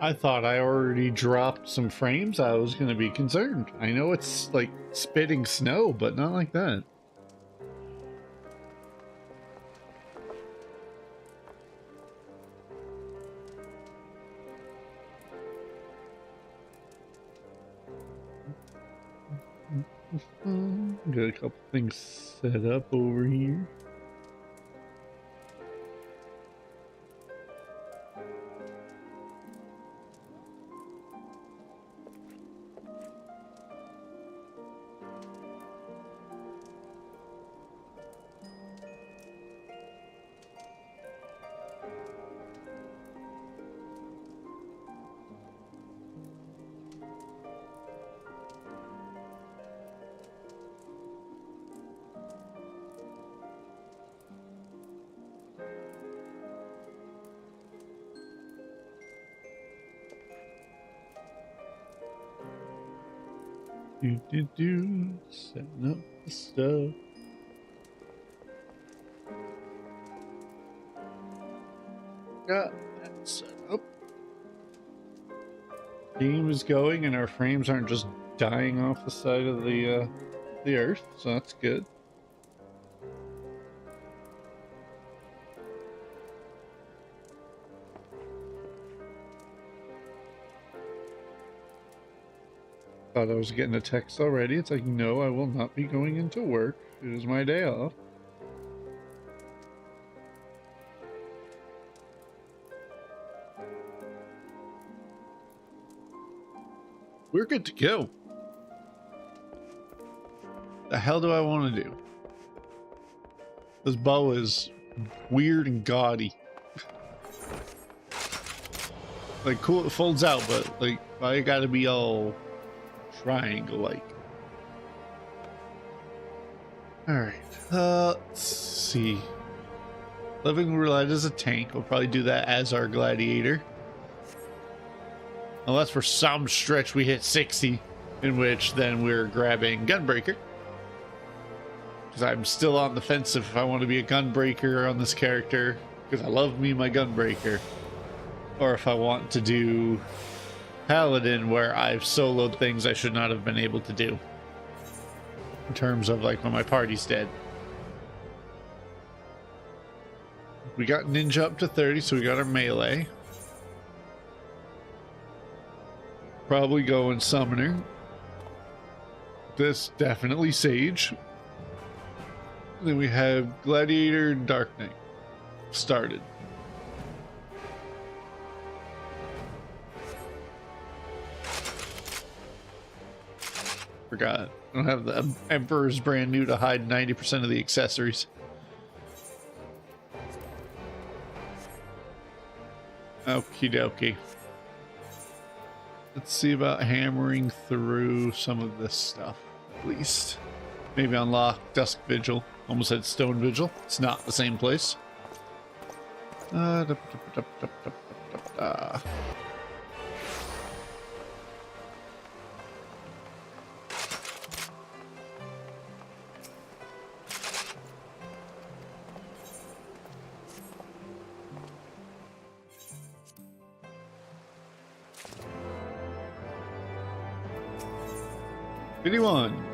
I thought I already dropped some frames. I was going to be concerned. I know it's like spitting snow, but not like that. Got a couple things set up over here. Setting up the stuff. Got that set up. Game is going, and our frames aren't just dying off the side of the earth, so that's good. Thought I was getting a text already. It's like, no, I will not be going into work. It is my day off. We're good to go. The hell do I want to do? This bow is weird and gaudy. Like, cool, it folds out, but like, I gotta be all triangle-like. Alright, let's see. Living Roulette is a tank. We'll probably do that as our gladiator. Unless for some stretch we hit 60, in which then we're grabbing Gunbreaker. Because I'm still on the fence if I want to be a Gunbreaker on this character, because I love me my Gunbreaker. Or if I want to do Paladin, where I've soloed things I should not have been able to do. In terms of like when my party's dead. We got Ninja up to 30, so we got our melee. Probably going Summoner. This definitely Sage. Then we have Gladiator and Dark Knight started. Forgot. I don't have the Emperor's brand new to hide 90% of the accessories. Okie dokie. Let's see about hammering through some of this stuff, at least. Maybe unlock Dusk Vigil. Almost said Stone Vigil. It's not the same place. Anyone?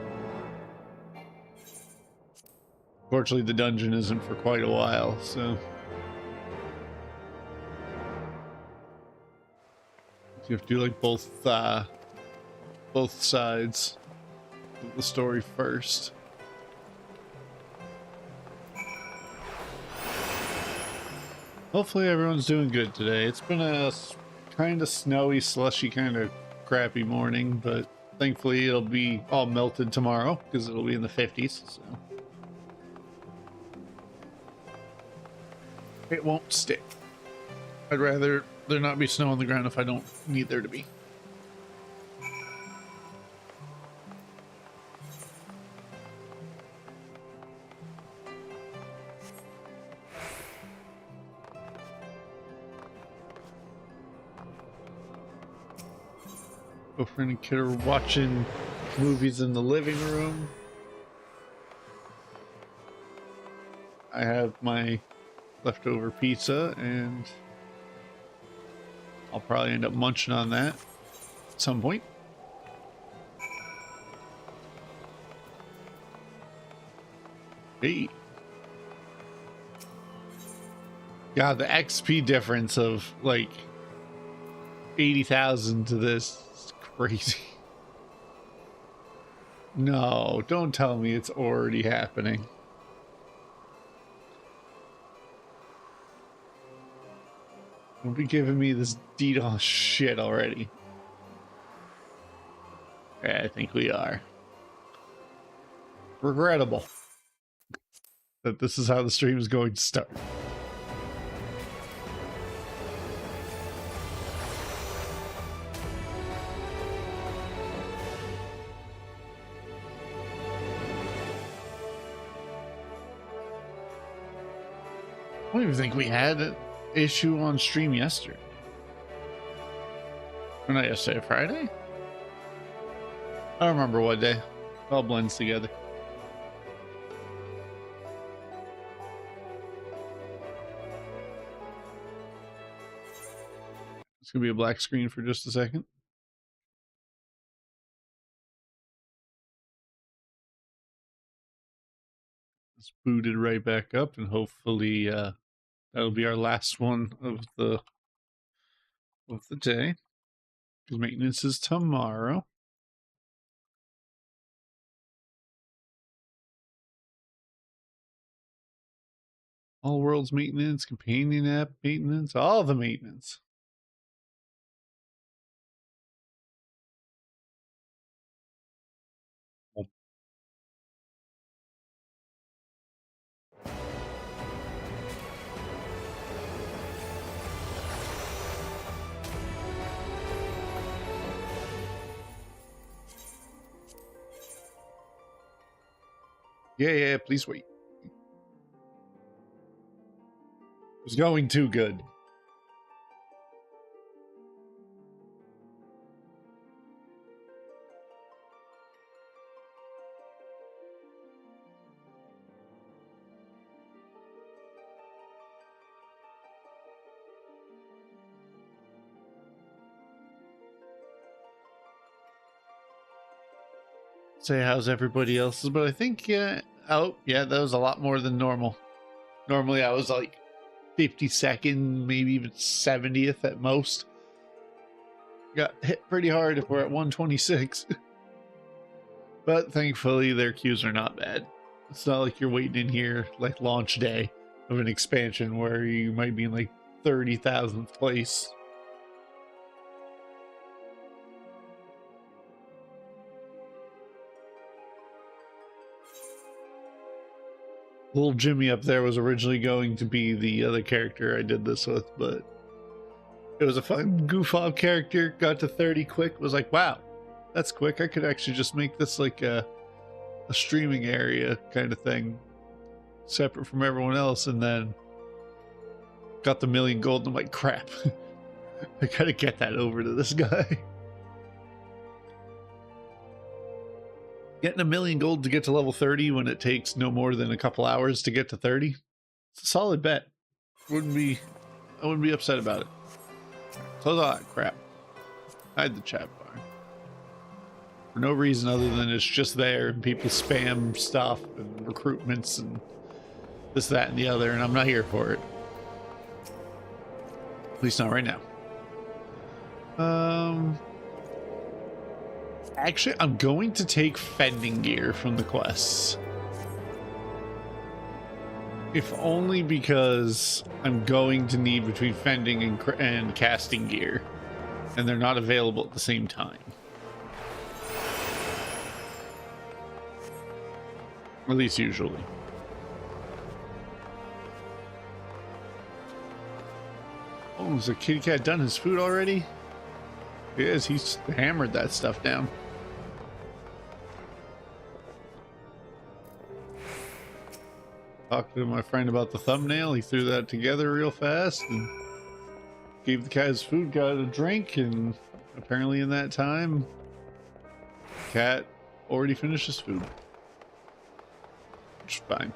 Fortunately, the dungeon isn't for quite a while, so you have to do like both sides of the story first. Hopefully, everyone's doing good today. It's been a kind of snowy, slushy, kind of crappy morning, but thankfully it'll be all melted tomorrow because it'll be in the 50s, so it won't stick. I'd rather there not be snow on the ground if I don't need there to be. Girlfriend and kid are watching movies in the living room. I have my leftover pizza and I'll probably end up munching on that at some point. Hey. God, the XP difference of like 80,000 to this is crazy. No, don't tell me it's already happening. Don't be giving me this DDoS shit already. Yeah, I think we are. Regrettable that this is how the stream is going to start. I don't even think we had an issue on stream yesterday. Or not yesterday, Friday? I don't remember what day. It all blends together. It's gonna be a black screen for just a second. It's booted right back up, and hopefully that'll be our last one of the day. Because maintenance is tomorrow. All worlds maintenance, companion app maintenance, all the maintenance. Yeah, please wait. It was going too good. Say how's everybody else's, but I think oh yeah, that was a lot more than normal. Normally I was like 52nd, maybe even 70th at most. Got hit pretty hard if we're at 126. But thankfully their queues are not bad. It's not like you're waiting in here like launch day of an expansion where you might be in like 30,000th place. Little Jimmy up there was originally going to be the other character I did this with, but it was a fun goof off character. Got to 30 quick. Was like, wow, that's quick. I could actually just make this like a streaming area kind of thing, separate from everyone else. And then got the 1,000,000 gold. And I'm like, crap, I gotta get that over to this guy. Getting 1,000,000 gold to get to level 30 when it takes no more than a couple hours to get to 30. It's a solid bet. I wouldn't be upset about it. Close all that crap. Hide the chat bar. For no reason other than it's just there and people spam stuff and recruitments and this, that, and the other, and I'm not here for it. At least not right now. Actually, I'm going to take fending gear from the quests. If only because I'm going to need between fending and casting gear. And they're not available at the same time. At least usually. Oh, is the kitty cat done his food already? He is. He's hammered that stuff down. Talked to my friend about the thumbnail. He threw that together real fast and gave the cat his food, got a drink, and apparently in that time, the cat already finished his food. Which is fine.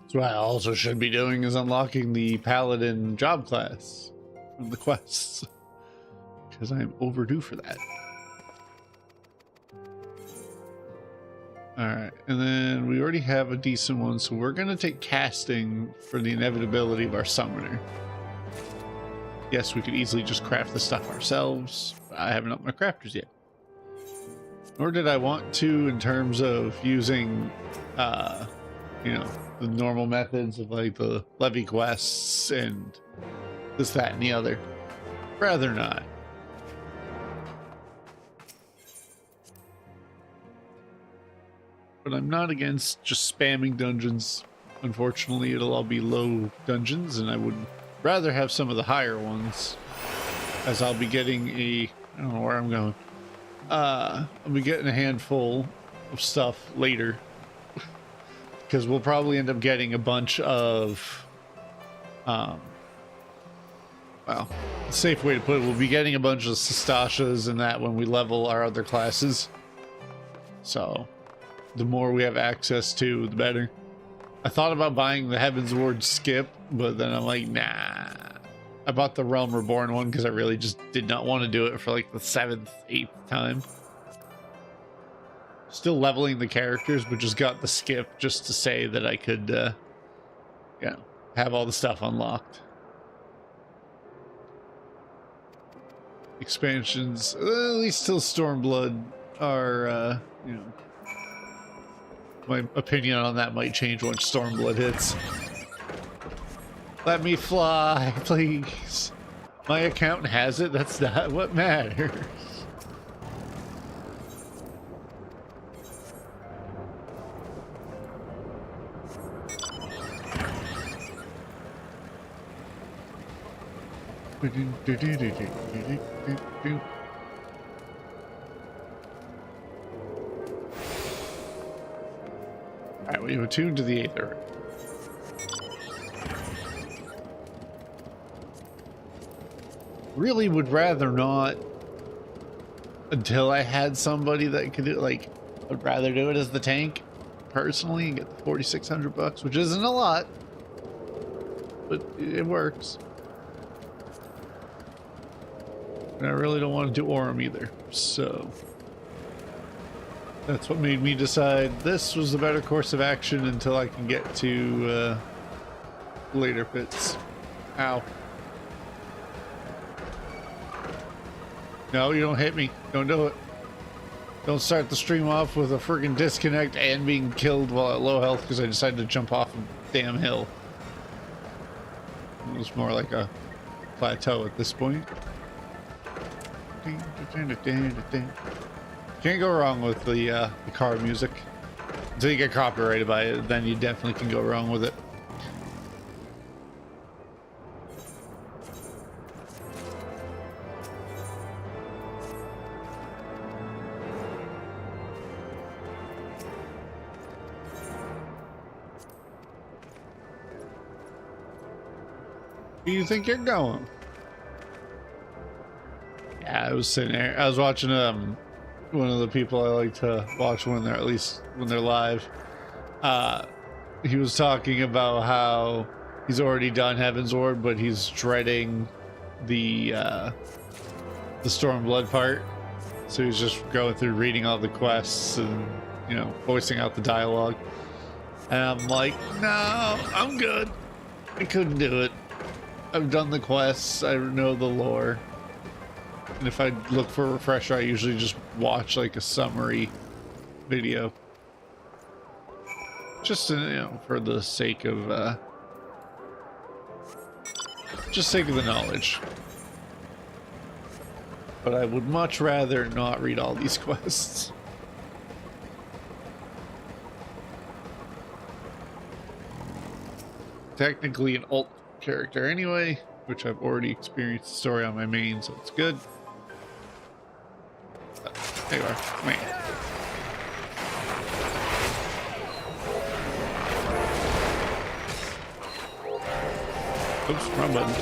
So what I also should be doing is unlocking the Paladin job class from the quests, because I'm overdue for that. Alright, and then we already have a decent one, so we're going to take casting for the inevitability of our summoner. Yes, we could easily just craft the stuff ourselves, but I haven't upped my crafters yet. Nor did I want to in terms of using, you know, the normal methods of like the levy quests and this, that, and the other. Rather not. But I'm not against just spamming dungeons. Unfortunately, it'll all be low dungeons, and I would rather have some of the higher ones, as I'll be getting a... I don't know where I'm going. I'll be getting a handful of stuff later. Because we'll probably end up getting a bunch of... well, the safe way to put it, we'll be getting a bunch of Sastashas and that when we level our other classes. So, the more we have access to, the better. I thought about buying the Heavensward skip, but then I'm like, nah. I bought the Realm Reborn one because I really just did not want to do it for like the 7th, 8th time. Still leveling the characters, but just got the skip just to say that I could, you know, have all the stuff unlocked. Expansions, at least till Stormblood, are, you know, my opinion on that might change once Stormblood hits. Let me fly, please. My account has it, that's not what matters. Alright, we have attuned to the Aether. Really would rather not until I had somebody that could do it. Like, I'd rather do it as the tank personally and get the 4,600 bucks, which isn't a lot, but it works. And I really don't want to do Aurum either, so that's what made me decide this was the better course of action until I can get to later pits. Ow. No, you don't hit me. Don't do it. Don't start the stream off with a friggin' disconnect and being killed while at low health because I decided to jump off a damn hill. It was more like a plateau at this point. Can't go wrong with the car music. Until you get copyrighted by it, then you definitely can go wrong with it. Where do you think you're going? Yeah, I was sitting there. I was watching one of the people I like to watch when they're, at least when they're live. He was talking about how he's already done Heavensward, but he's dreading the Stormblood part. So he's just going through reading all the quests and, you know, voicing out the dialogue. And I'm like, no, I'm good. I couldn't do it. I've done the quests. I know the lore. And if I look for a refresher, I usually just watch like a summary video. Just, you know, for the sake of, just sake of the knowledge. But I would much rather not read all these quests. Technically an alt character anyway, which I've already experienced the story on my main, so it's good. There you are. Man. Oops, wrong button.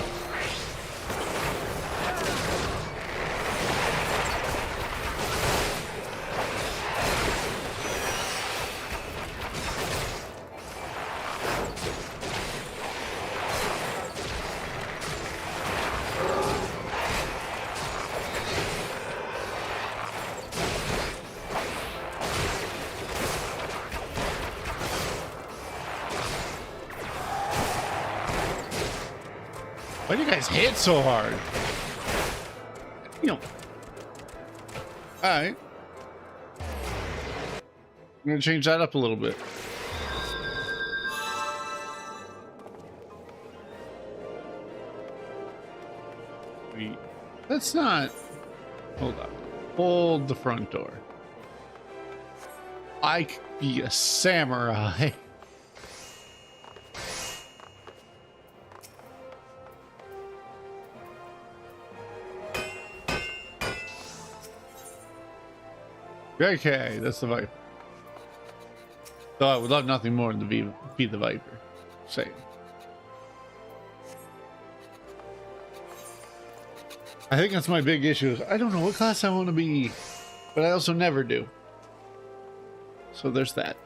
Why do you guys hit so hard? You know. Alright. I'm gonna change that up a little bit. Wait. That's not... Hold up. Hold the front door. I could be a samurai. Okay, that's the Viper. Though I would love nothing more than to be the Viper. Same. I think that's my big issue. Is I don't know what class I want to be, but I also never do. So there's that.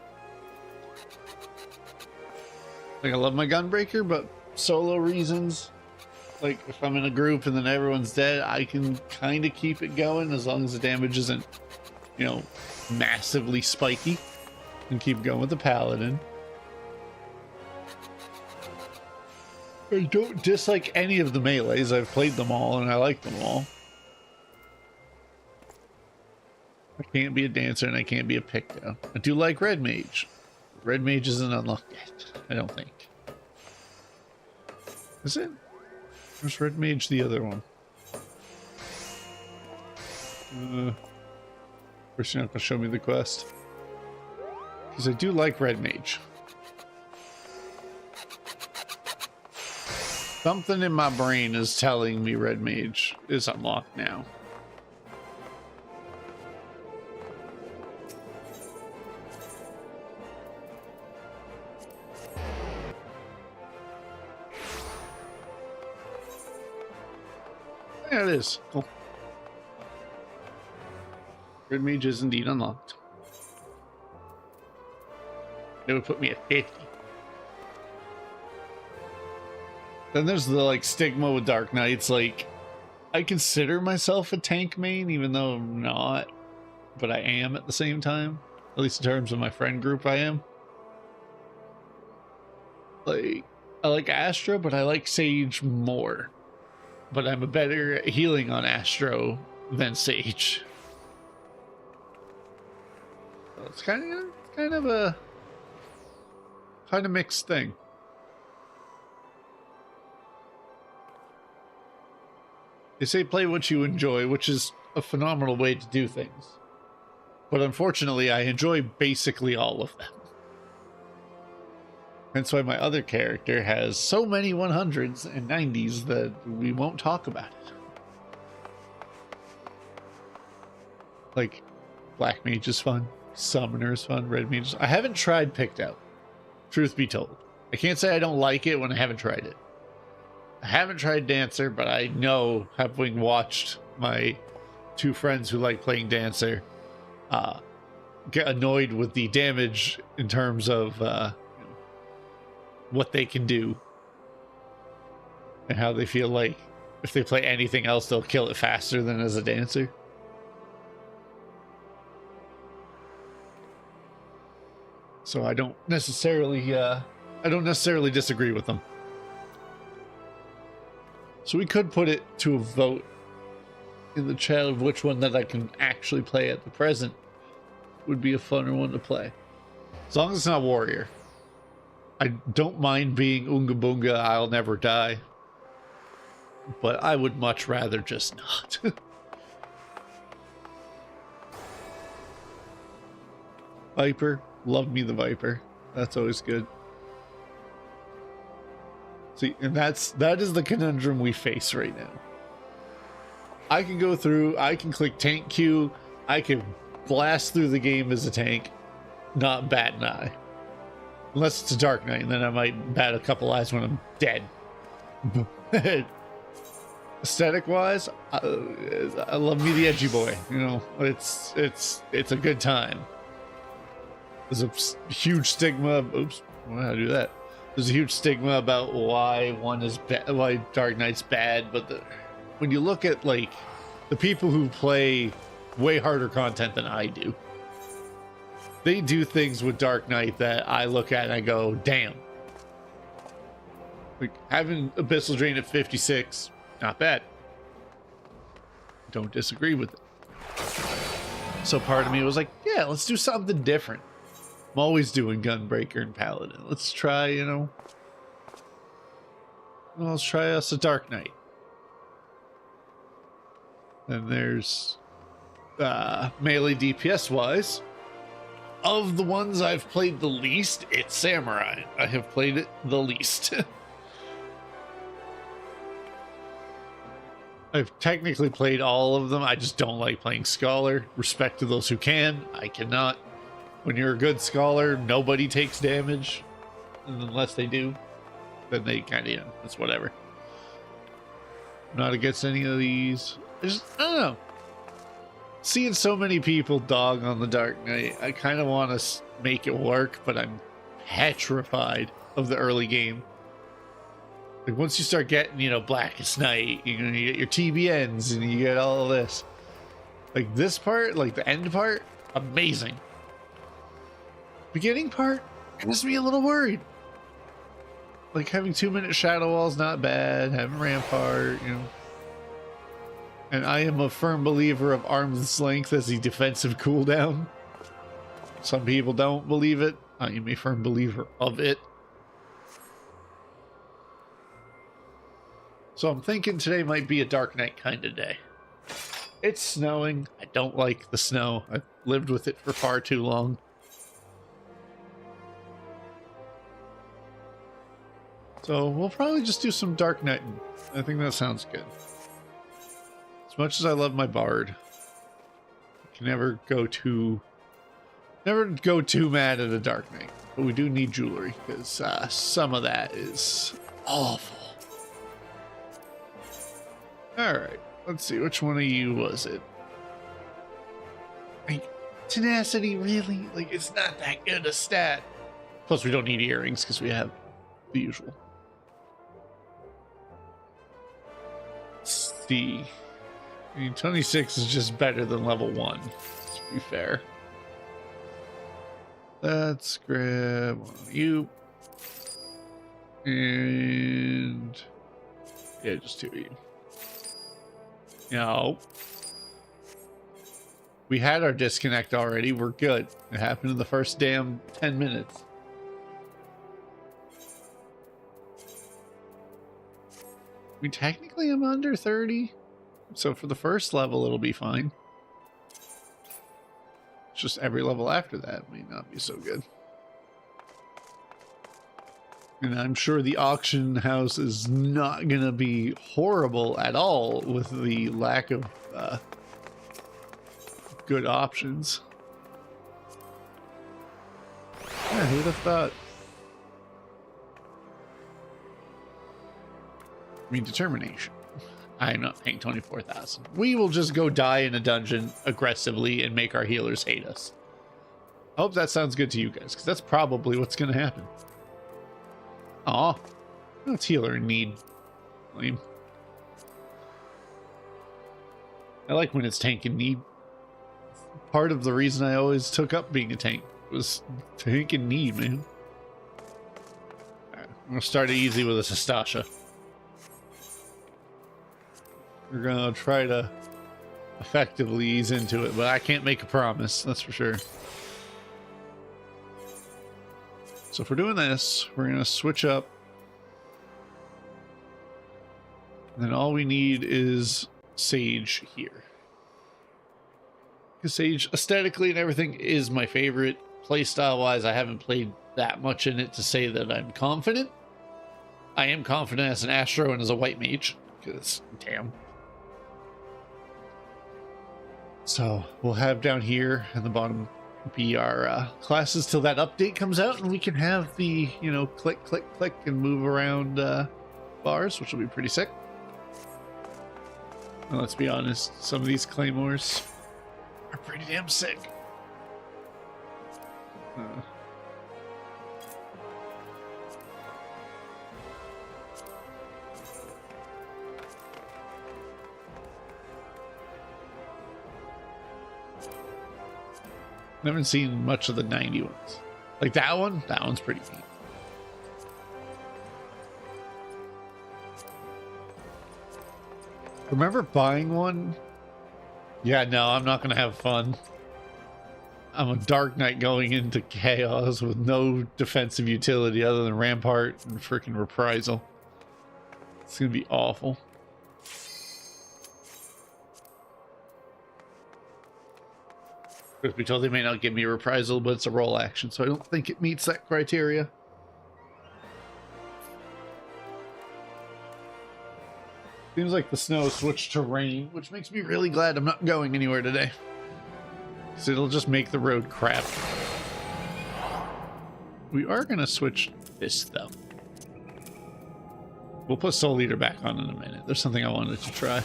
Like I love my Gunbreaker, but solo reasons. Like if I'm in a group and then everyone's dead, I can kind of keep it going as long as the damage isn't, you know, massively spiky, and keep going with the Paladin. I don't dislike any of the melees. I've played them all and I like them all. I can't be a dancer and I can't be a pickdown. I do like Red Mage. Red Mage isn't unlocked yet, I don't think. Is it? Where's Red Mage the other one? First you're not gonna show me the quest. Because I do like Red Mage. Something in my brain is telling me Red Mage is unlocked now. Yeah, it is. Cool. Red Mage is indeed unlocked. It would put me at 50. Then there's the like stigma with Dark Knights. Like, I consider myself a tank main, even though I'm not, but I am at the same time. At least in terms of my friend group, I am. Like, I like Astro, but I like Sage more. But I'm a better at healing on Astro than Sage. So it's kind of a mixed thing. They say play what you enjoy, which is a phenomenal way to do things. But unfortunately, I enjoy basically all of them. That's why my other character has so many 100s and 90s that we won't talk about it. Like, Black Mage is fun, Summoner is fun, Red Mage. I haven't tried Picked Out, truth be told. I can't say I don't like it when I haven't tried it. I haven't tried Dancer, but I know, having watched my two friends who like playing Dancer get annoyed with the damage in terms of what they can do and how they feel like if they play anything else, they'll kill it faster than as a Dancer. So I don't necessarily disagree with them. So we could put it to a vote in the chat of which one that I can actually play at the present would be a funner one to play. As long as it's not Warrior. I don't mind being Unga Bunga, I'll never die. But I would much rather just not. Viper. Love me the Viper. That's always good. See, and that is the conundrum we face right now. I can go through, I can click tank Q, I can blast through the game as a tank, not bat an eye. Unless it's a Dark Knight, and then I might bat a couple eyes when I'm dead. Aesthetic wise, I love me the edgy boy. You know, it's a good time. There's a huge stigma. Oops, why did I do that? There's a huge stigma about why why Dark Knight's bad, but when you look at like the people who play way harder content than I do, they do things with Dark Knight that I look at and I go, damn. Like, having Abyssal Drain at 56, not bad. Don't disagree with it. So part of me was like, yeah, let's do something different. I'm always doing Gunbreaker and Paladin. Let's try, you know... Well, let's try us a Dark Knight. Then there's... melee DPS wise, of the ones I've played the least, it's Samurai. I have played it the least. I've technically played all of them. I just don't like playing Scholar. Respect to those who can. I cannot. When you're a good Scholar, nobody takes damage. And unless they do, then they kind of, it's whatever. I'm not against any of these. I don't know. Seeing so many people dog on the Dark Knight, I kind of want to make it work, but I'm petrified of the early game. Like, once you start getting, Blackest Night, you get your TBNs and you get all of this. Like, this part, like the end part, amazing. Beginning part has me a little worried. Like, having 2-minute Shadow Wall's not bad, having Rampart, And I am a firm believer of Arm's Length as a defensive cooldown. Some people don't believe it. I am a firm believer of it. So I'm thinking today might be a Dark Knight kind of day. It's snowing. I don't like the snow. I've lived with it for far too long. So we'll probably just do some Dark Knight. I think that sounds good. As much as I love my Bard, I can never go too mad at a Dark Knight. But we do need jewelry, because some of that is awful. Alright, let's see, which one of you was it? Like, tenacity, really? Like, it's not that good a stat. Plus, we don't need earrings, because we have the usual. Let's see. I mean, 26 is just better than level 1, to be fair. Let's grab one of you. And... yeah, just 2 of you. No. We had our disconnect already. We're good. It happened in the first damn 10 minutes. I mean, technically I'm under 30. So for the first level, it'll be fine. It's just every level after that may not be so good. And I'm sure the auction house is not going to be horrible at all with the lack of good options. Yeah, who'd have thought? I mean, determination. I'm not paying 24,000. We will just go die in a dungeon aggressively and make our healers hate us. I hope that sounds good to you guys, because that's probably what's going to happen. Aw, that's healer in need. Lame. I like when it's tank in need. Part of the reason I always took up being a tank was tank in need, man. Right, I'm gonna start easy with a Sastasha. We're gonna try to effectively ease into it, but I can't make a promise, that's for sure. So if we're doing this, we're going to switch up. And then all we need is Sage here. Because Sage, aesthetically and everything, is my favorite. Playstyle-wise, I haven't played that much in it to say that I'm confident. I am confident as an Astro and as a White Mage. Because, damn. So, we'll have down here in the bottom be our classes till that update comes out, and we can have the, you know, click, click, click, and move around bars, which will be pretty sick. Well, let's be honest, some of these claymores are pretty damn sick. I haven't seen much of the 90 ones. Like that one's pretty neat. Remember buying one? Yeah, no, I'm not gonna have fun. I'm a Dark Knight going into Chaos with no defensive utility other than Rampart and freaking Reprisal. It's gonna be awful. Truth be told, they may not give me a Reprisal, but it's a roll action, so I don't think it meets that criteria. Seems like the snow switched to rain, which makes me really glad I'm not going anywhere today. So it'll just make the road crap. We are going to switch this, though. We'll put Soul Eater back on in a minute. There's something I wanted to try.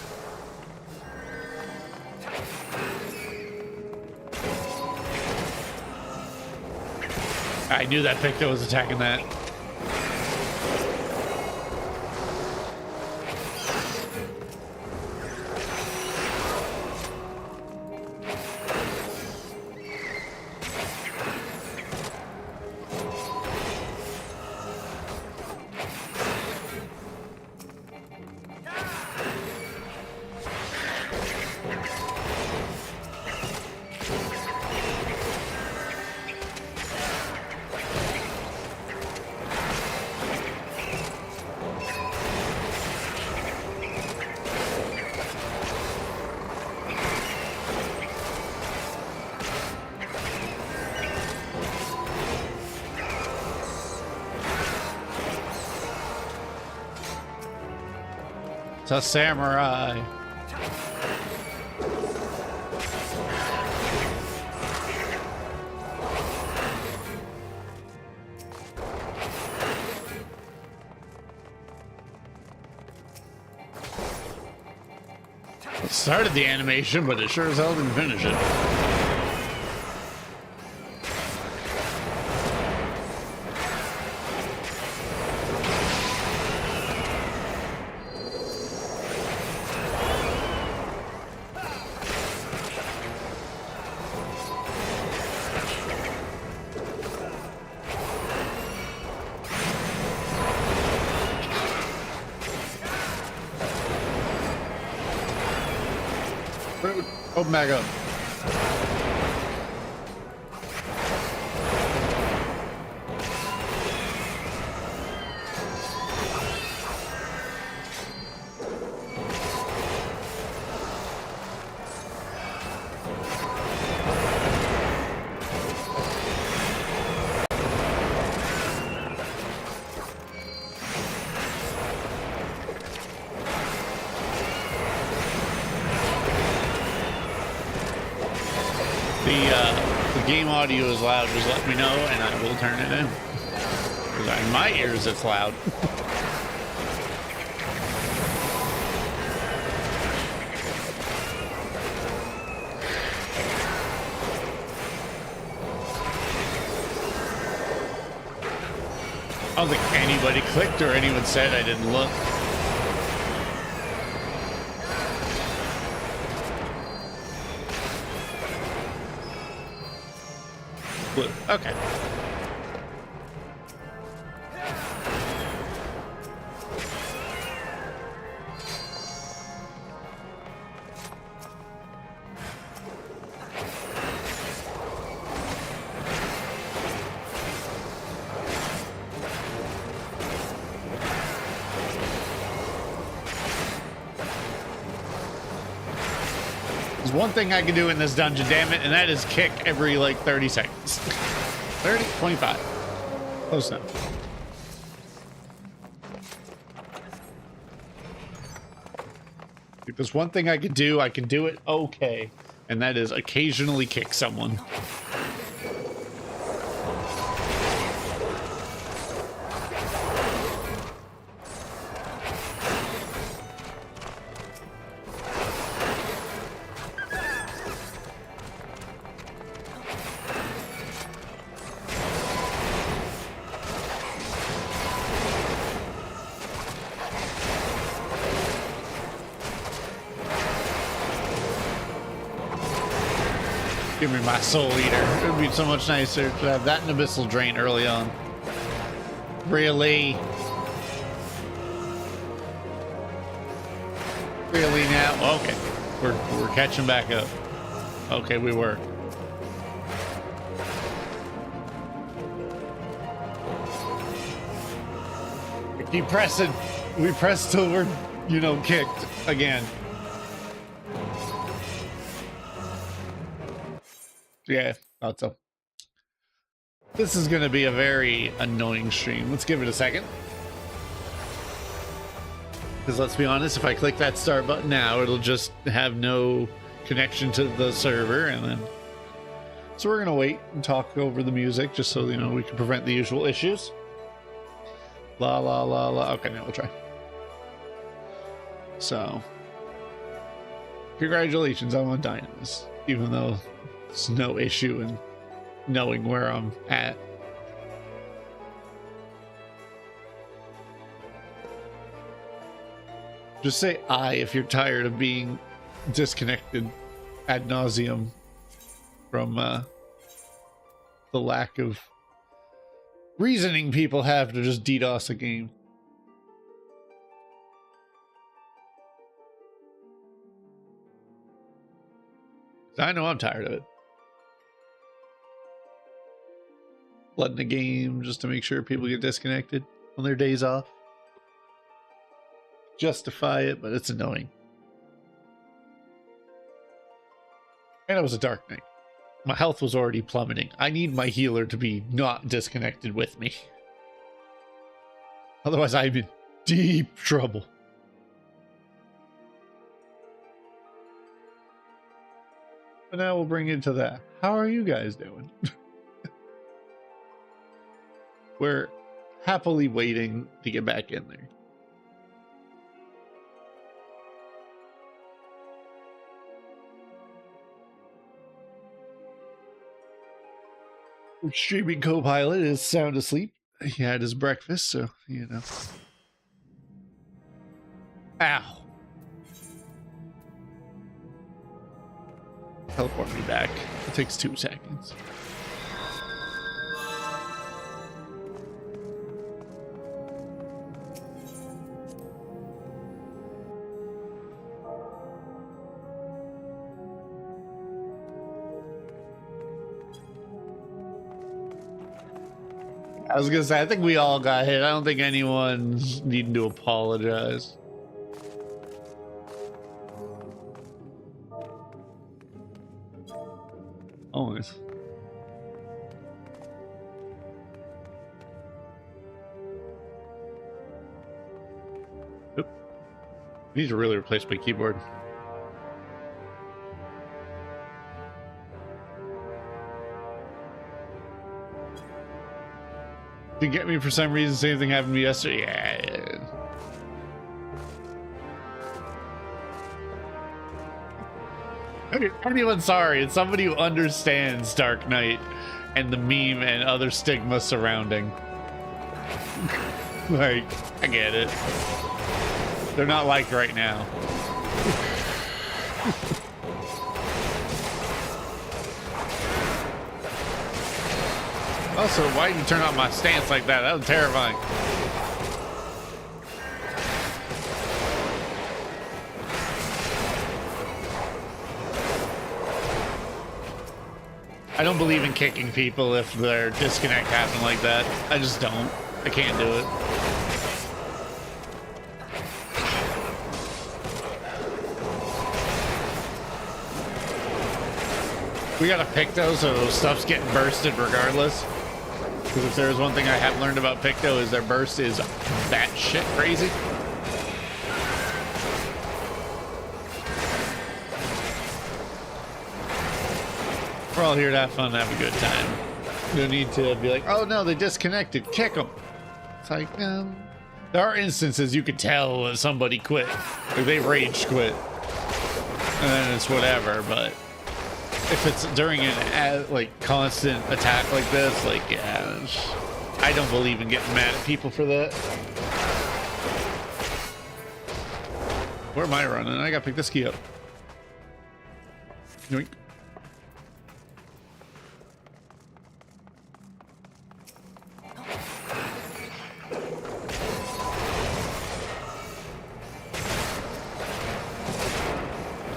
I knew that Picto was attacking that. It's a samurai. It started the animation, but it sure as hell didn't finish it. Open back up. The game audio is loud, just let me know and I will turn it in. Because in my ears it's loud. I don't think anybody clicked or anyone said I didn't look. Okay. There's one thing I can do in this dungeon, damn it, and that is kick every like 30 seconds. 30, 25. Close enough. If there's one thing I can do it okay. And that is occasionally kick someone. Give me my Soul Eater. It would be so much nicer to have that and Abyssal Drain early on. Really? Really now? Okay. We're catching back up. Okay, we were. Keep pressing. We press till we're, you know, kicked again. Yeah, thought so. This is going to be a very annoying stream. Let's give it a second. Because let's be honest, if I click that start button now, it'll just have no connection to the server, and then... So we're going to wait and talk over the music, just so, you know, we can prevent the usual issues. La la la la. Okay, now we'll try. So, congratulations, I'm on Dynamis, even though there's no issue in knowing where I'm at. Just say I if you're tired of being disconnected ad nauseum from the lack of reasoning people have to just DDoS a game. I know I'm tired of it. Flooding the game just to make sure people get disconnected on their days off. Justify it, but it's annoying. And it was a dark night. My health was already plummeting. I need my healer to be not disconnected with me. Otherwise, I'm in deep trouble. But now we'll bring it to that. How are you guys doing? We're happily waiting to get back in there. Streaming co-pilot is sound asleep. He had his breakfast, so, you know. Ow. Teleport me back. It takes 2 seconds. I was gonna say, I think we all got hit. I don't think anyone's needing to apologize. Always. Oop. I need to really replace my keyboard. To get me for some reason, same thing happened to me yesterday. Yeah. Okay, anyone sorry, it's somebody who understands Dark Knight and the meme and other stigma surrounding. Like, I get it. They're not liked right now. Also, why did you turn on my stance like that? That was terrifying. I don't believe in kicking people if their disconnect happen like that. I just don't. I can't do it. We gotta pick those so stuff's getting bursted regardless. Because if there's one thing I have learned about Picto is their burst is batshit crazy. We're all here to have fun and have a good time. No need to be like, oh no, they disconnected, kick them. It's like, there are instances you could tell that somebody quit. Like they rage quit. And then it's whatever, but if it's during an like constant attack like this, like, yeah, I don't believe in getting mad at people for that. Where am I running? I gotta pick this key up. Yoink.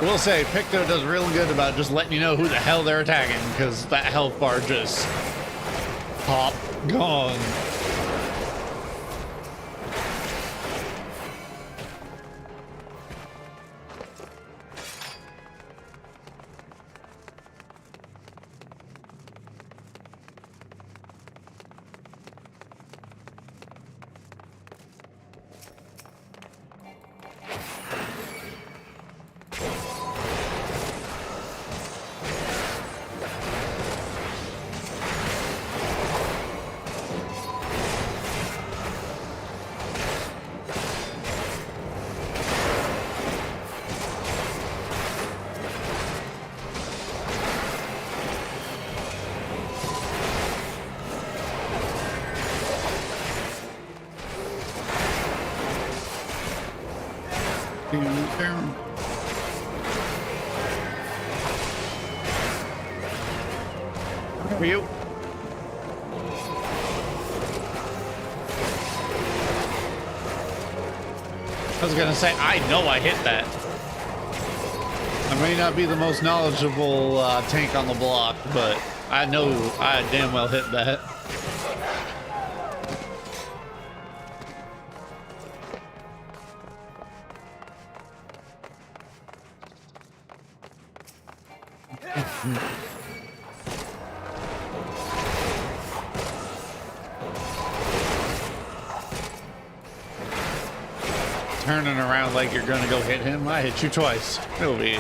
I will say, Picto does real good about just letting you know who the hell they're attacking, because that health bar just pop gone. For you. I was gonna say, I know I hit that. I may not be the most knowledgeable tank on the block, but I know I damn well hit that. Turning around like you're gonna go hit him. I hit you twice. It'll be.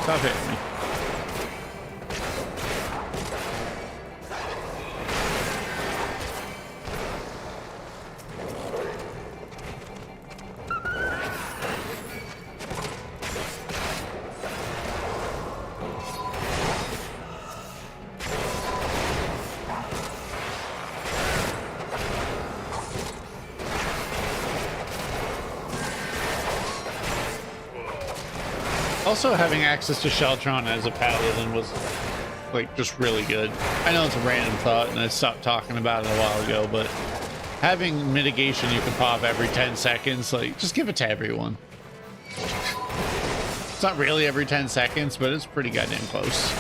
Stop hitting me. Also, having access to Sheltron as a paladin was, like, just really good. I know it's a random thought, and I stopped talking about it a while ago, but having mitigation you can pop every 10 seconds, like, just give it to everyone. It's not really every 10 seconds, but it's pretty goddamn close.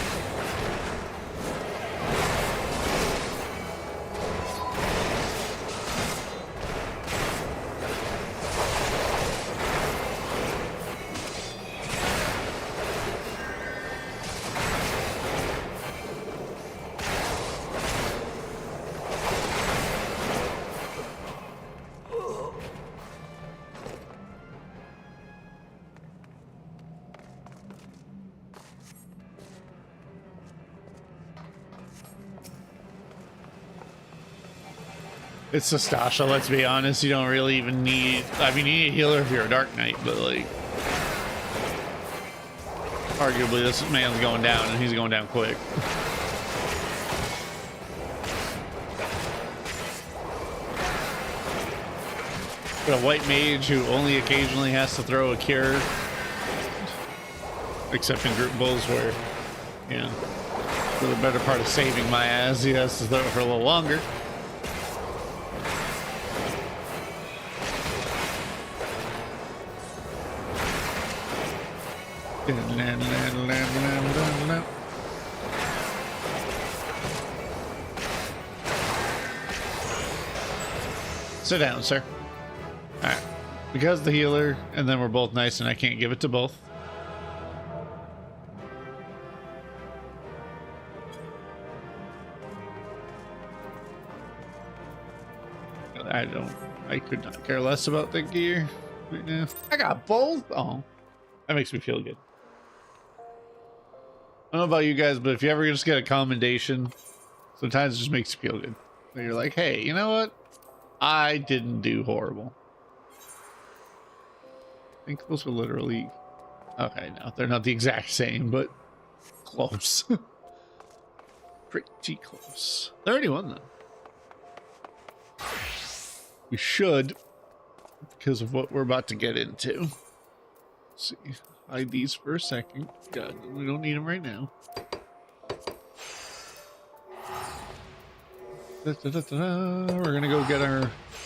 It's Sastasha, let's be honest. You don't really even need... I mean, you need a healer if you're a Dark Knight, but, like... arguably, this man's going down, and he's going down quick. But a white mage who only occasionally has to throw a cure... except in group bulls where, you know, for the better part of saving my ass, he has to throw it for a little longer. Sit down, sir. All right. Because the healer, and then we're both nice, and I can't give it to both. I could not care less about the gear right now. I got both. Oh, that makes me feel good. I don't know about you guys, but if you ever just get a commendation, sometimes it just makes you feel good. Where you're like, hey, you know what? I didn't do horrible. I think those are literally... okay, no, they're not the exact same, but close. Pretty close. 31, though. We should, because of what we're about to get into. Let's see. Hide these for a second. God, we don't need them right now. We're gonna go get our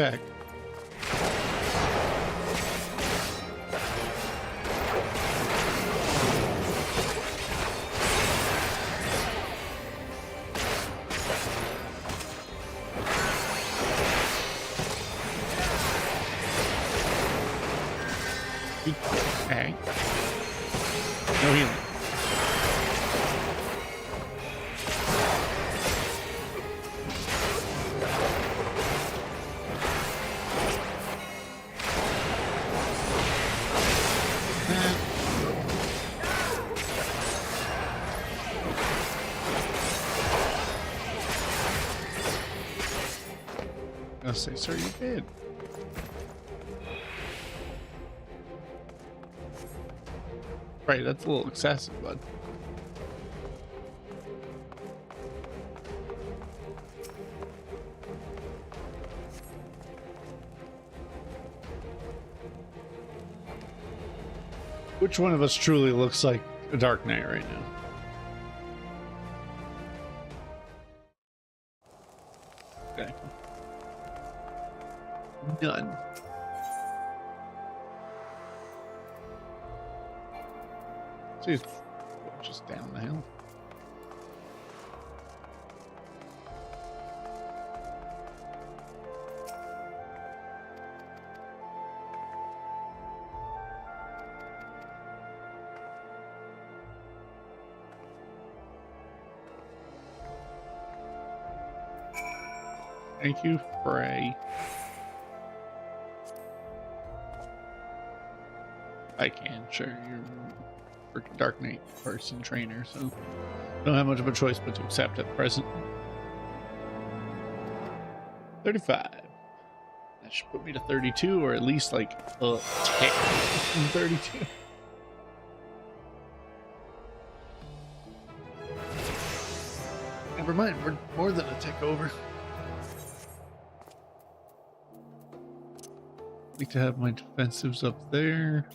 back. Okay. No healing. I'll say, sir, you did. Right, that's a little excessive, bud. Which one of us truly looks like a Dark Knight right now? Okay. None. See, it's just down the hill. Thank you, Frey. I can, sure. You're a Dark Knight person trainer, so don't have much of a choice but to accept at present. 35. That should put me to 32, or at least like a tick from 32. Never mind, we're more than a tick over. Like to have my defensives up there.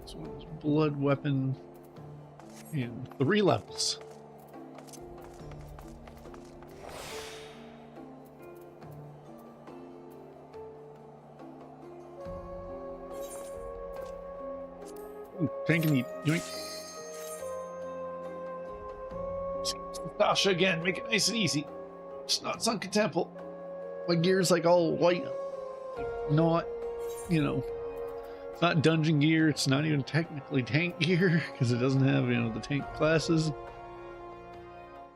This one's blood weapon and 3 levels. Ooh, tanking you. Yoink. Sasha again, make it nice and easy. It's not Sunken Temple. My gear's like all white, not, you know, it's not dungeon gear. It's not even technically tank gear because it doesn't have, you know, the tank classes.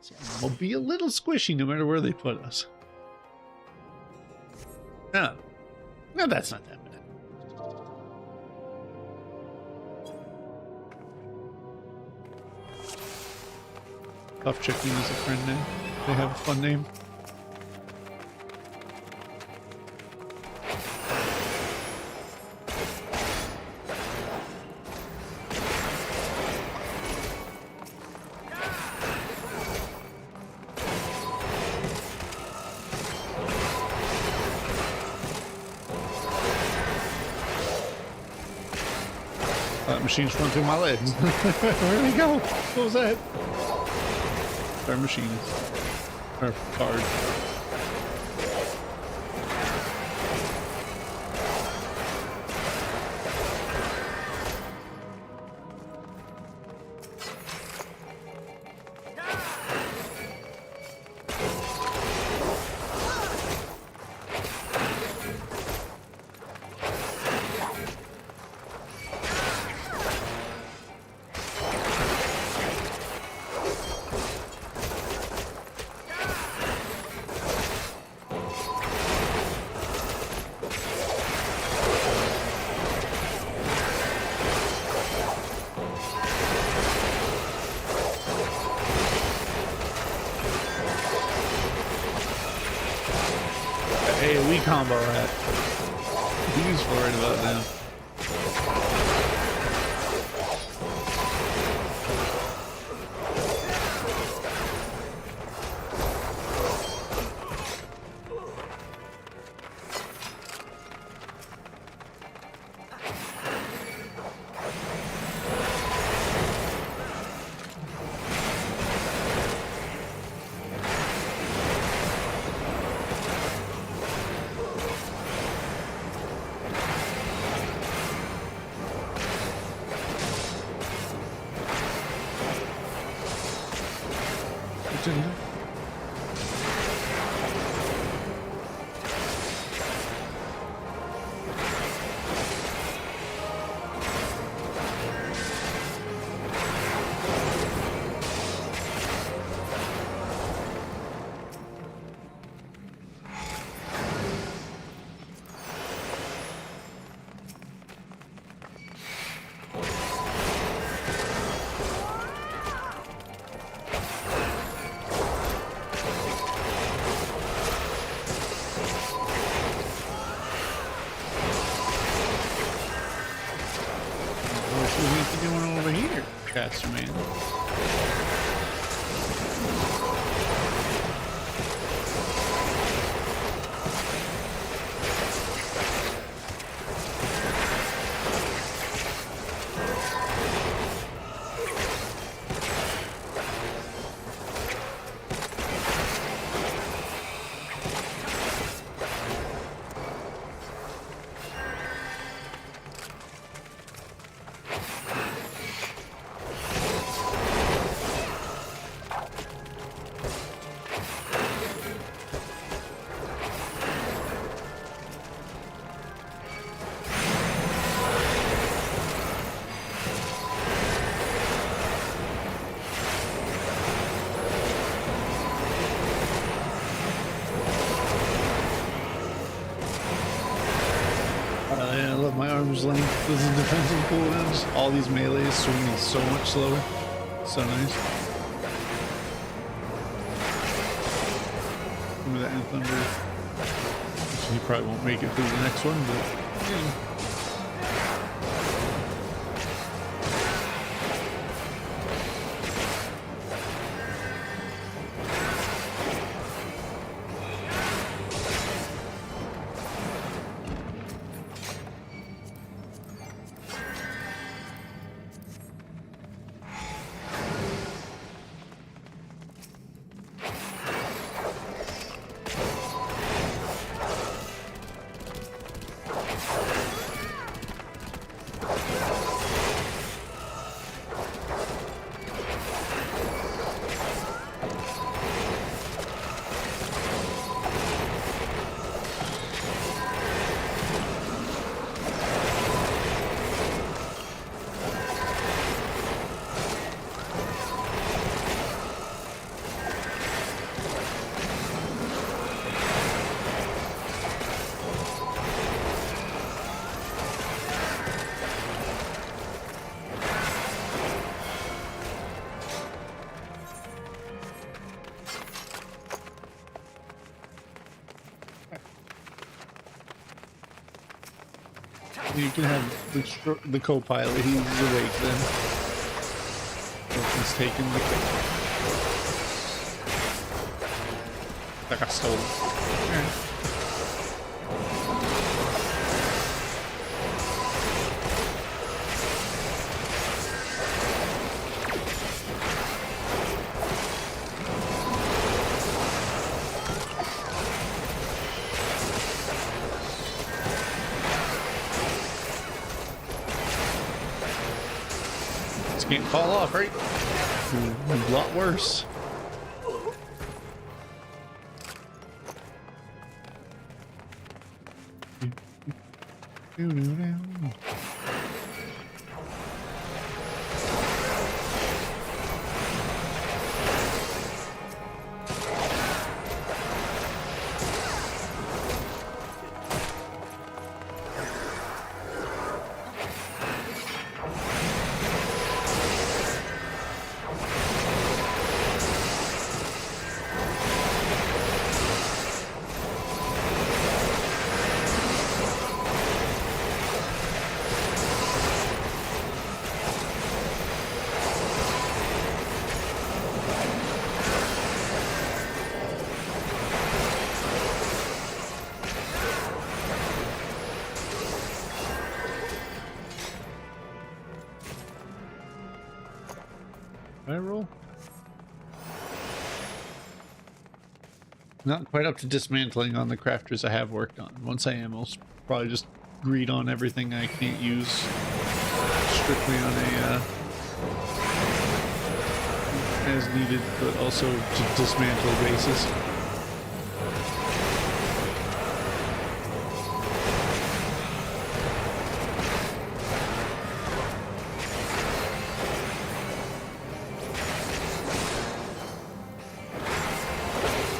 So we'll be a little squishy no matter where they put us. No, that's not that bad. Puff Chicken is a friend name. They have a fun name. Machines run through my legs. Where'd they go? What was that? Our machines. Our card. Hey, we combo rat. He's worried about now. Houston. What are you doing over here, Caster Man? Yeah, I love my arm's length with the defensive cooldowns. All these melees swinging so much slower. So nice. Remember that in Thunder. He probably won't make it through the next one, but yeah. You can have the co-pilot. He's awake then. He's taking the kill. Like I stole it. Alright. Can't fall off, right? A lot worse. I roll? Not quite up to dismantling on the crafters I have worked on. Once I am, I'll probably just greed on everything I can't use strictly on a as needed, but also to dismantle bases.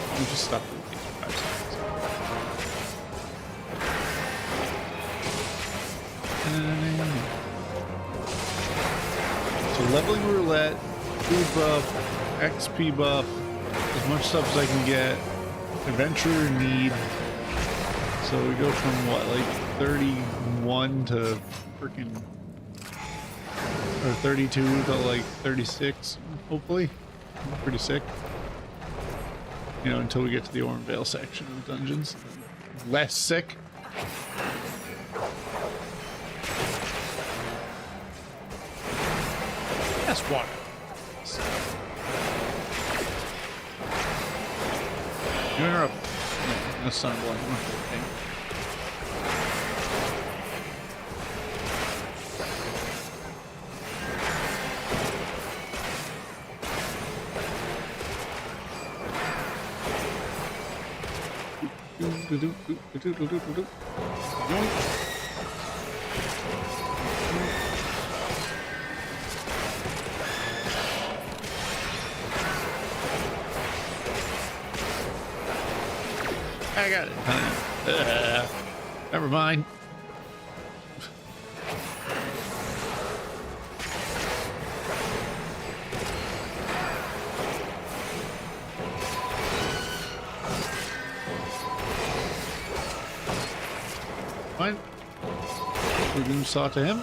Let me just stop for 5 seconds. So leveling roulette, food buff, XP buff, as much stuff as I can get, adventurer need. So we go from what, like 31 to freaking, or 32 to like 36, hopefully. Pretty sick. You know, until we get to the Ormvale section of dungeons. Less sick. That's water. You interrupt. No, that's not one. Okay. I got it. Never mind. Fine. We're going to saw to him.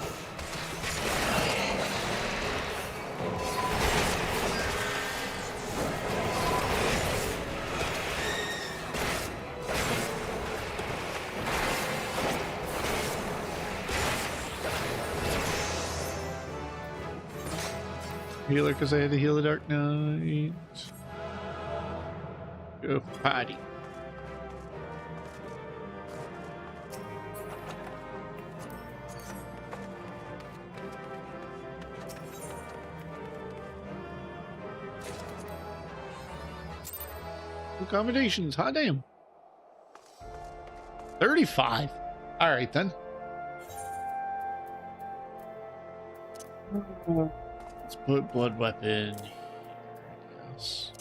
Healer because I had to heal the Dark Knight. Go party. Accommodations, hot damn. 35. All right then. Let's put blood weapon. Yes.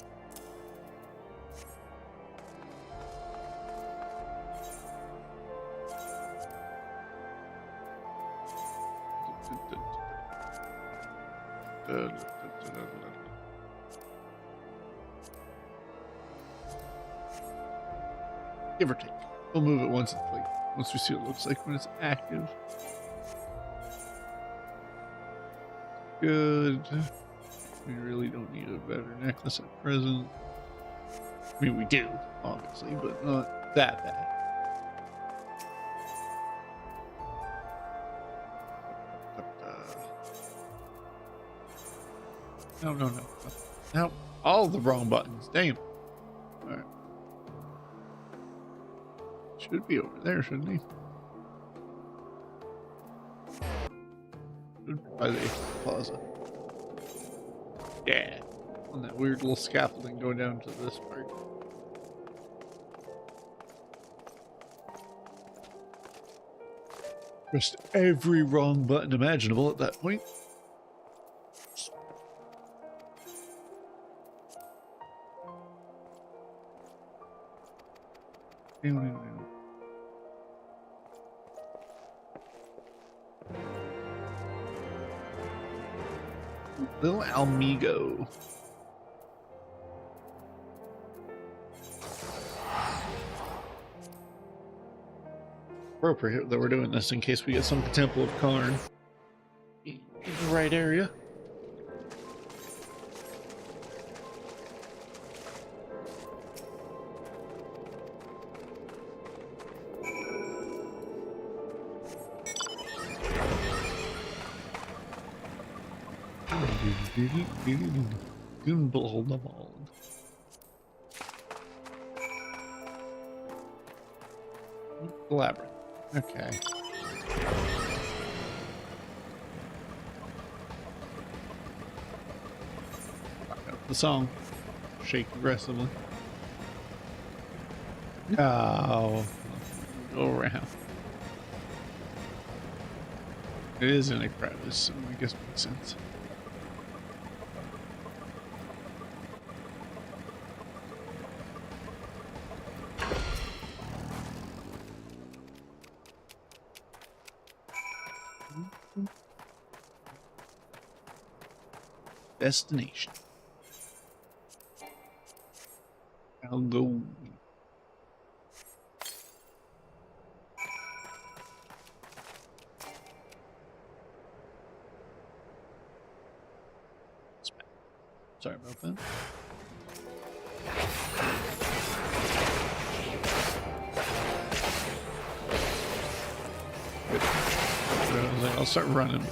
Give or take. We'll move it once we see what it looks like when it's active. Good. We really don't need a better necklace at present. I mean, we do, obviously, but not that bad. No. Now, all the wrong buttons. Damn. All right. Should be over there, shouldn't he? Should be by the plaza. Yeah. On that weird little scaffolding going down to this part. Pressed every wrong button imaginable at that point. Little Almigo. Appropriate that we're doing this in case we get some Temple of Karn in the right area. Labyrinth. Okay. the song. Shake aggressively. Oh, go around. It is in a crevice, so I guess it makes sense. Destination. I'll go. Sorry about that. I was like, I'll start running.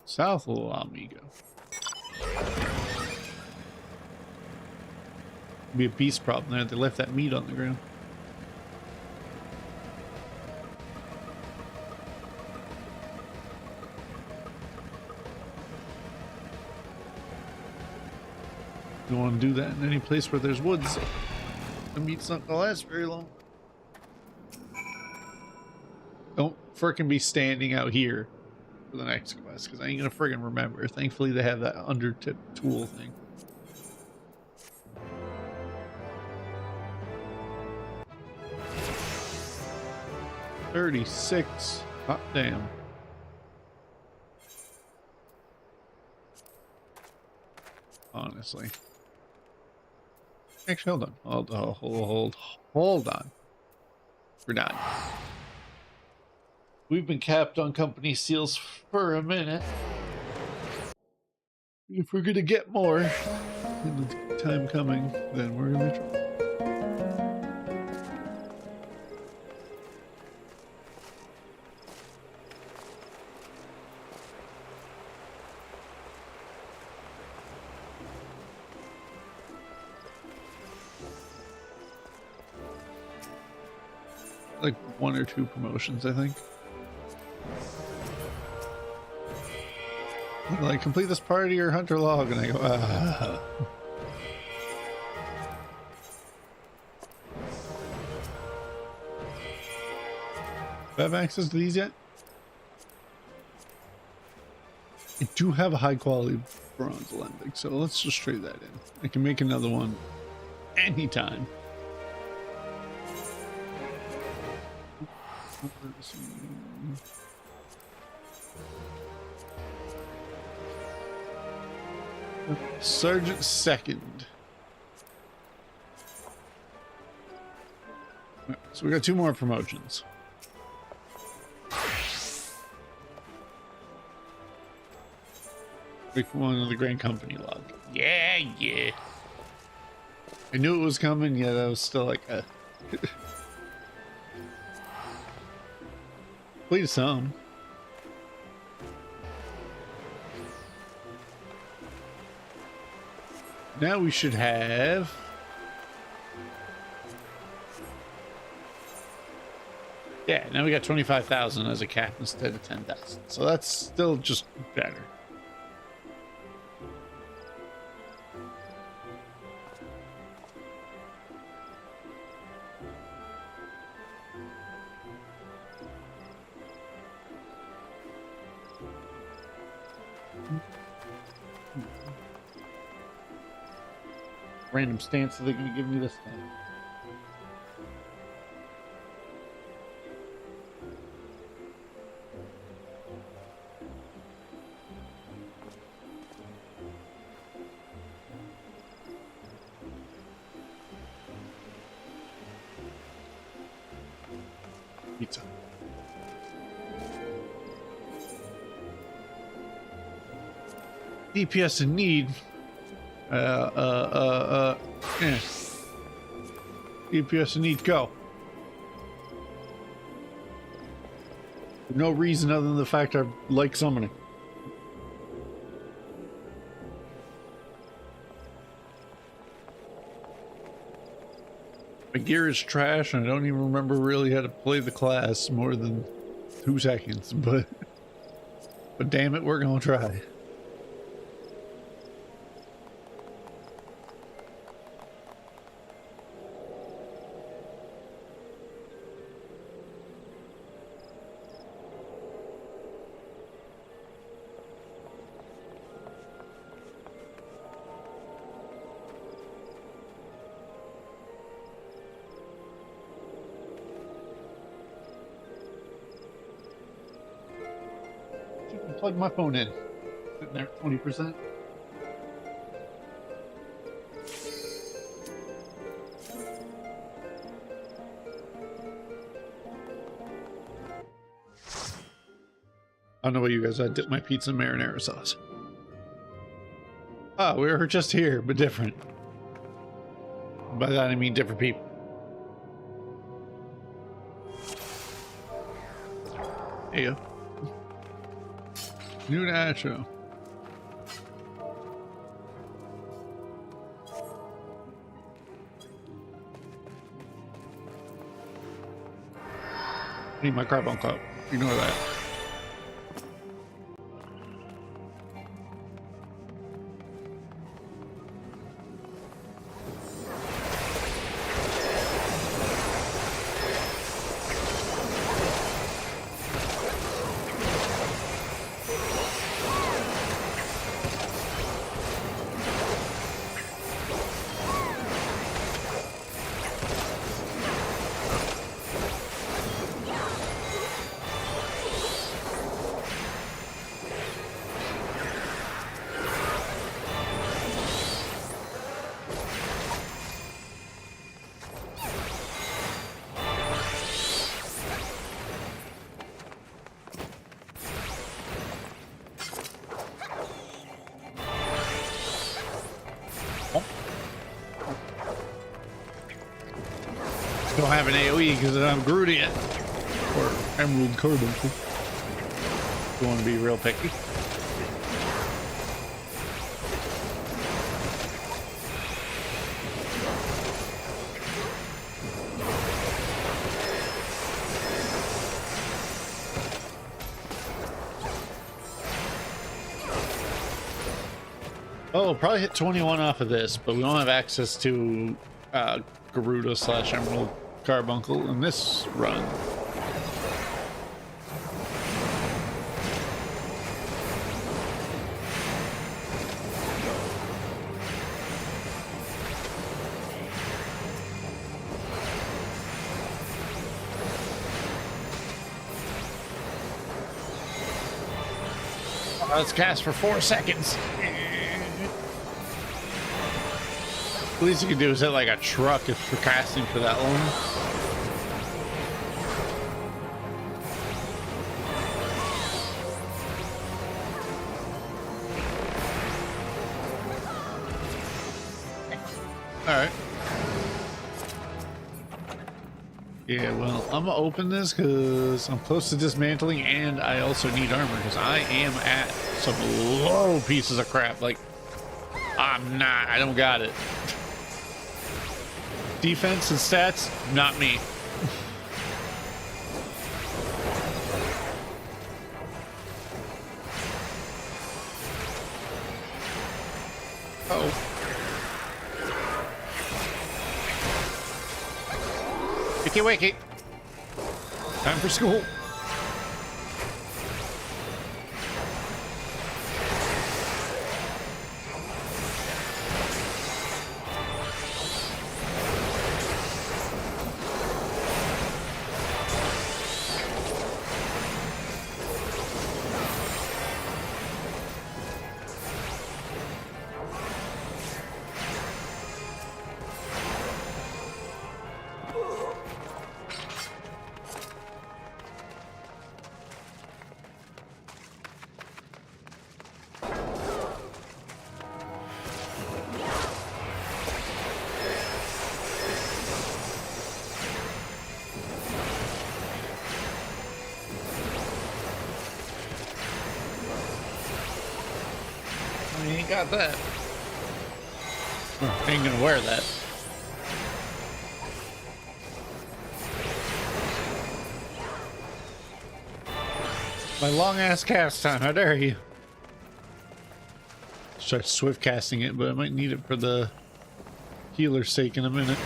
South of Amigo. Be a beast problem there. They left that meat on the ground. You want to do that in any place where there's woods. The meat's not gonna last very long. Don't frickin' be standing out here for the next quest, because I ain't gonna friggin' remember. Thankfully they have that undertip tool thing. $36. Hot damn. Honestly. Actually, hold on. Hold on. We're done. We've been capped on company seals for a minute. If we're gonna get more in the time coming, then we're gonna try. Like 1 or 2 promotions, I think. Like, complete this party or hunter log, and I go, ah. Do I have access to these yet? I do have a high quality bronze alembic, so let's just trade that in. I can make another one anytime. Sergeant Second. So we got 2 more promotions. Pick one of the Grand Company log. Yeah. I knew it was coming, yet I was still like, Please some. Now we should have now we got 25,000 as a cap instead of 10,000. So that's still just better. Random stance they're gonna give me this time. Pizza. DPS in need. Yeah. DPS in need, go. For no reason other than the fact I like summoning. My gear is trash, and I don't even remember really how to play the class more than 2 seconds, but damn it, we're gonna try. Plug my phone in. Sitting there at 20%. I don't know what you guys. I dip my pizza in marinara sauce. Oh, we were just here, but different. By that I mean different people. There you go. New Nacho. I need my carbuncle up. Ignore that. Don't have an AoE because I'm Groot yet. Or Emerald Carbuncle. You want to be real picky. Oh, we'll probably hit 21 off of this, but we don't have access to Garuda / Emerald Carbuncle in this run. Let's cast for 4 seconds. The least you can do is hit like a truck if you're casting for that long. Alright. Yeah, well, I'm gonna open this because I'm close to dismantling and I also need armor because I am at some low pieces of crap. Like, I don't got it. Defense and stats, not me. Uh-oh. Wakey wakey. Time for school. ain't got that. I ain't gonna wear that. My long ass cast time, how dare you? Start swift casting it, but I might need it for the healer's sake in a minute.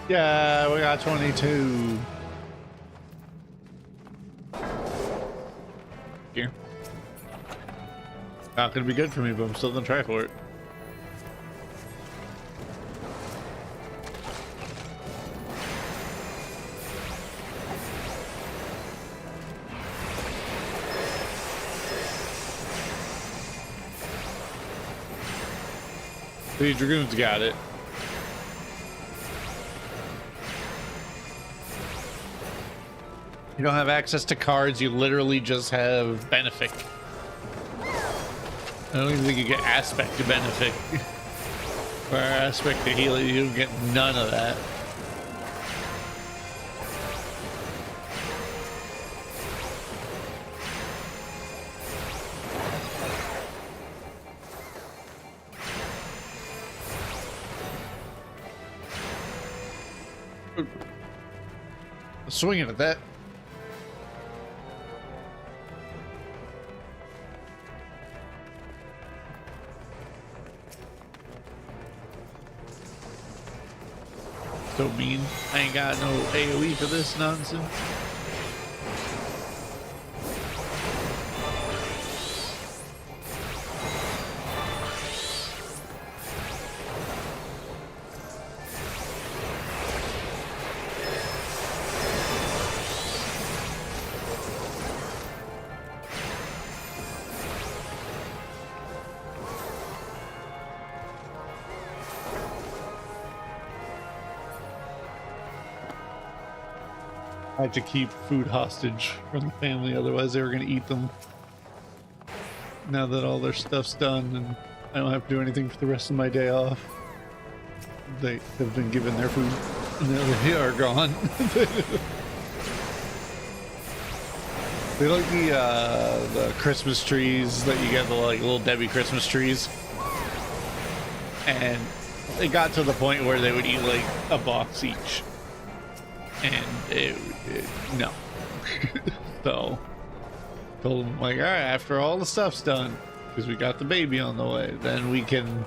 Yeah, we got 22. Here. Not gonna be good for me, but I'm still gonna try for it. These Dragoons got it. You don't have access to cards, you literally just have Benefic. I don't even think you get Aspect to Benefic. Or Aspect to heal, you get none of that. Swinging at that. So mean. I ain't got no AoE for this nonsense. I had to keep food hostage from the family, otherwise they were going to eat them. Now that all their stuff's done and I don't have to do anything for the rest of my day off, they have been given their food and now they are gone. They like the Christmas trees that you get, the like little Debbie Christmas trees, and it got to the point where they would eat like a box each. And no. So told him, like, all right, after all the stuff's done, because we got the baby on the way, then we can,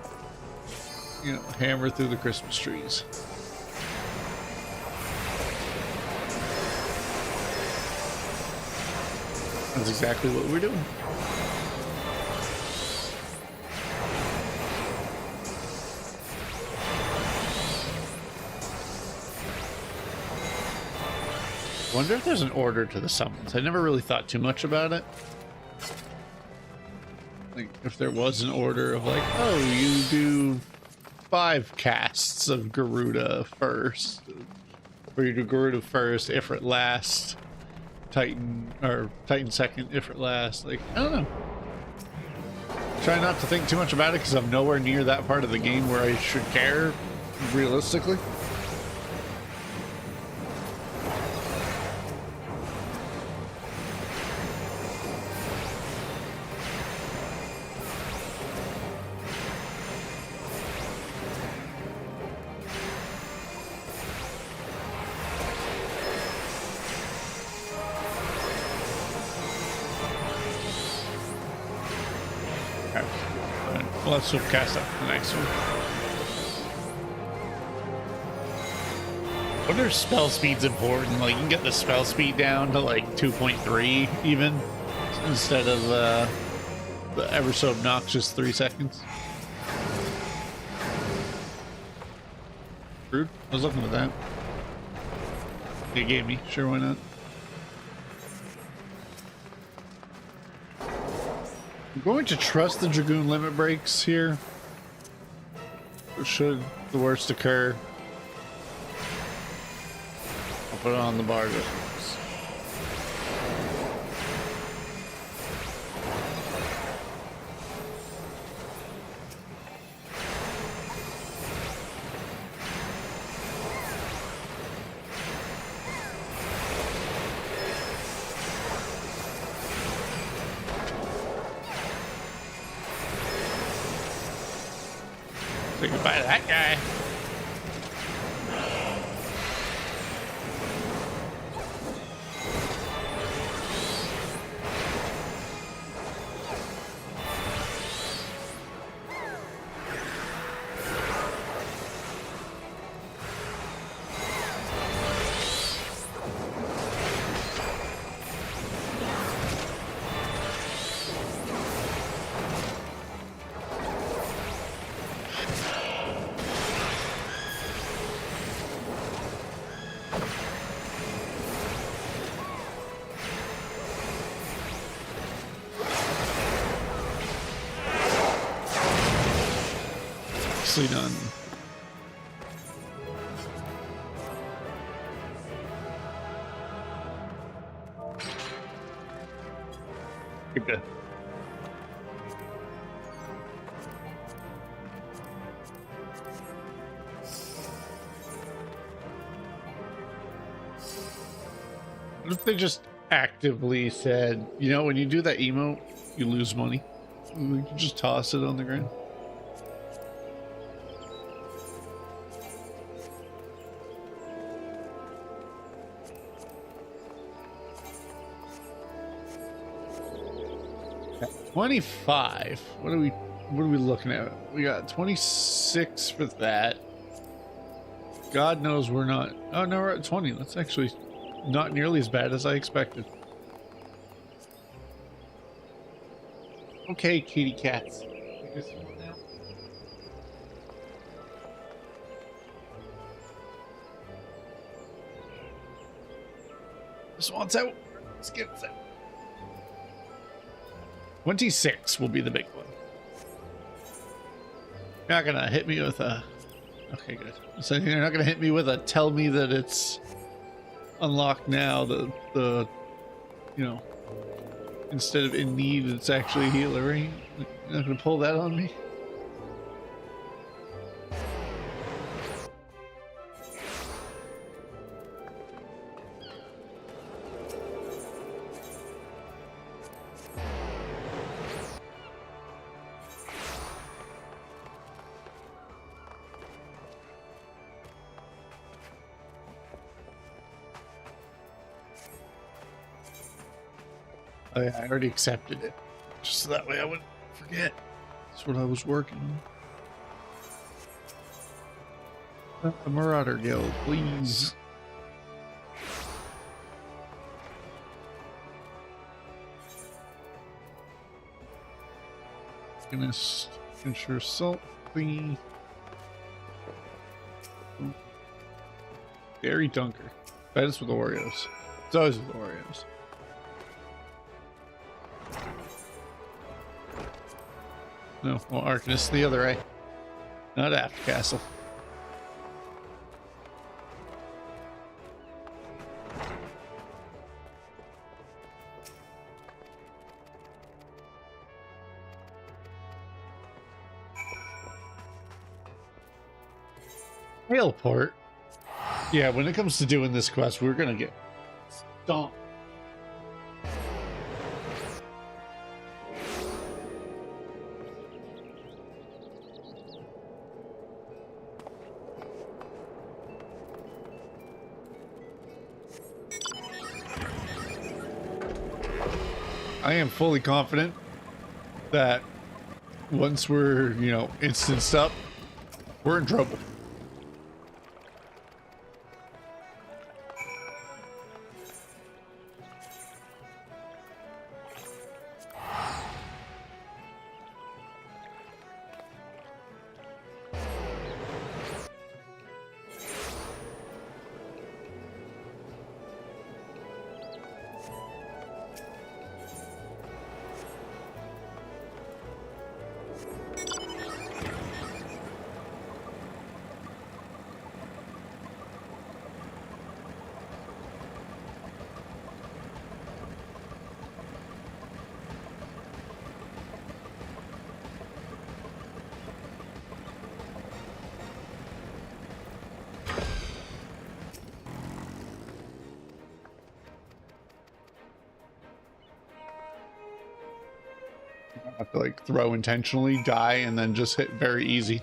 you know, hammer through the Christmas trees. That's exactly what we're doing. Wonder if there's an order to the summons. I never really thought too much about it. Like, if there was an order of like, oh, you do 5 casts of Garuda first, or you do Garuda first, Ifrit last, Titan, or Titan second, Ifrit last. Like, I don't know. Try not to think too much about it because I'm nowhere near that part of the game where I should care, realistically. Well, let's cast up the next one. I wonder if spell speed's important. Like, you can get the spell speed down to like 2.3 even, instead of the ever so obnoxious 3 seconds. Rude. I was looking at that. They gave me. Sure, why not? I'm going to trust the Dragoon limit breaks here. Should the worst occur, I'll put it on the bar. Say goodbye to that guy. Nicely done. You're good. What if they just actively said, you know, when you do that emote, you lose money? We can just toss it on the ground. At 25. What are we looking at? We got 26 for that. God knows we're not. Oh no, we're at 20. That's actually not nearly as bad as I expected. Okay, kitty cats. This one's out. Let's get it out. 26 will be the big one. You're not gonna hit me with a. Okay, good. So you're not gonna hit me with a tell me that it's unlocked now. The you know, instead of in need, it's actually a healer, right? You're not gonna pull that on me. Oh yeah, I already accepted it. Just so that way I wouldn't forget. That's what I was working on. The Marauder Guild, please. Gonna ensure salt, thingy. Dairy Dunker. That is with Oreos. It's always with Oreos. No, well, Arcanist the other way. Not Aft Castle. Hailport. Yeah, when it comes to doing this quest, we're gonna get stomped. I am fully confident that once we're, you know, instanced up, we're in trouble. have to like throw intentionally, die, and then just hit very easy.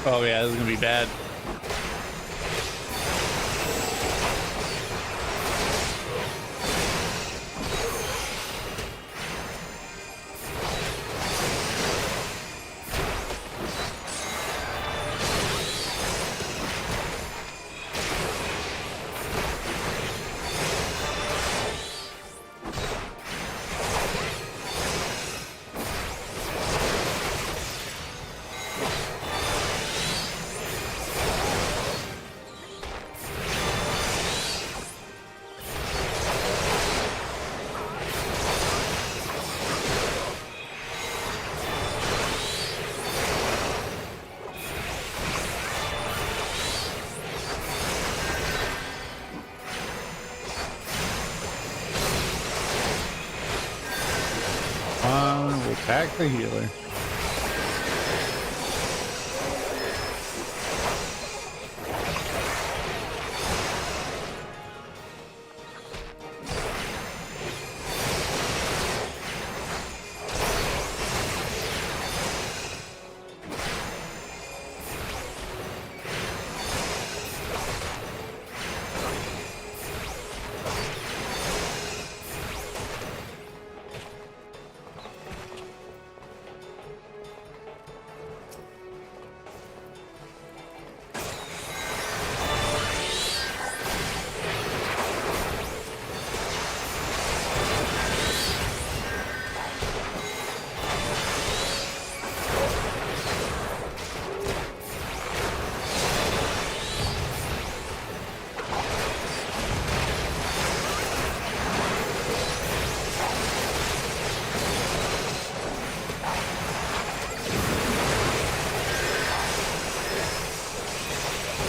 Oh yeah, this is gonna be bad. We'll attack the healer.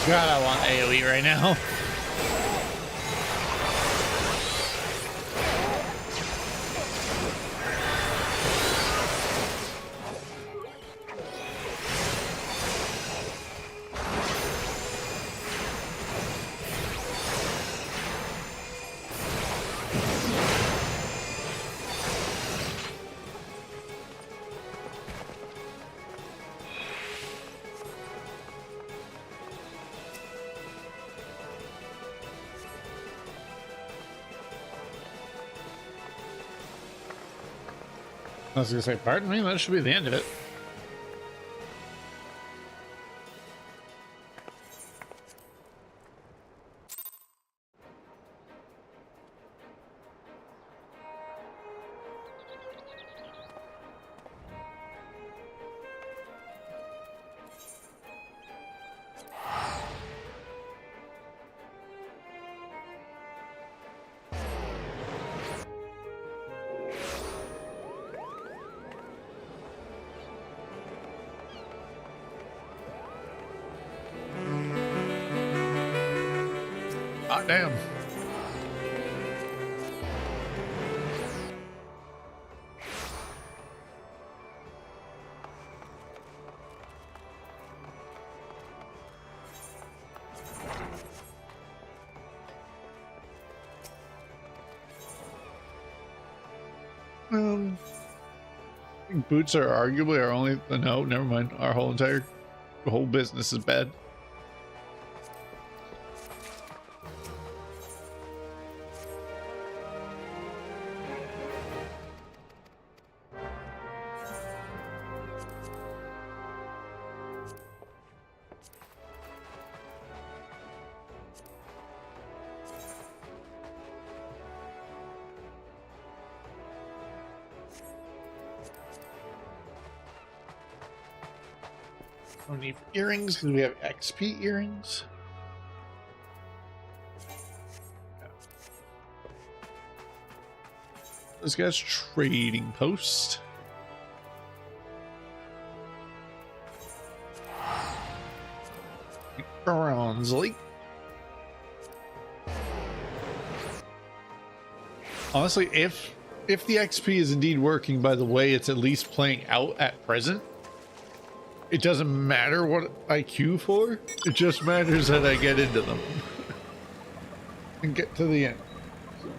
God, I want AoE right now. I was gonna say, pardon me, that should be the end of it. Hot damn. I think boots are arguably our only. No, never mind. Our whole business is bad. No need for earrings because we have XP earrings. this guy's trading post. Bronzely. Honestly, if the XP is indeed working by the way it's at least playing out at present, it doesn't matter what I queue for. It just matters that I get into them and get to the end. So.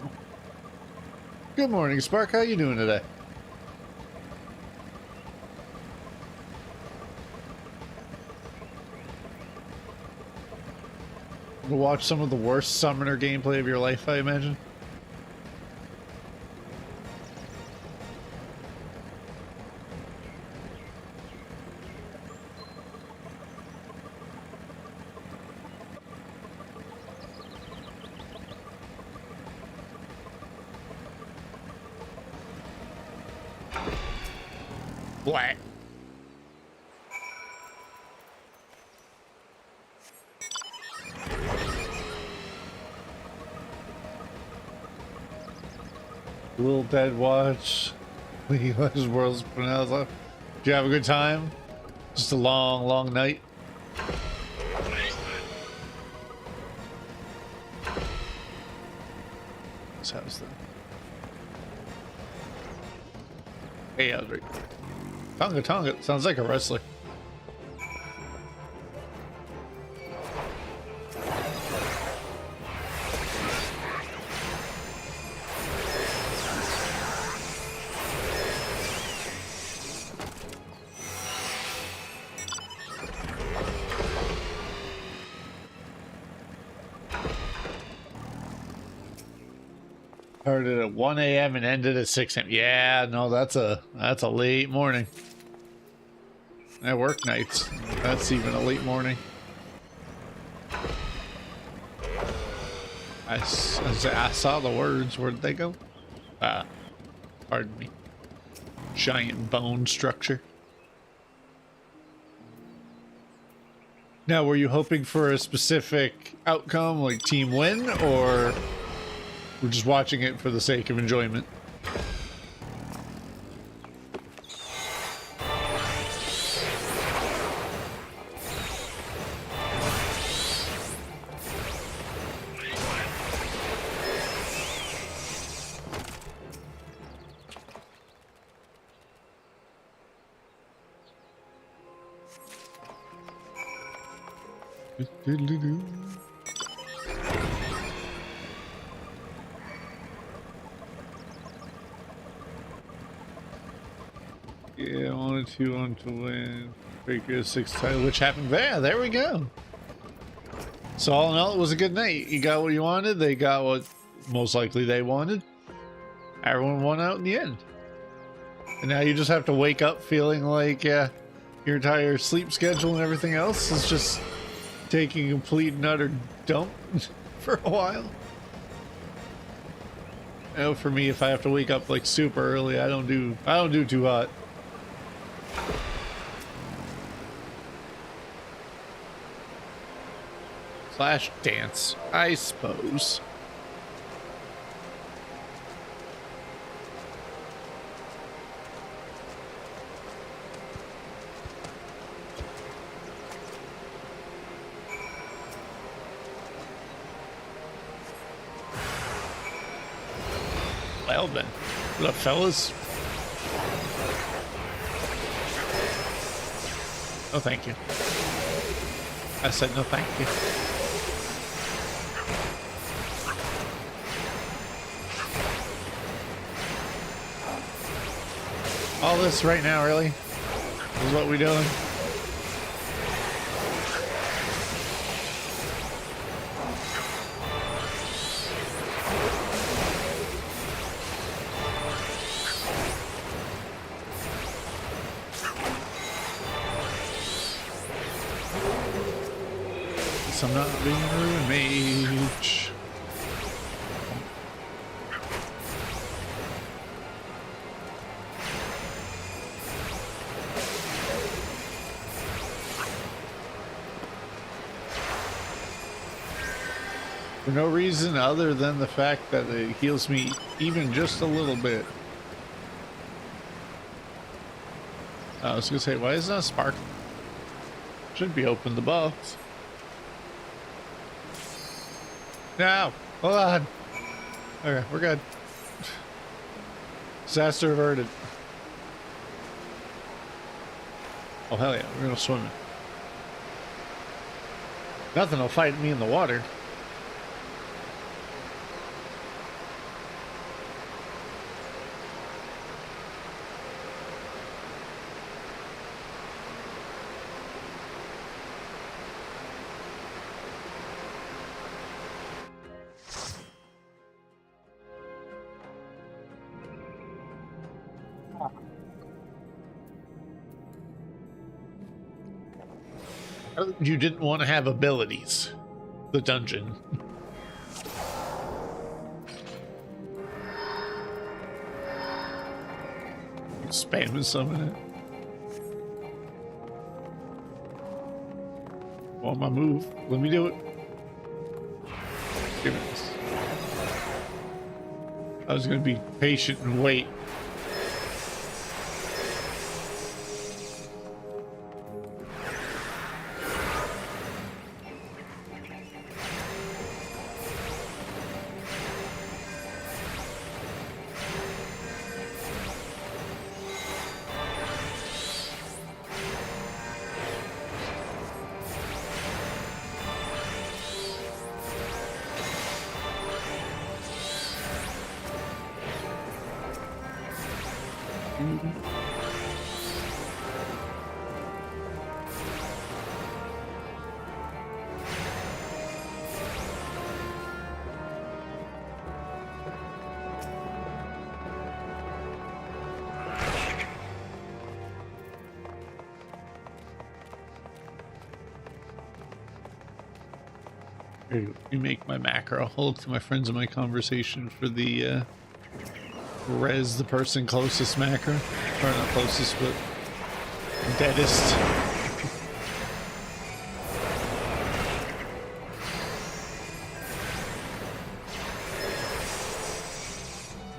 Good morning, Spark. How you doing today? We'll watch some of the worst summoner gameplay of your life, I imagine. Black. Little Dead Watch. League of Worlds pronounced. Did you have a good time? Just a long, long night. This house then. Hey, I was right. Tonga Tonga sounds like a wrestler. Started at 1 a.m. and ended at 6 a.m. Yeah, no, that's a late morning. I work nights. That's even a late morning. I saw the words. Where did they go? Pardon me. Giant bone structure. Now, were you hoping for a specific outcome, like team win, or we're just watching it for the sake of enjoyment? Yeah, I wanted to win. Breaker 6 title, which happened there. There we go. So all in all, it was a good night. You got what you wanted. They got what most likely they wanted. Everyone won out in the end. And now you just have to wake up feeling like your entire sleep schedule and everything else is just taking a complete and utter dump for a while. I know for me, if I have to wake up like super early, I don't do too hot. Flash dance, I suppose. Well then, what up, fellas? No, thank you. I said no, thank you. All this right now, really? This is what we doing? I'm not being a mage. For no reason other than the fact that it heals me even just a little bit. I was gonna say, why is that sparkling? Should be open the box. No, hold on. Okay, we're good. Disaster averted. Oh hell yeah, we're gonna swim. Nothing will fight me in the water. You didn't want to have abilities. The dungeon. Spamming some in it. Want my move? Let me do it. Give it this. I was gonna be patient and wait. You make my macro. I'll look to my friends in my conversation for the res the person closest macro. Or not closest, but deadest.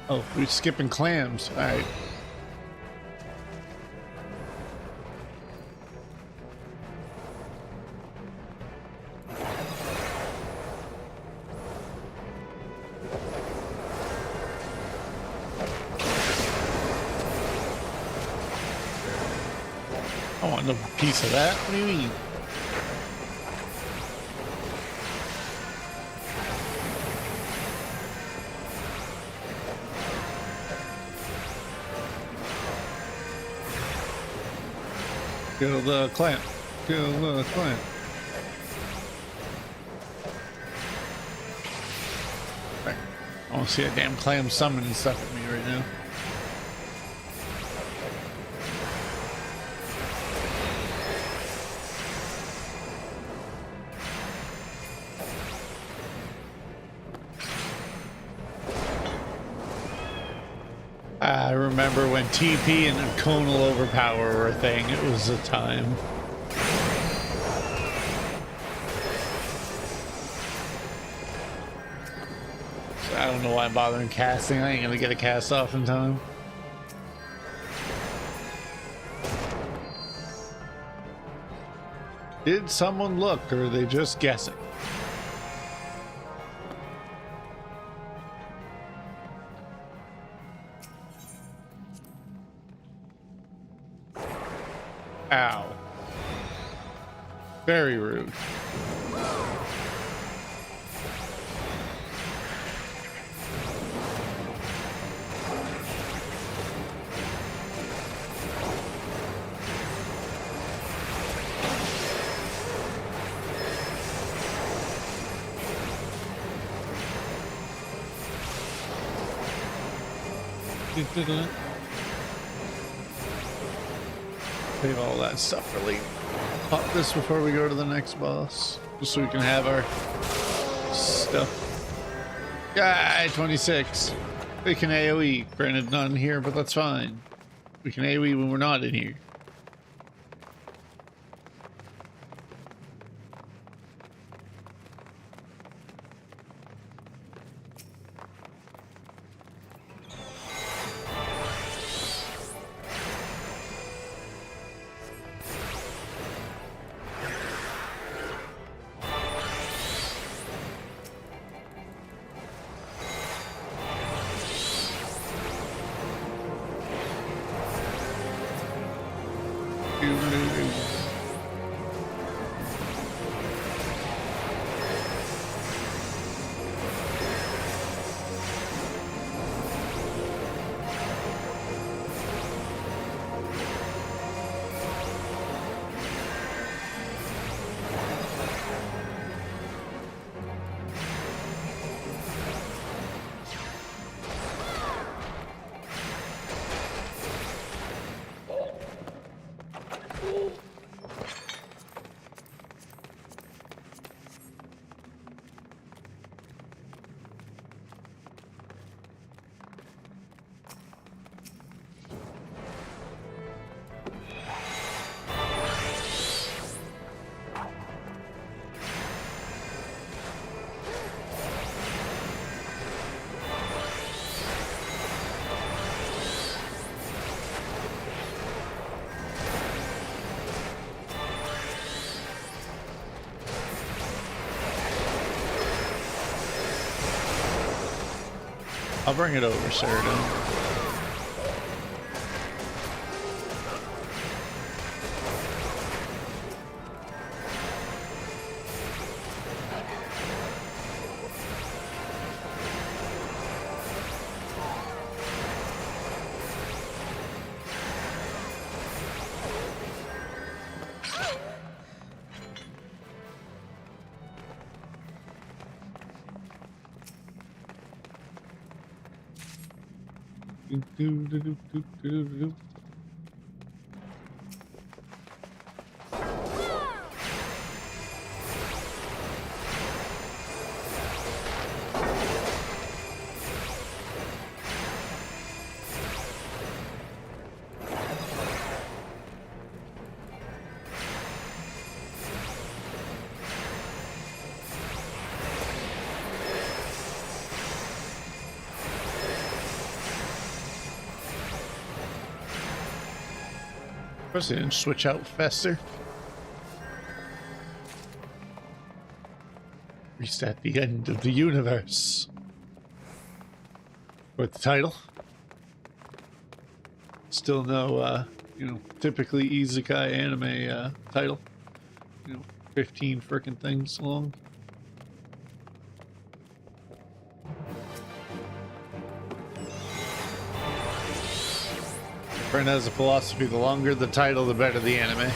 Oh, we're skipping clams. Alright. I want no piece of that. What do you mean? Kill the clamp. Kill the clamp. Right. I want to see a damn clam summoning stuff at me right now. I remember when TP and Conal Overpower were a thing. It was a time. So I don't know why I'm bothering casting. I ain't gonna get a cast off in time. Did someone look, or are they just guessing? Ow. Very rude. Save all that stuff for later. Pop this before we go to the next boss, just so we can have our stuff. Guy 26. We can AoE. Granted, not in here, but that's fine. We can AoE when we're not in here. I'll bring it over, Ceradan. Of course, they didn't switch out faster. Reached at the end of the universe. With the title. Still no, typically isekai anime title. 15 frickin' things long. Friend has a philosophy: the longer the title, the better the anime.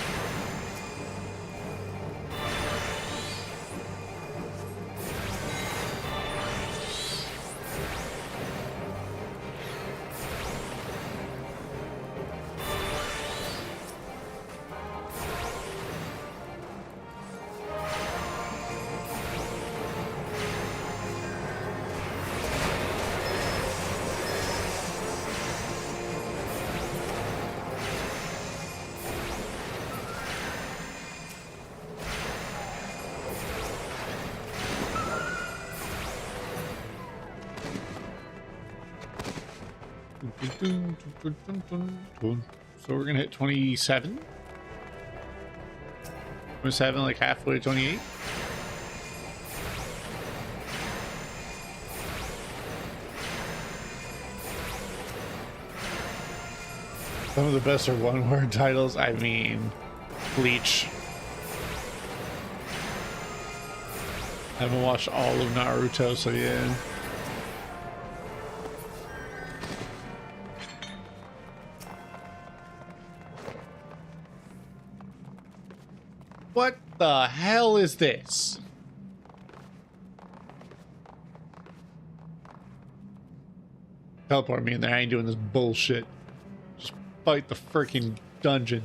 So we're gonna hit 27. 27, like halfway to 28. Some of the best are one-word titles. I mean, Bleach. I haven't watched all of Naruto, so yeah. What the hell is this? Teleport me in there. I ain't doing this bullshit. Just fight the freaking dungeon.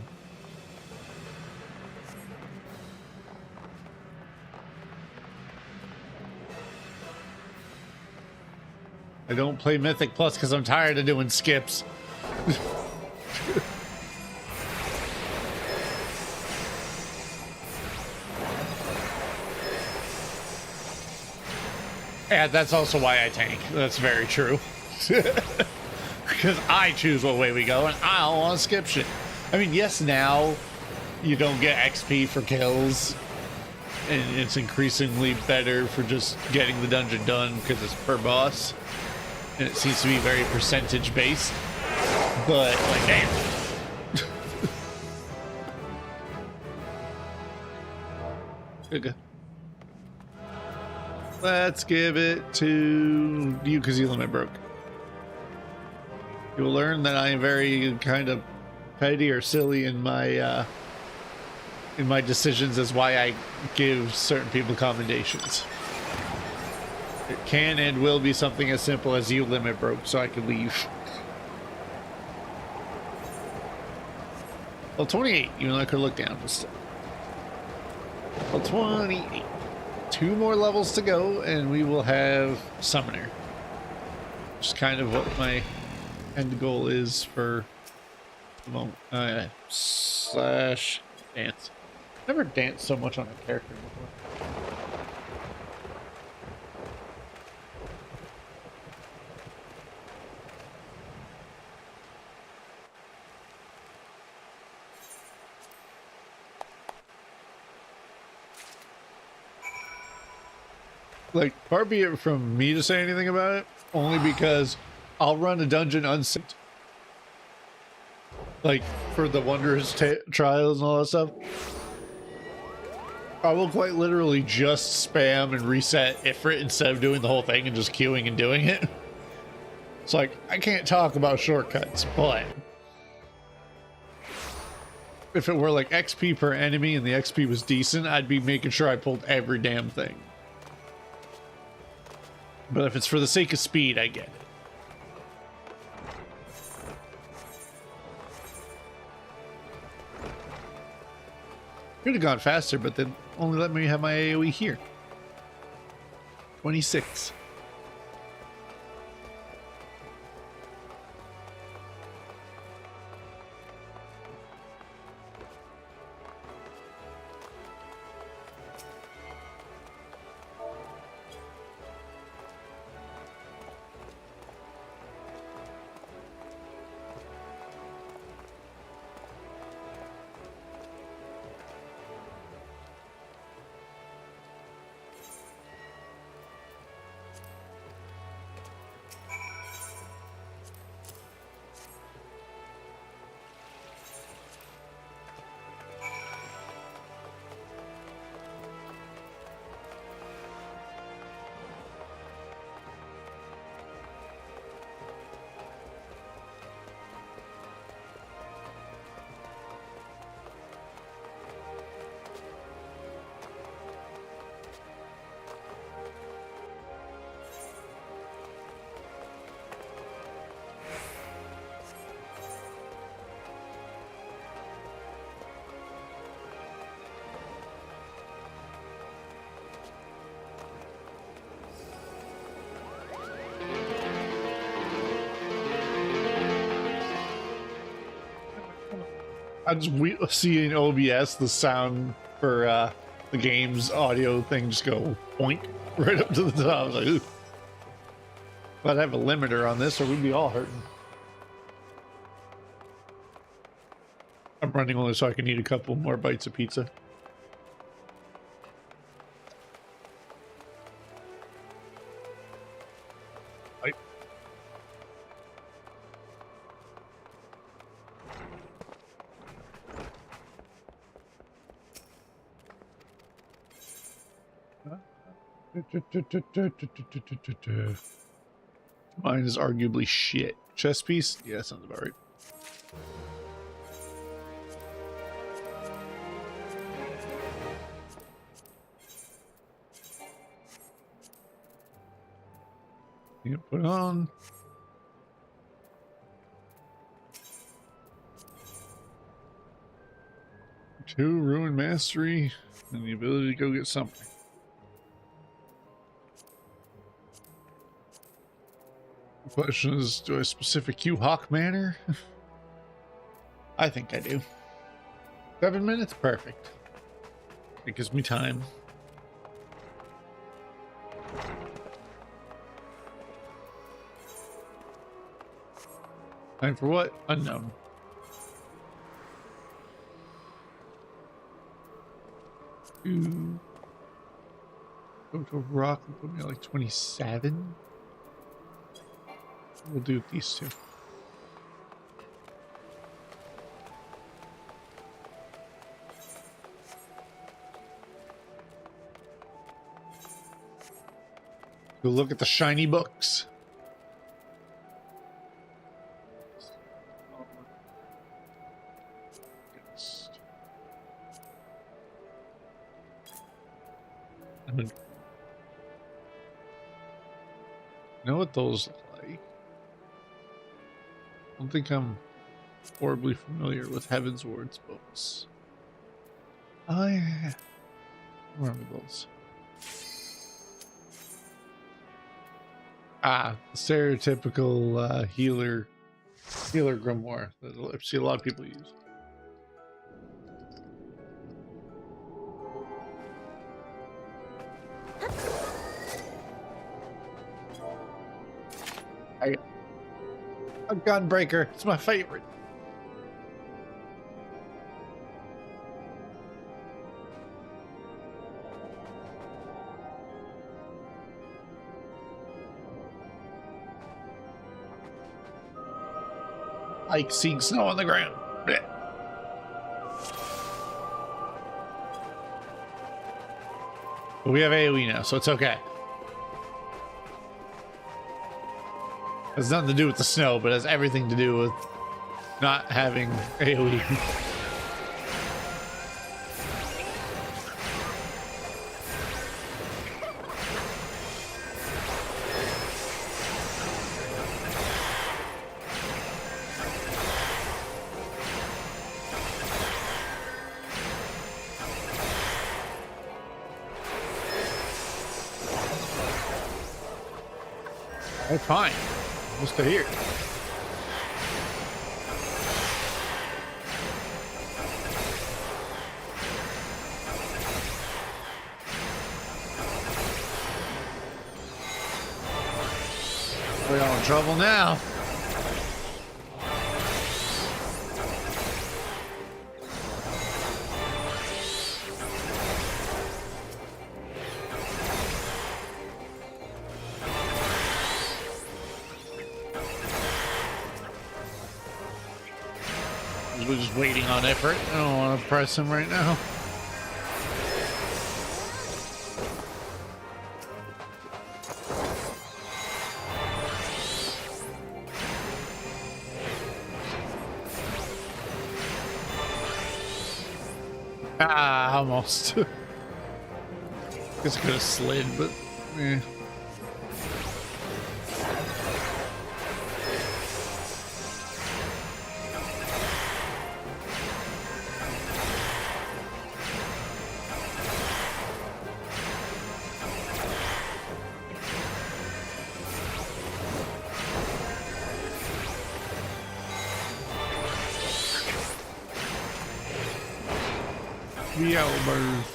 I don't play Mythic Plus because I'm tired of doing skips. Yeah, that's also why I tank. That's very true. Because I choose what way we go, and I don't want to skip shit. I mean, yes, now you don't get XP for kills, and it's increasingly better for just getting the dungeon done because it's per boss, and it seems to be very percentage based. But like, damn. Okay. Let's give it to you because you limit broke. You will learn that I am very kind of petty or silly in my decisions as why I give certain people commendations. It can and will be something as simple as you limit broke so I can leave. Well, 28, even though I could look down. Well, 28. 2 more levels to go and we will have Summoner. Which is kind of what my end goal is for the moment. Slash dance. Never danced so much on a character before. Like, far be it from me to say anything about it, only because I'll run a dungeon unsynced. Like, for the Wondrous Trials and all that stuff. I will quite literally just spam and reset Ifrit instead of doing the whole thing and just queuing and doing it. It's like, I can't talk about shortcuts, but if it were like XP per enemy and the XP was decent, I'd be making sure I pulled every damn thing. But if it's for the sake of speed, I get it. Could have gone faster, but then only let me have my AoE here. 26. I just see in OBS the sound for the game's audio thing just go point right up to the top. I was like, ooh. But I have a limiter on this or we'd be all hurting. I'm running only so I can eat a couple more bites of pizza. Mine is arguably shit. Chess piece? Yeah, that sounds about right. You put it on. Two ruin mastery and the ability to go get something. The question is, do I specific you Hawk Manor? I think I do. 7 minutes? Perfect. It gives me time. Time for what? Unknown. Go to a rock and put me at like 27. We'll do these two. Go look at the shiny books. Know what those look like. I don't think I'm horribly familiar with Heavensward's books. Oh yeah. Remember those. Ah, the stereotypical healer grimoire that I see a lot of people use. A Gunbreaker. It's my favorite. Like seeing snow on the ground. Blech. But we have AoE now, so it's okay. Has nothing to do with the snow, but has everything to do with not having AoE. Oh, fine. Almost here. We're all in trouble now. We're just waiting on effort. I don't want to press him right now. Ah, almost. Guess I could have slid, but eh. The Owlbears.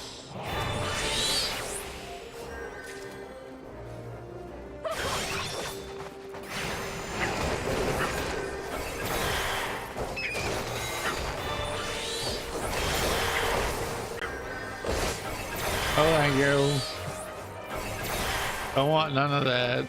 Oh, thank you. Don't want none of that.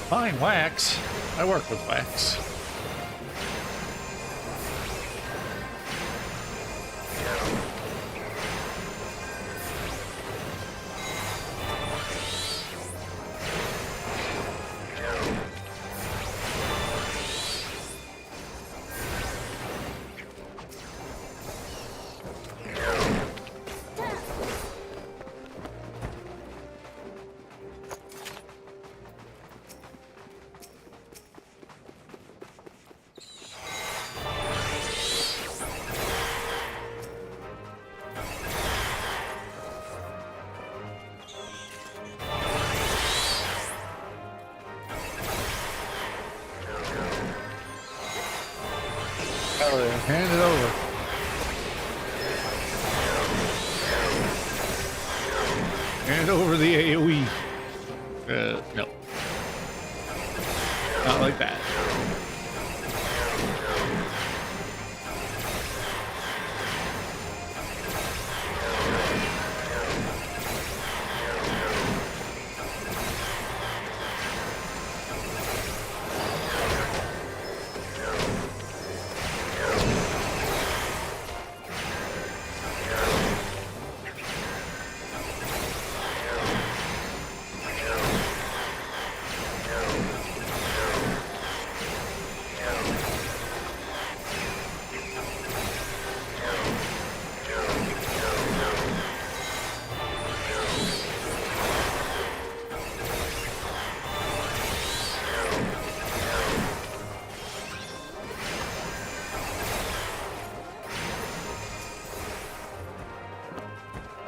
Fine, wax. I work with wax. Hand it over. Hand over the AoE. No. Not like that.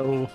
Oh.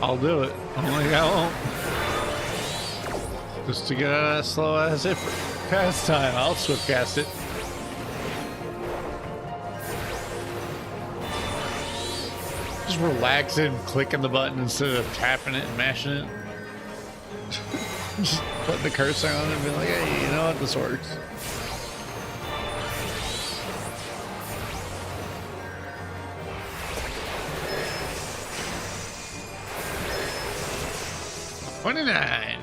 I'll do it. Only I won't. Just to get out of that slow ass hip cast time, I'll swift cast it. Just relaxing, clicking the button instead of tapping it and mashing it. Just putting the cursor on it and being like, hey, you know what, this works. $29.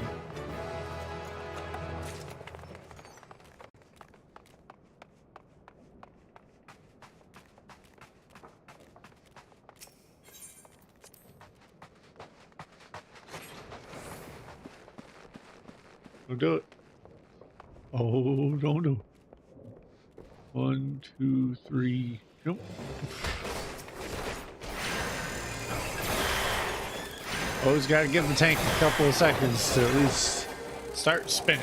Don't do it. Oh, don't do. 1, 2, 3. Nope. Always got to give the tank a couple of seconds to at least start spinning.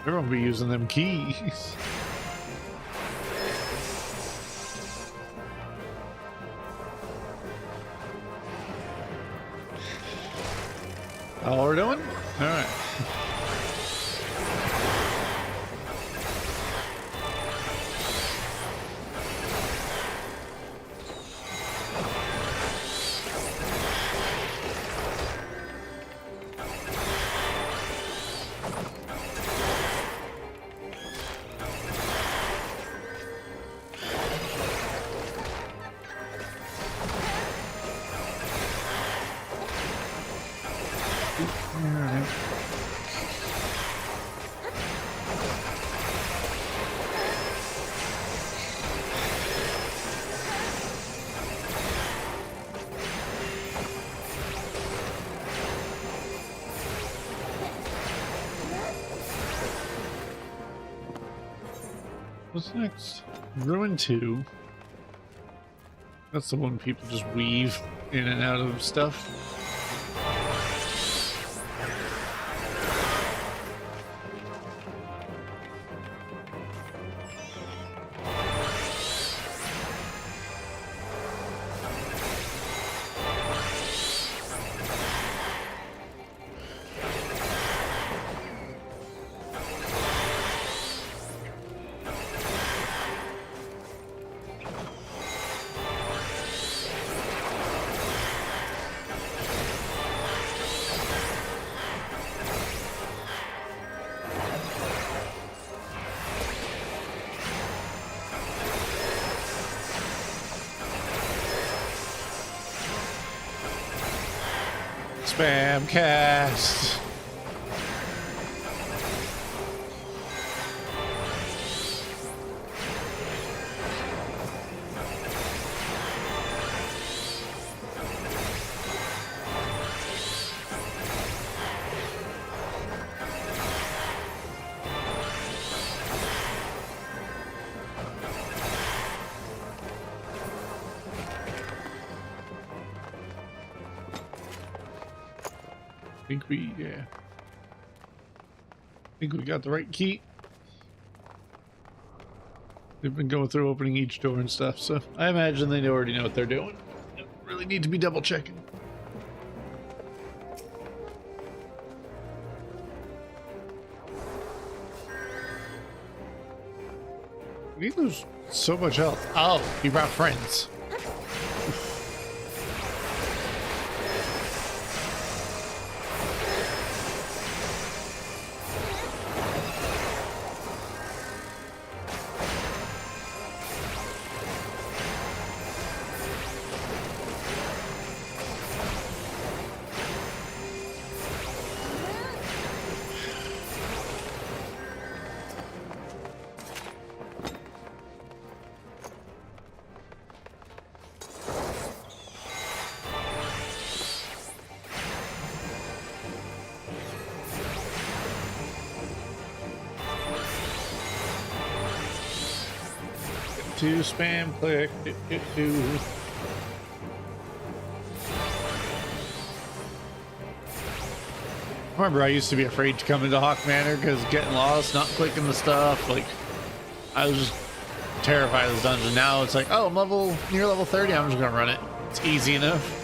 They're gonna be using them keys. All we're doing? All right. What's next? Ruin 2. That's the one people just weave in and out of stuff. Spam cast. Yeah. Think we got the right key. They've been going through opening each door and stuff, so I imagine they already know what they're doing. Don't really need to be double checking. We lose so much health. Oh, he brought friends. To spam click. Remember, I used to be afraid to come into Hawk Manor because getting lost, not clicking the stuff, like I was just terrified of this dungeon. Now it's like, oh, I'm near level 30. I'm just gonna run it. It's easy enough.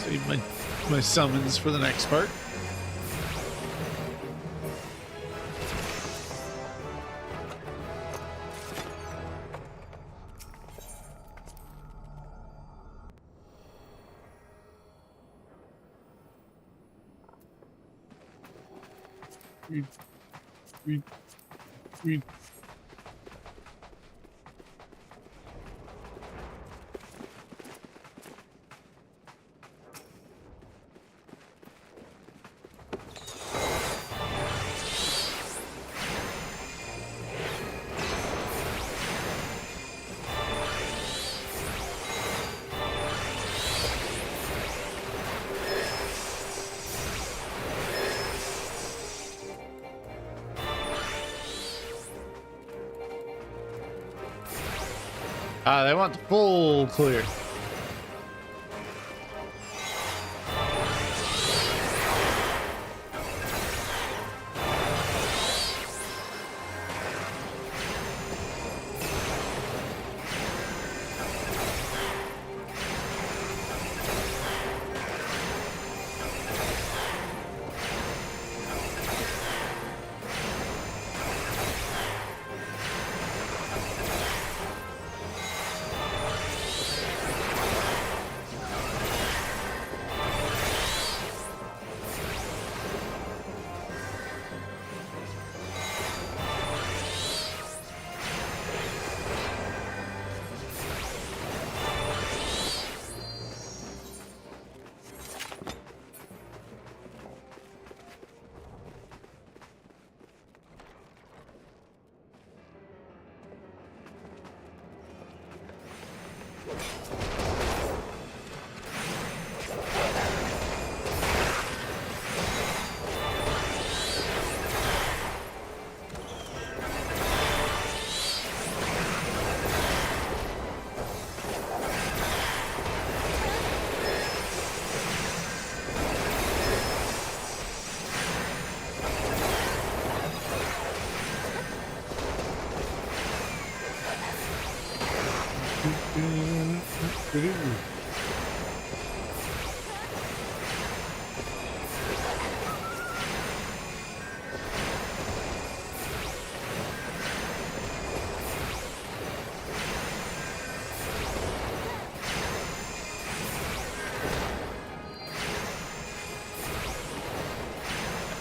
Save my summons for the next part. Read. They want the full clear.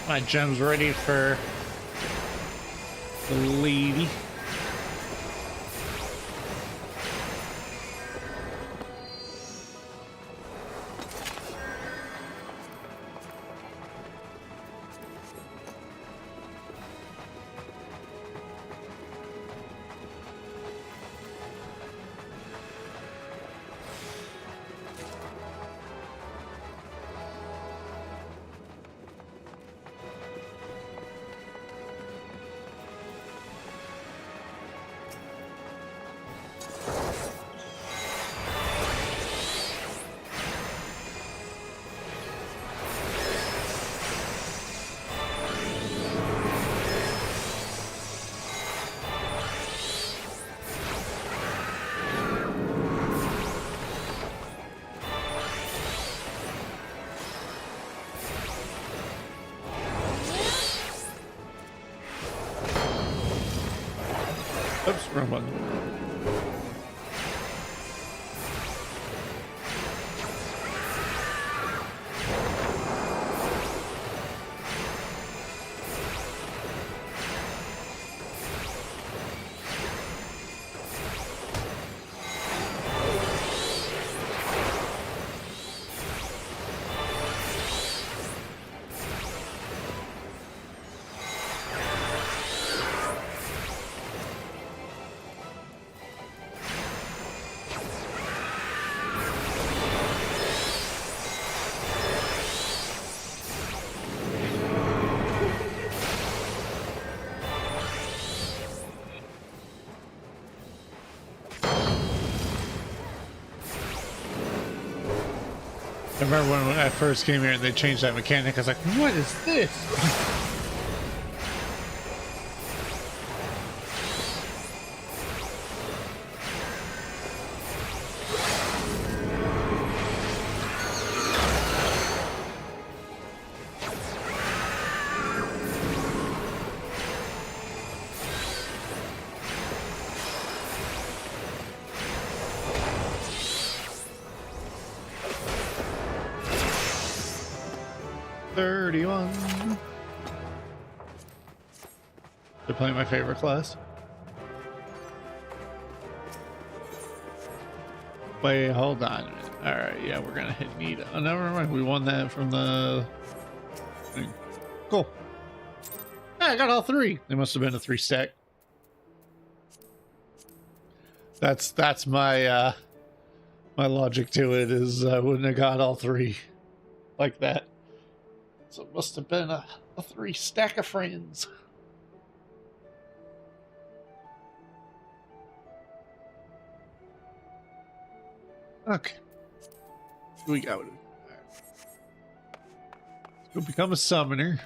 My gems ready for the lady. Oops, wrong button. I remember when I first came here and they changed that mechanic, I was like, what is this? 31. They're playing my favorite class. Wait, hold on a minute. Alright, yeah, we're gonna hit Nita. Oh, never mind. We won that from the thing. Cool. Yeah, I got all three. They must have been a 3-stack. That's my my logic to it is I wouldn't have got all three like that. So it must have been a 3-stack of friends. Okay. Here we go. Right. Let's go become a summoner.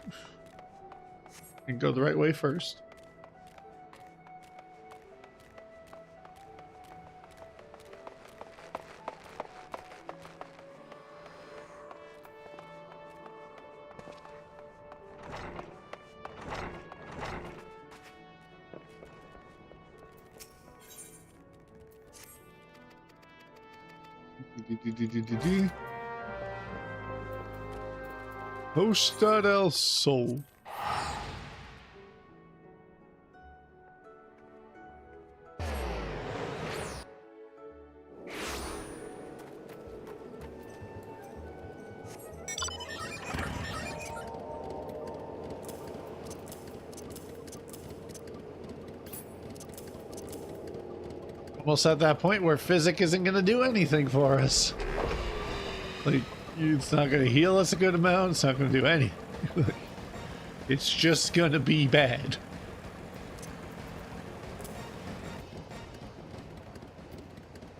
And go the right way first. Costa del Sol. Almost at that point where physic isn't going to do anything for us. Like, it's not going to heal us a good amount. It's not going to do anything. It's just going to be bad.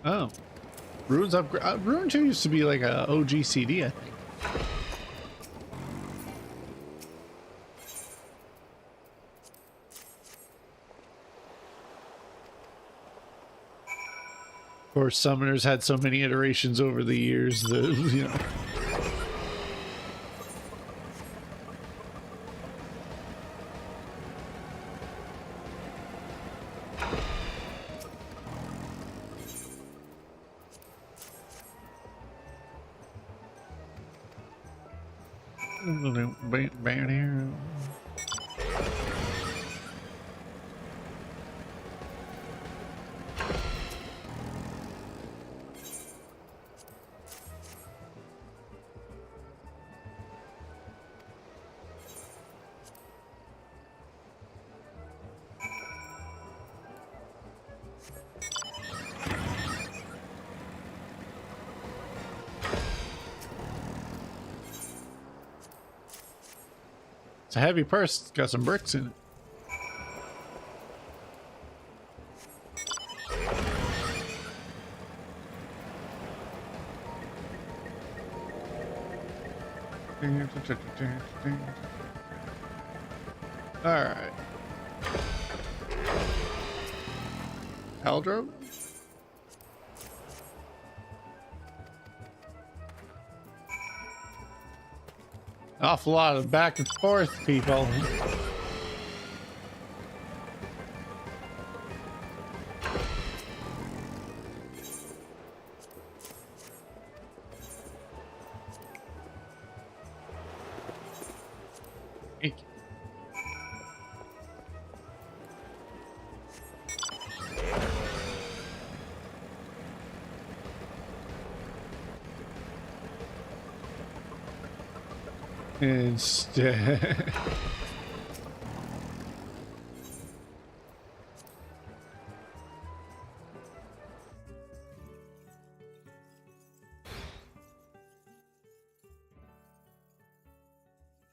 Oh. Runes upgrade. Rune 2 used to be like a OG CD, I think. Of course, summoners had so many iterations over the years that, you know. Ban here. It's a heavy purse. It's got some bricks in it. All right. Haldro? Awful lot of back and forth, people. Thank you. Instead.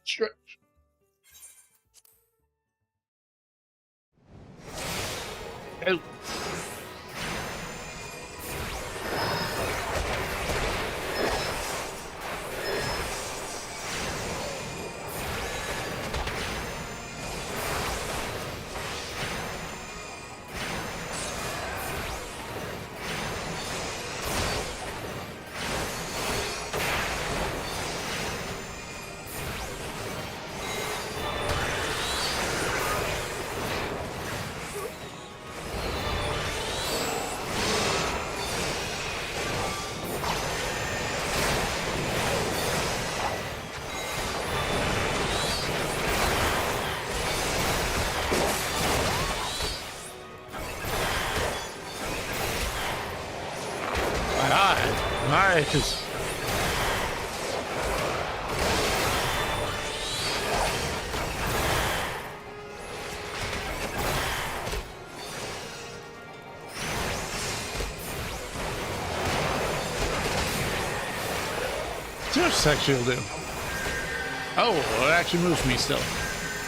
Stretch. Oh. Nice. Just actually will do. Oh, it actually moves me still.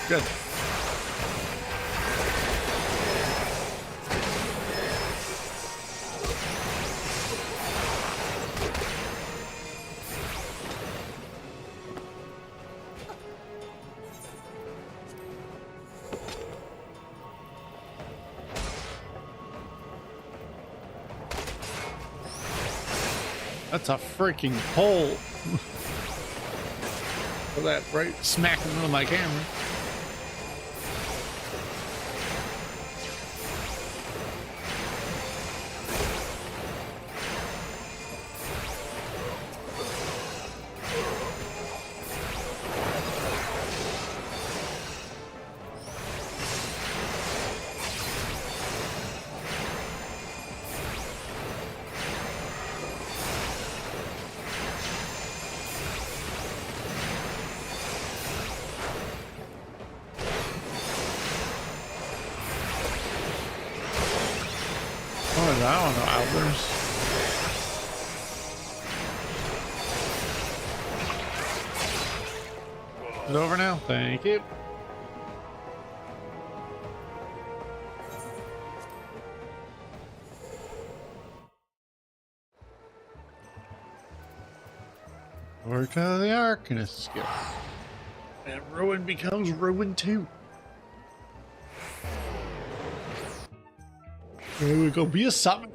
Good. That's a freaking pole. For that right smack in the middle of my camera. I don't know, Albers. Is it over now? Thank you. Work of the Arcanist skill. And Ruin becomes Ruin 2. Here we go. Be a summon.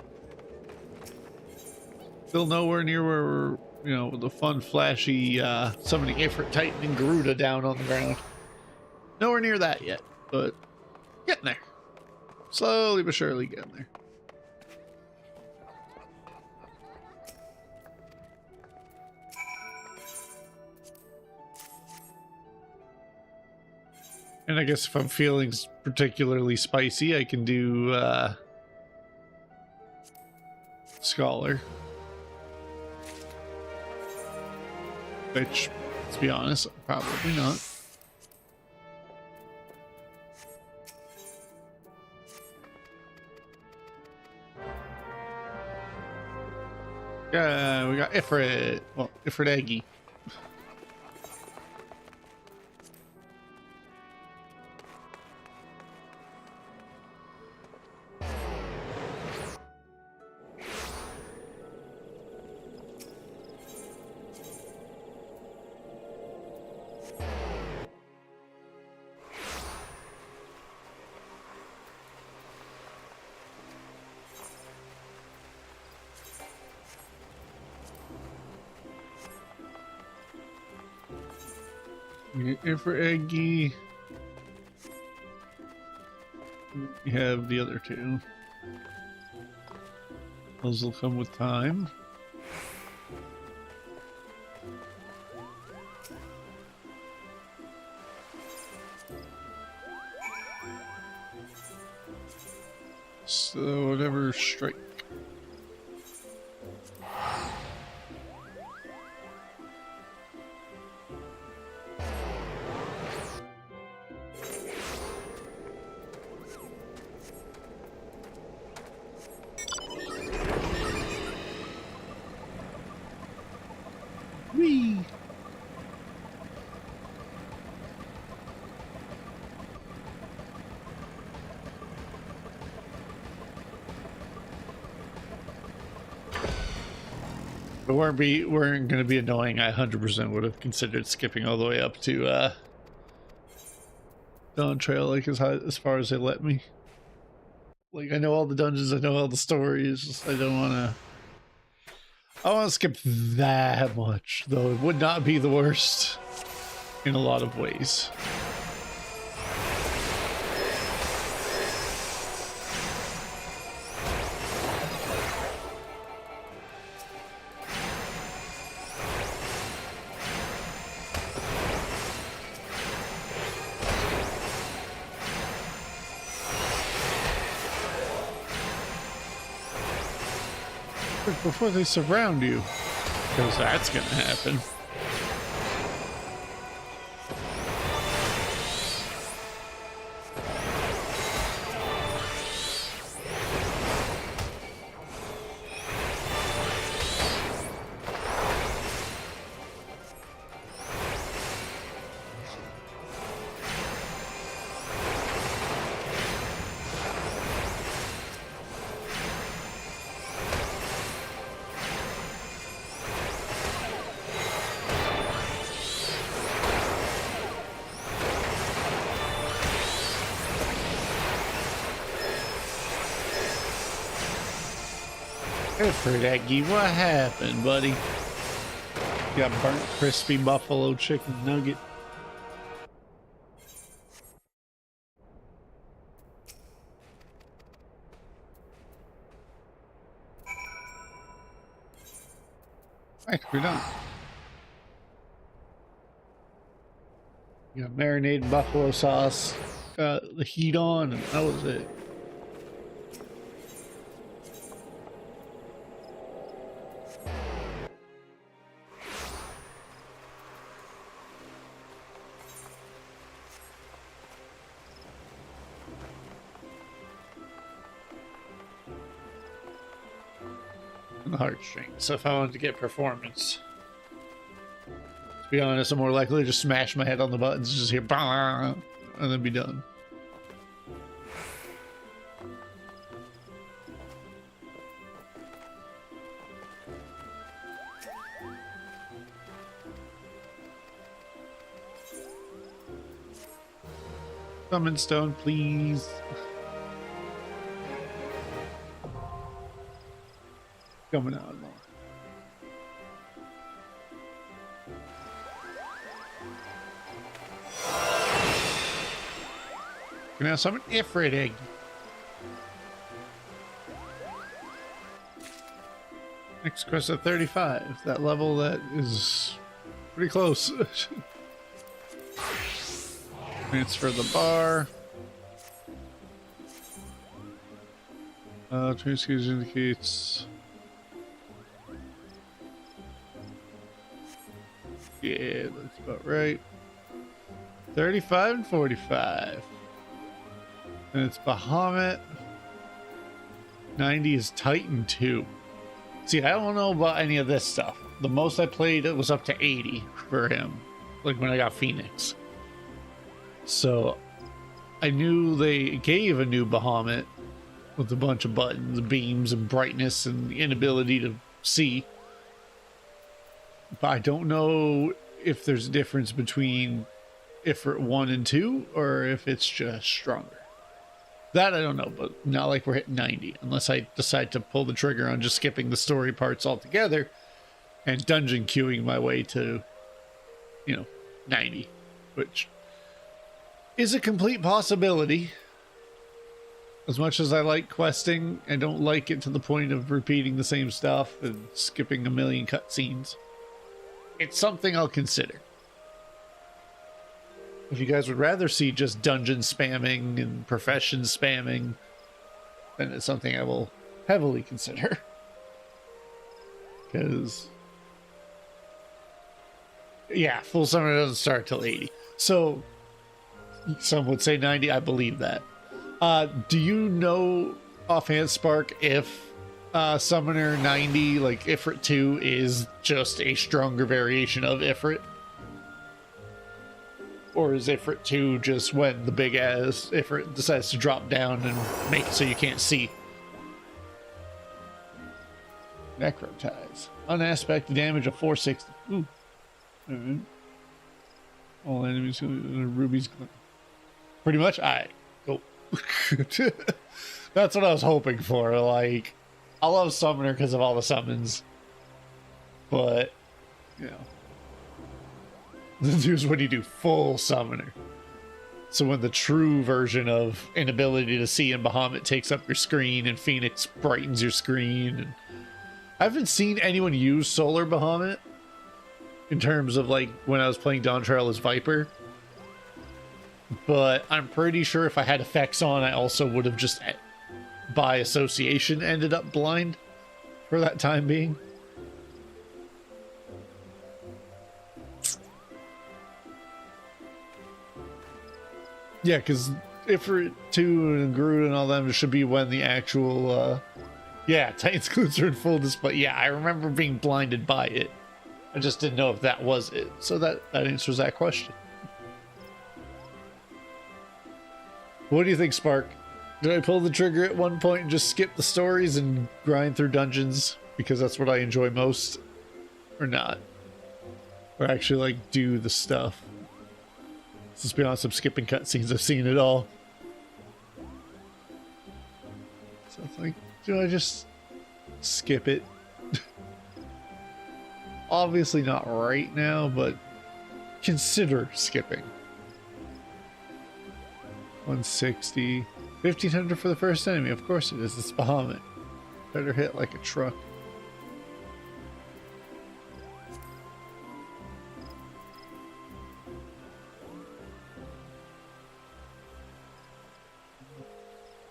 Still nowhere near where we're, you know, the fun, flashy summoning Ifrit, Titan, and Garuda down on the ground. Nowhere near that yet, but getting there. Slowly but surely getting there. And I guess if I'm feeling particularly spicy, I can do Scholar. Which, let's be honest, probably not. Yeah, we got Ifrit. Well, Ifrit Eggy. Ifrit Eggy. We have the other two. Those will come with time. So whatever, strike. Whee! If it weren't going to be annoying, I 100% would have considered skipping all the way up to Dawn Trail, like as far as they let me. Like, I know all the dungeons, I know all the stories, just I don't want to. I want to skip that much, though it would not be the worst in a lot of ways. Before they surround you, because that's gonna happen. Fredaggy, what happened, buddy? Got burnt crispy buffalo chicken nugget. Alright, we're done. You got marinated buffalo sauce, got the heat on, and that was it. The heartstrings. So if I wanted to get performance, to be honest, I'm more likely to just smash my head on the buttons, just hear bah, and then be done. Summon stone, please. Coming out more. Can I summon Ifrit egg? Next quest at 35. That level that is pretty close. Transfer the bar. Transfer indicates. Yeah, that's about right. 35 and 45. And it's Bahamut. 90 is Titan 2. See, I don't know about any of this stuff. The most I played, it was up to 80 for him. Like when I got Phoenix. So I knew they gave a new Bahamut with a bunch of buttons, beams, and brightness, and the inability to see. But I don't know if there's a difference between Ifrit 1 and 2, or if it's just stronger. That I don't know, but not like we're hitting 90, unless I decide to pull the trigger on just skipping the story parts altogether and dungeon queuing my way to, 90, which is a complete possibility. As much as I like questing, I don't like it to the point of repeating the same stuff and skipping a million cutscenes. It's something I'll consider. If you guys would rather see just dungeon spamming and profession spamming, then it's something I will heavily consider. Because, yeah, full summoner doesn't start till 80. So, some would say 90. I believe that. Do you know offhand, Spark, if Summoner 90, like Ifrit 2, is just a stronger variation of Ifrit? Or is Ifrit 2 just when the big ass Ifrit decides to drop down and make it so you can't see? Necrotize. Unaspected damage of 460. Ooh. Alright. All enemies rubies. Pretty much? Alright. Cool. That's what I was hoping for. Like, I love Summoner because of all the summons. But, you know. Here's what you do, full Summoner. So when the true version of inability to see in Bahamut takes up your screen and Phoenix brightens your screen. And I haven't seen anyone use Solar Bahamut in terms of like when I was playing Dawntrail as Viper. But I'm pretty sure if I had effects on, I also would have just, by association, ended up blind for that time being. Yeah, because Ifrit 2 and Groot and all them should be when the actual, yeah, Titan's Clues are in full display. Yeah, I remember being blinded by it. I just didn't know if that was it. So that answers that question. What do you think, Spark? Did I pull the trigger at one point and just skip the stories and grind through dungeons because that's what I enjoy most? Or not? Or actually, like, do the stuff? Let's be honest, I'm skipping cutscenes. I've seen it all. So it's like, do I just skip it? Obviously not right now, but consider skipping. 160. 1500 for the first enemy. Of course it is. It's Bahamut. Better hit like a truck.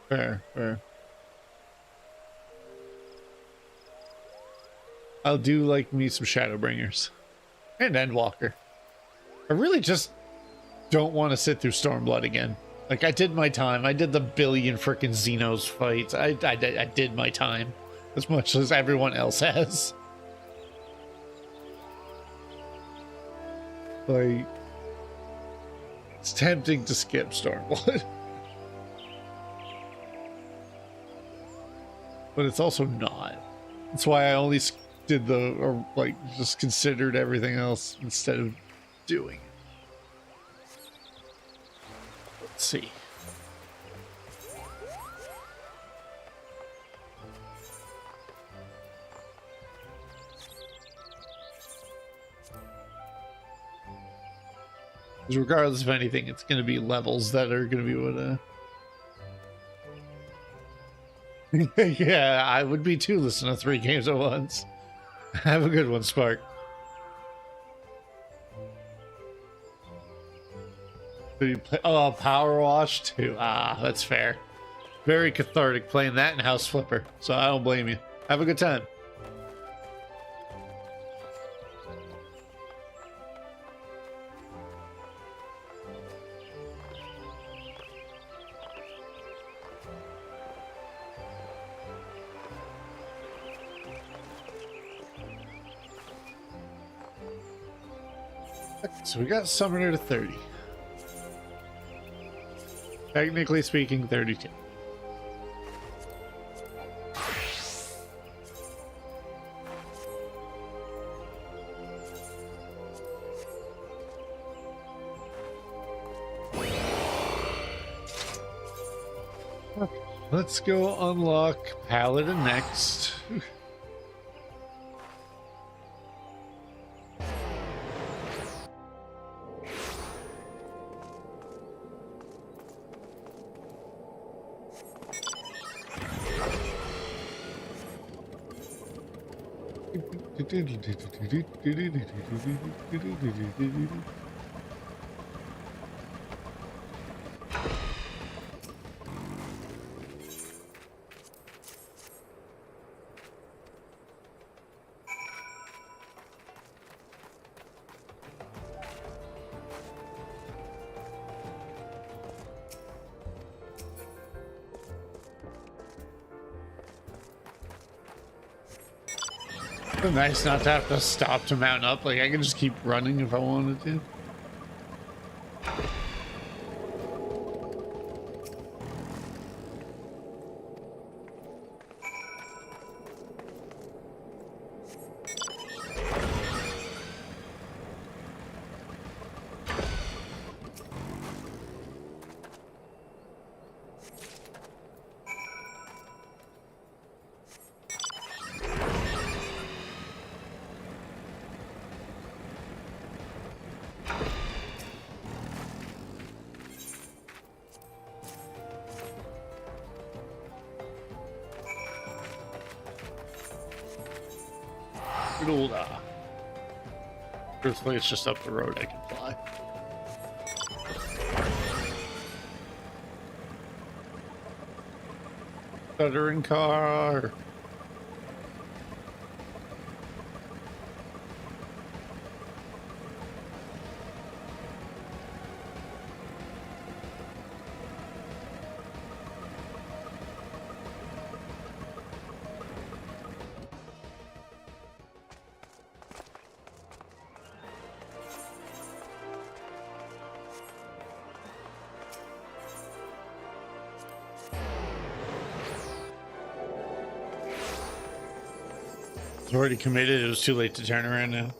Fair, fair. I'll do like me some Shadowbringers and Endwalker. I really just don't want to sit through Stormblood again. Like, I did my time. I did the billion frickin' Xenos fights. I did my time as much as everyone else has. Like, it's tempting to skip Stormblood. But it's also not. That's why I only did the, or like, just considered everything else instead of doing it. Let's see. Because regardless of anything, it's going to be levels that are going to be what yeah, I would be too, listening to 3 games at once. Have a good one, Spark. Did you play? Oh, Power Wash too. Ah, that's fair. Very cathartic playing that in House Flipper, so I don't blame you. Have a good time. So we got Summoner to 30. Technically speaking, 32. Okay, let's go unlock Paladin next. It's nice not to have to stop to mount up. Like, I can just keep running if I wanted to. Truthfully, it's just up the road I can fly. Stuttering car. It's already committed. It was too late to turn around now.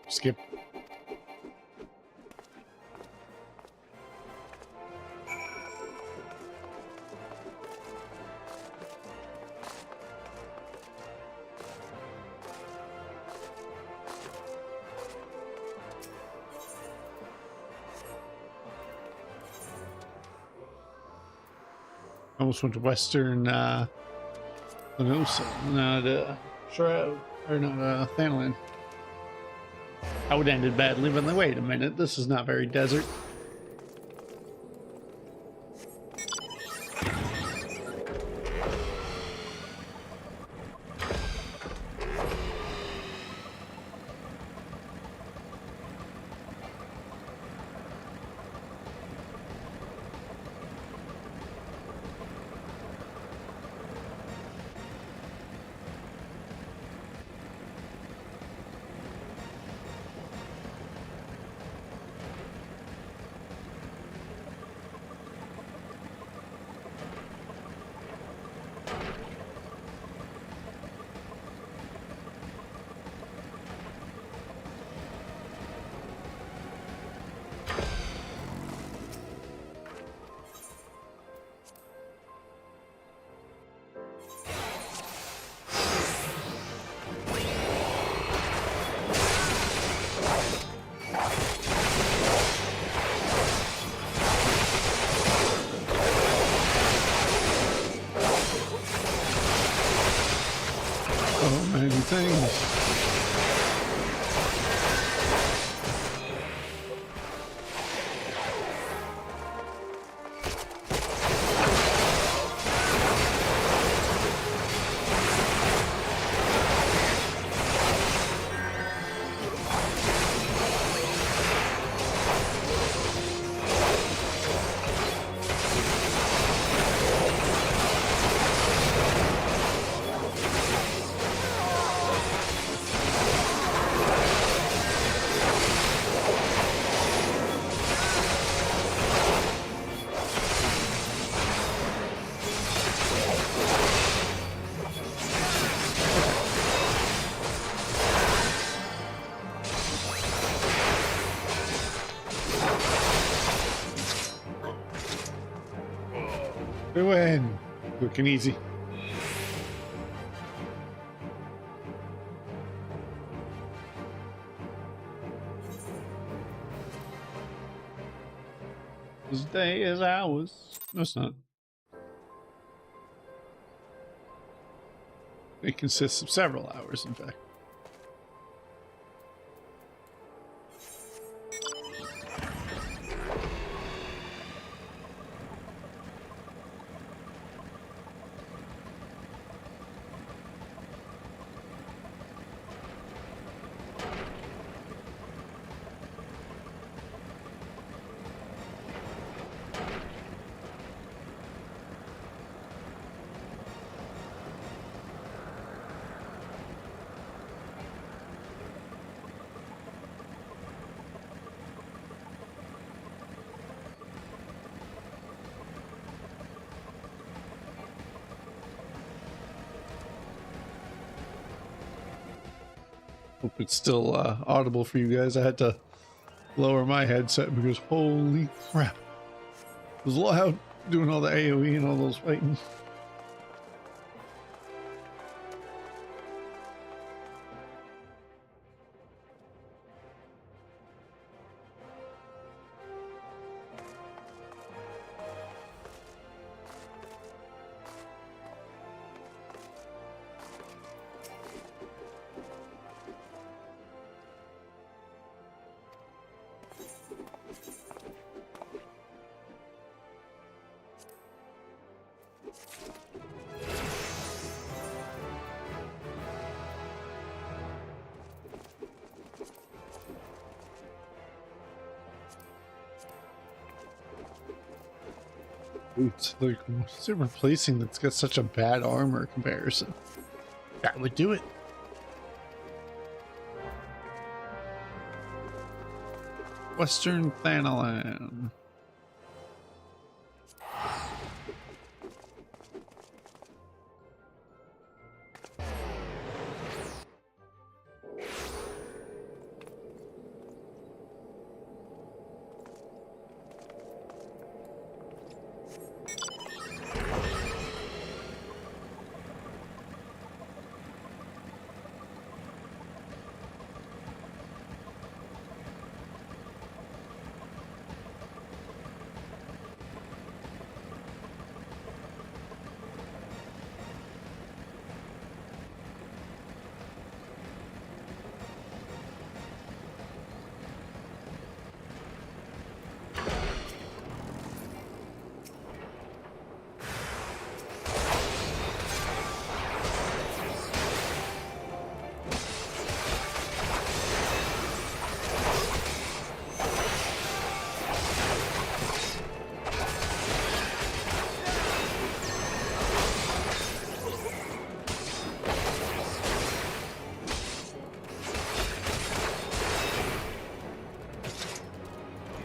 Skip. Almost went to Western Lanosa, not Shroud, or not Thanalan. I would end it badly, but then wait a minute, this is not very desert. Many things. We win. Quick and easy. This day is ours. No, it's not. It consists of several hours, in fact. Hope it's still audible for you guys. I had to lower my headset because holy crap. It was loud doing all the AoE and all those fighting. Boots, like, what's it replacing that's got such a bad armor comparison? That would do it. Western Thanalan.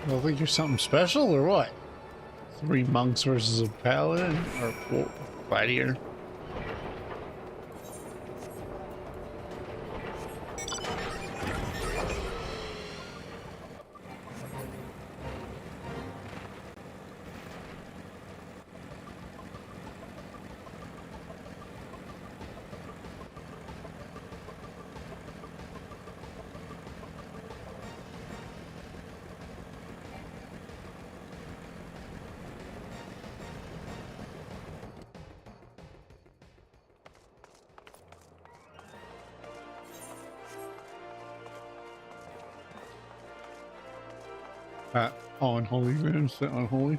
I think you're something special or what? 3 monks versus a paladin or gladiator? Unholy runes, unholy.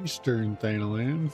Eastern Thanalan.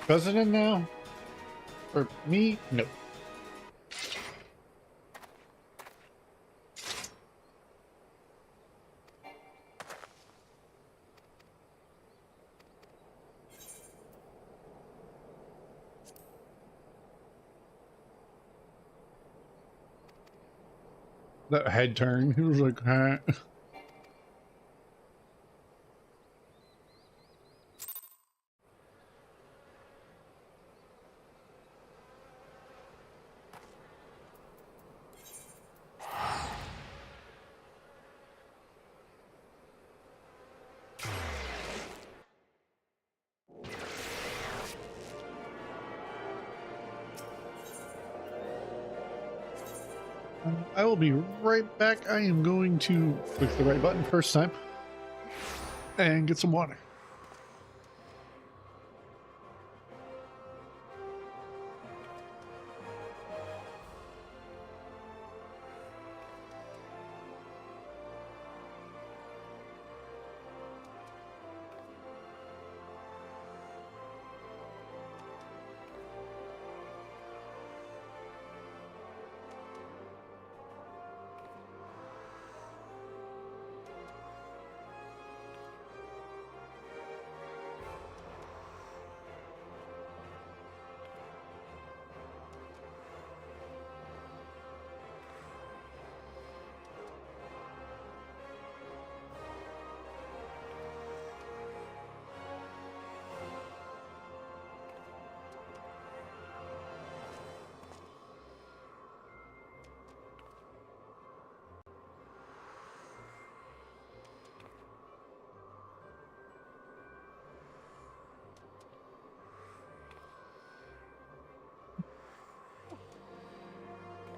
President now? For me? No. That head turn, he was like, huh? I will be right back. I am going to click the right button first time and get some water.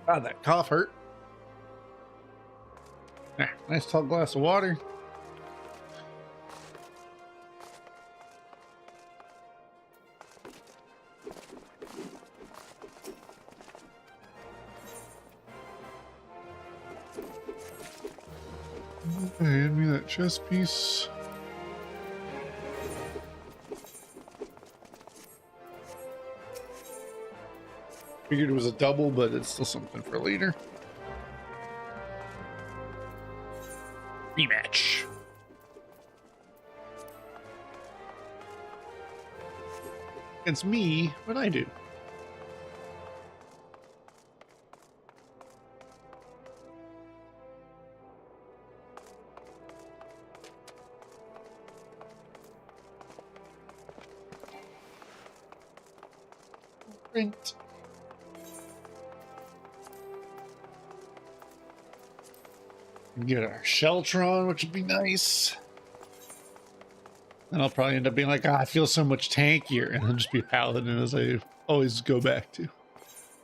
God, that cough hurt. Nice tall glass of water. Okay, hand me that chest piece. Figured it was a double, but it's still something for later. Rematch. It's me, what I do. Print. Get our Sheltron, which would be nice. And I'll probably end up being like, I feel so much tankier. And I'll just be a paladin, as I always go back to. I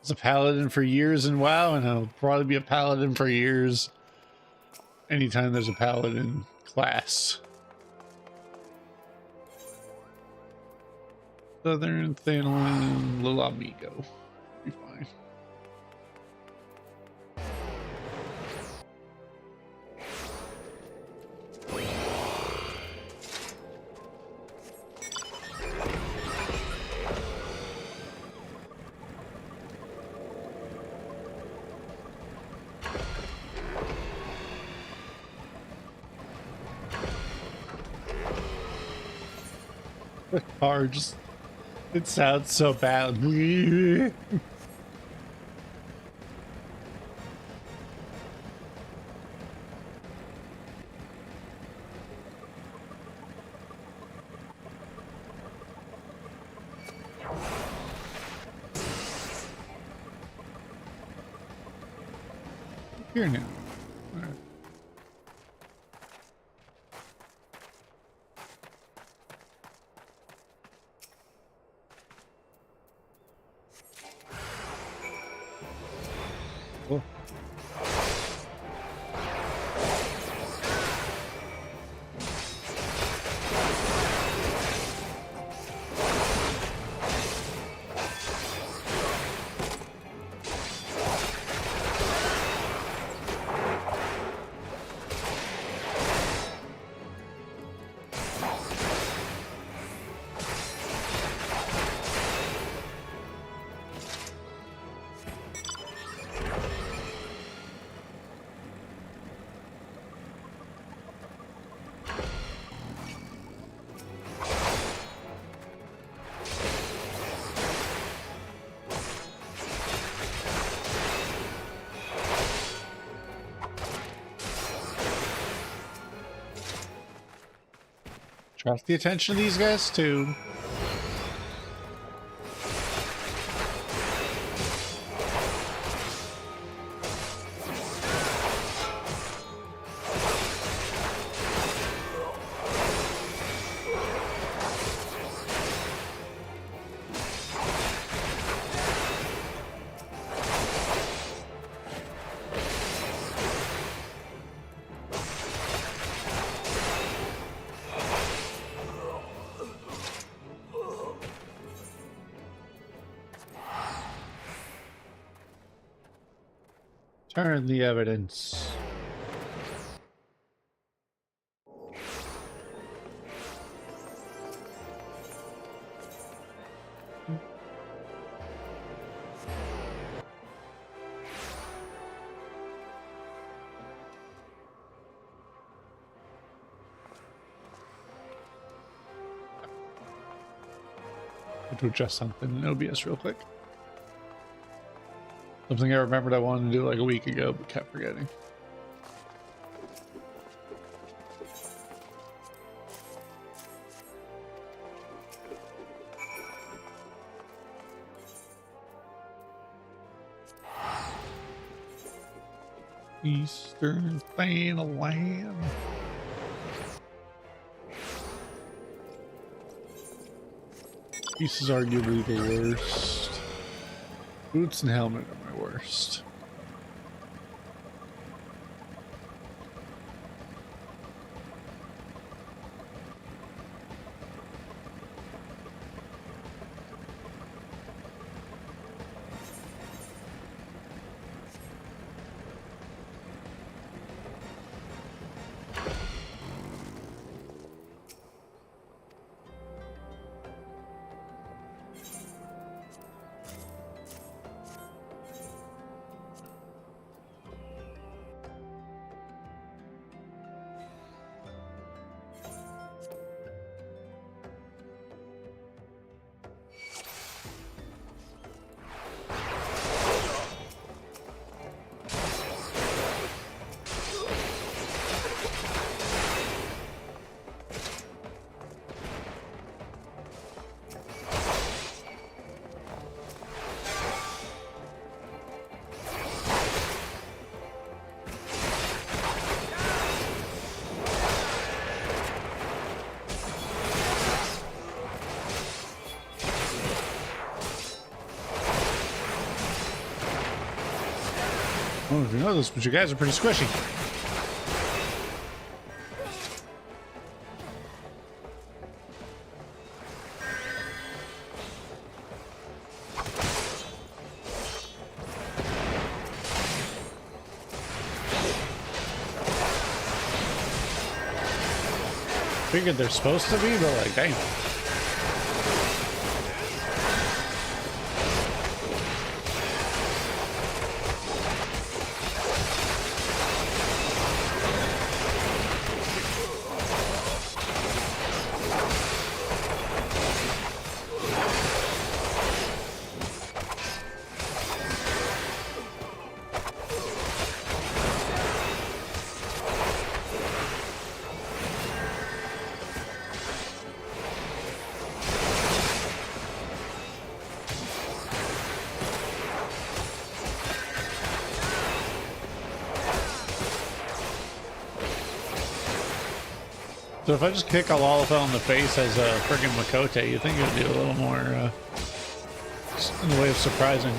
was a paladin for years in WoW, and I'll probably be a paladin for years anytime there's a paladin class. Southern Thanalan Little Amigo. Be fine. The car just, it sounds so bad. Here now. All right. Cool. attract the attention of these guys too. Turn the evidence. To adjust something in OBS real quick. Something I remembered I wanted to do like a week ago, but kept forgetting. Eastern Land. This is arguably the worst. Boots and helmet are my worst. I don't know if you know this, but you guys are pretty squishy. Figured they're supposed to be, but like, dang. So if I just kick a Lalafell in the face as a friggin' Makote, you think it would be a little more in the way of surprising.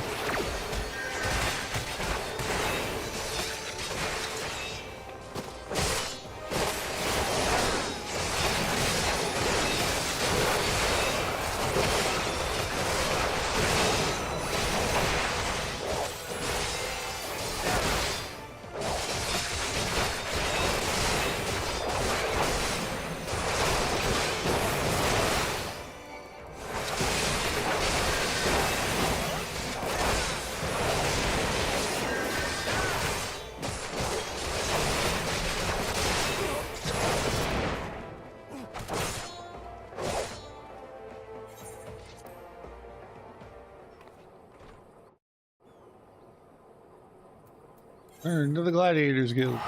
Turn to the Gladiators Guild.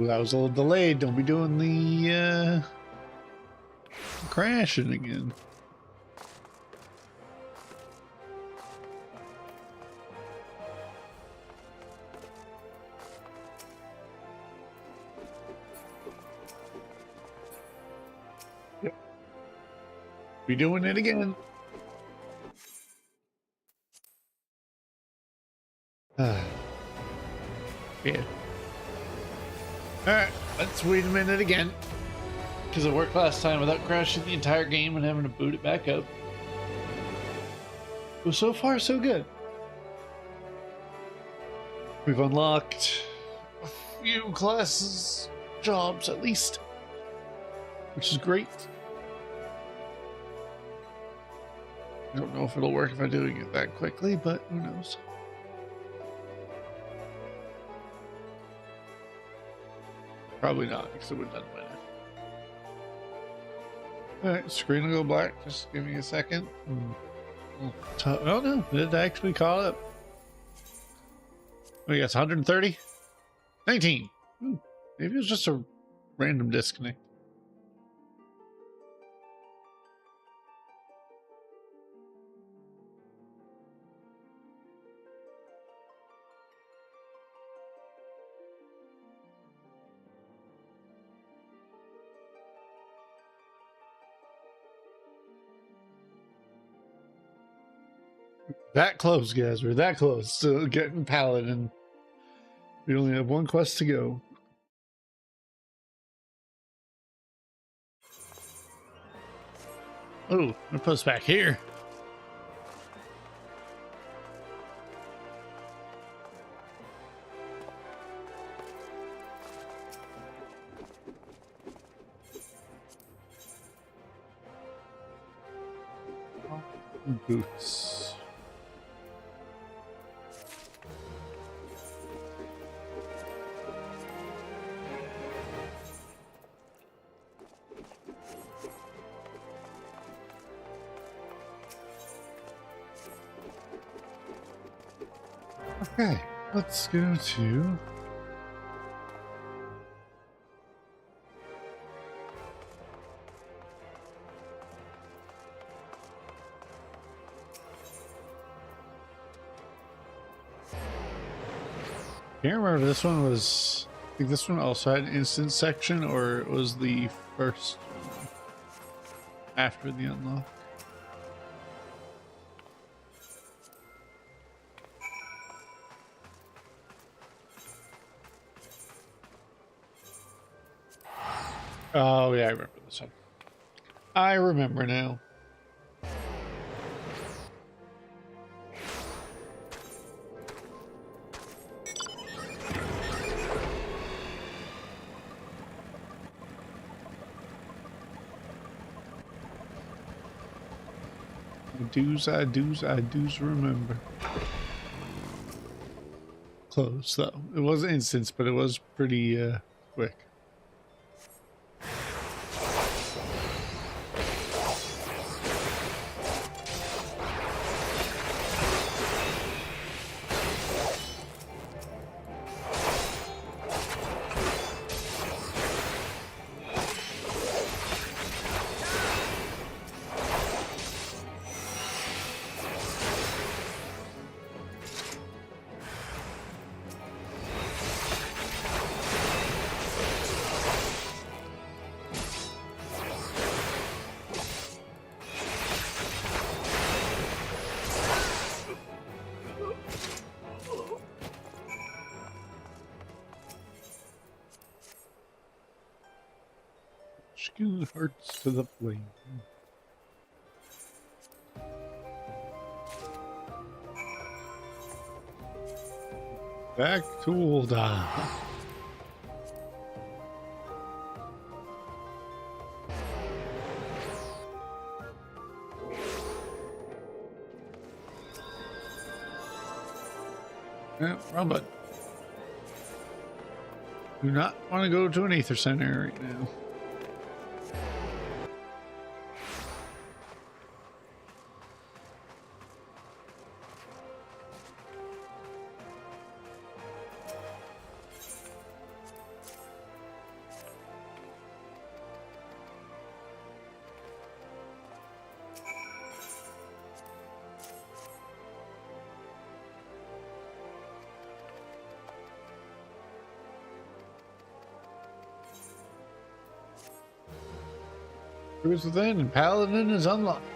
Ooh, that was a little delayed. Don't be doing the crashing again. Yep. Be doing it again. Yeah. Alright, let's wait a minute again. Because it worked last time without crashing the entire game and having to boot it back up. Well, so far, so good. We've unlocked a few classes, jobs at least, which is great. I don't know if it'll work if I'm doing it that quickly, but who knows. Probably not, because it would have done by now. Alright, screen will go black. Just give me a second. Oh no, it actually caught up. Oh, yes, 130? 19! Ooh, maybe it was just a random disconnect. That close, guys. We're that close to getting Paladin. We only have one quest to go. Oh, I'm gonna put us back here. Boots. Okay, let's go to can't remember if this one was, I think this one also had an instance section, or it was the first one after the unlock. Oh yeah, I remember this one. I remember now. I do's remember. Close though. It was an instance, but it was pretty quick. Skill hearts to the flame. Back to Ul'dah. Yeah, wrong button. Do not want to go to an Aether Center right now. Who's within and Paladin is unlocked.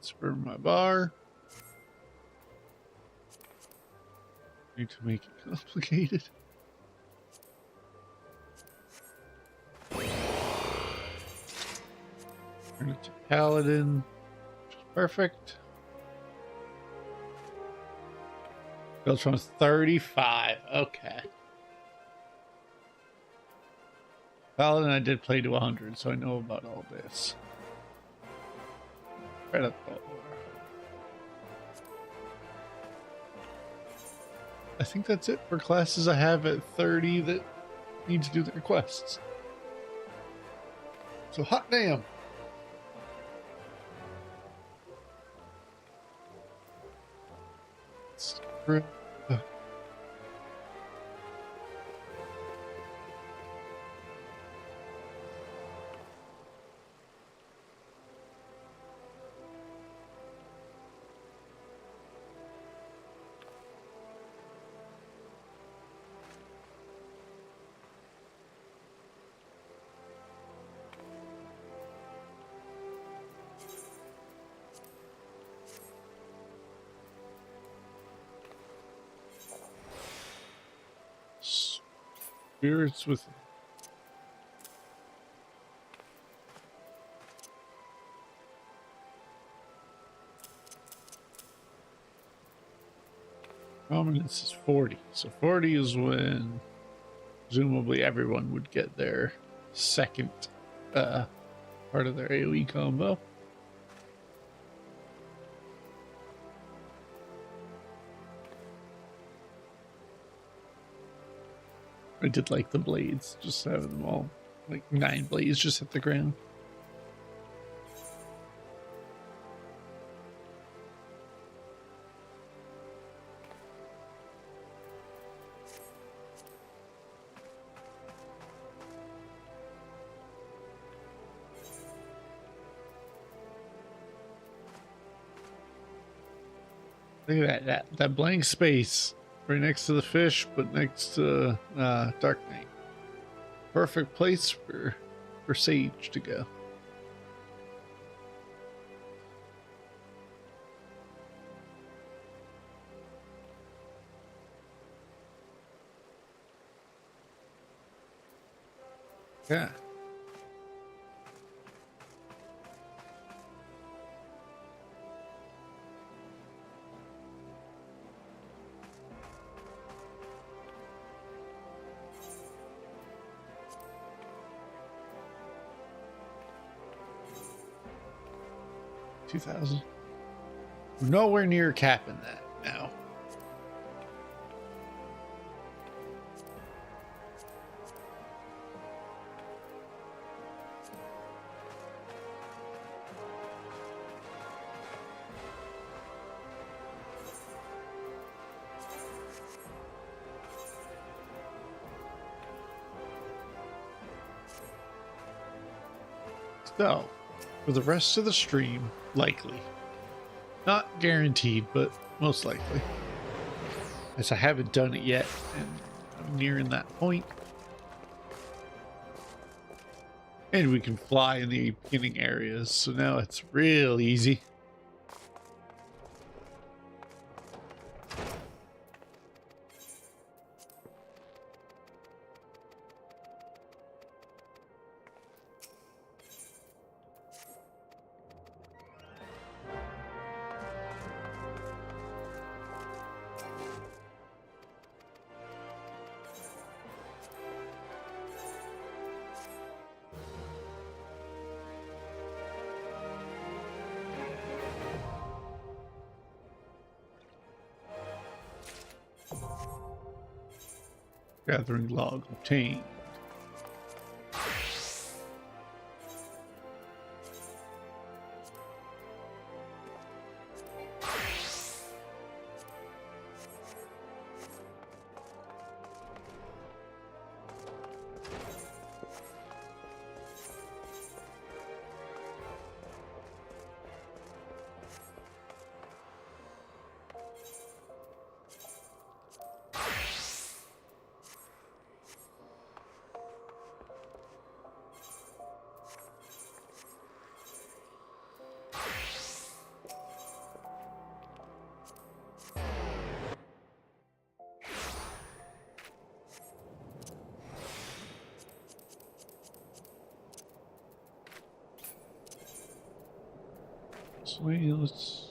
Spur my bar. Need to make it complicated. Turn it to Paladin, which is perfect. Goes from 35. Okay. Paladin, I did play to 100, so I know about all this. Right up that. I think that's it for classes I have at 30 that need to do their quests. So hot damn. Spirits with prominence is 40. So 40 is when presumably everyone would get their second part of their AoE combo. I did like the blades, just having them all, like 9 blades just hit the ground. Look at that blank space. Right next to the fish, but next to Dark Knight. Perfect place for Sage to go. Yeah. $2,000. Nowhere near capping that now. So, for the rest of the stream, likely. Not guaranteed, but most likely. As I haven't done it yet, and I'm nearing that point. And we can fly in the beginning areas, so now it's real easy. Gathering log obtained. this way. Let's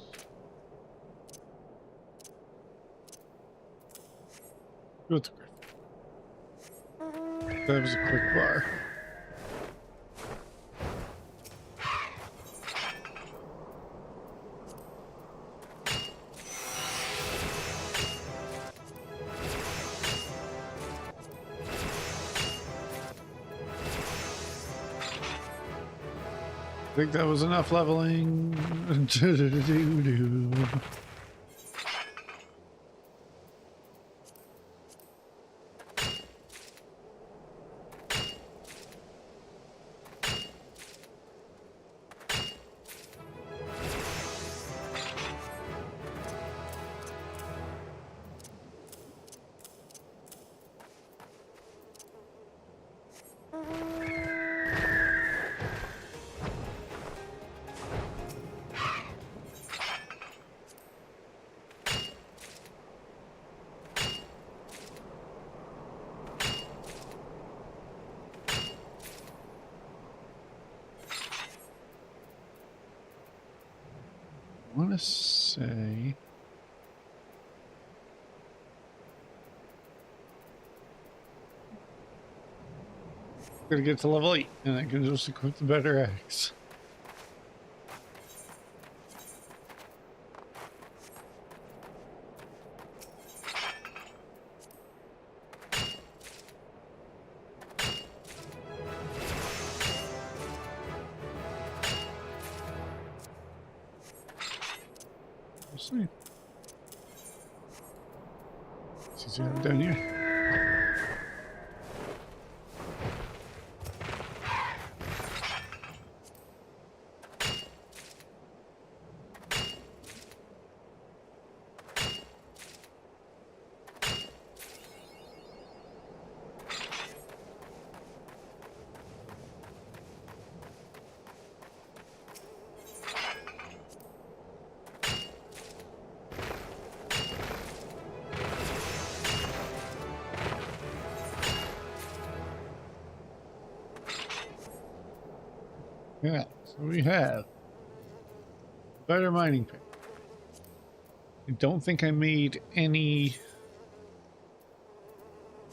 go with the Griffin. That was a quick bar. I think that was enough leveling. I want to say gotta get to level 8 and I can just equip the better axe. See. See what down here. Yeah, so we have better mining pick. I don't think I made any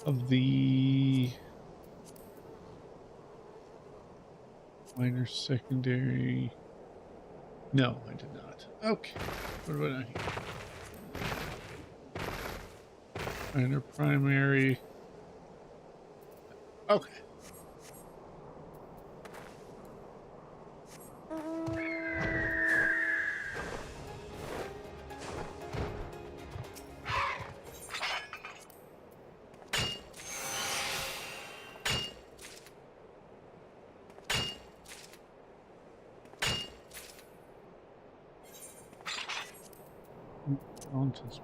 of the miner secondary. No, I did not. Okay, what about down here? Miner primary. Okay. Mountains.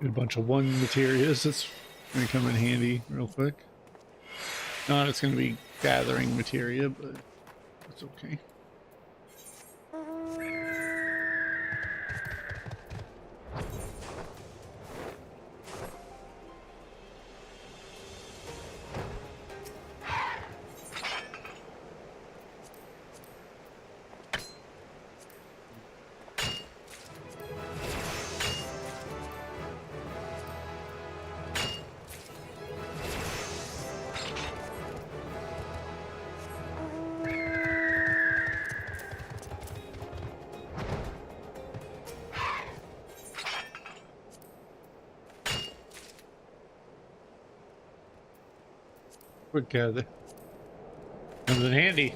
Get a bunch of one materials. That's going to come in handy real quick. Not it's going to be gathering materia, but that's okay. Quick gather. Comes in handy.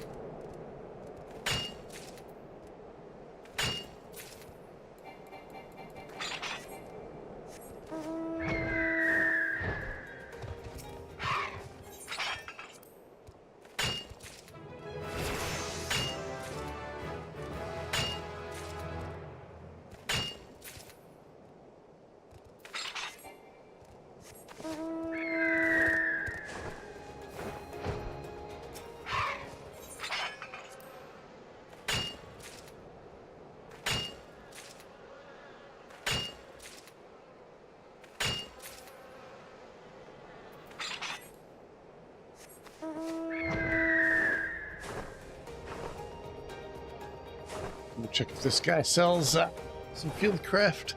Check if this guy sells some fieldcraft.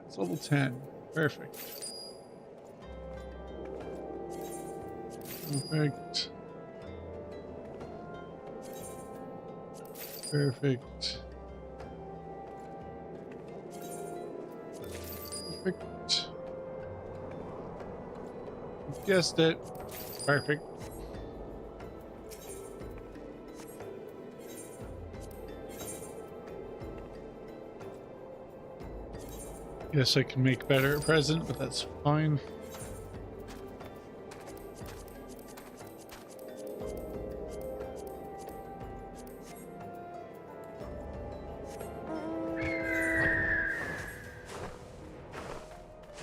It's level 10. Perfect. Perfect. Perfect. Perfect. Guessed it. Perfect. Guess I can make better at present, but that's fine.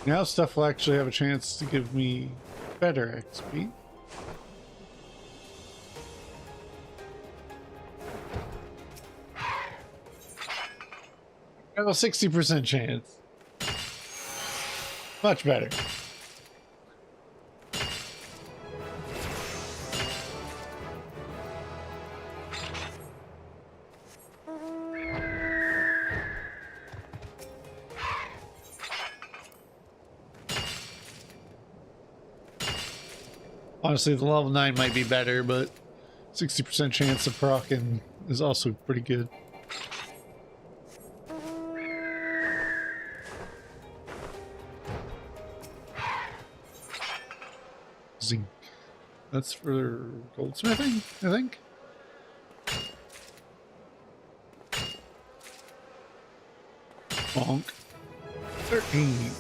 Now stuff will actually have a chance to give me better XP. I have a 60% chance. Much better. Honestly, the level 9 might be better, but 60% chance of proccing is also pretty good. Zinc. That's for goldsmithing, I think. Bonk. 13.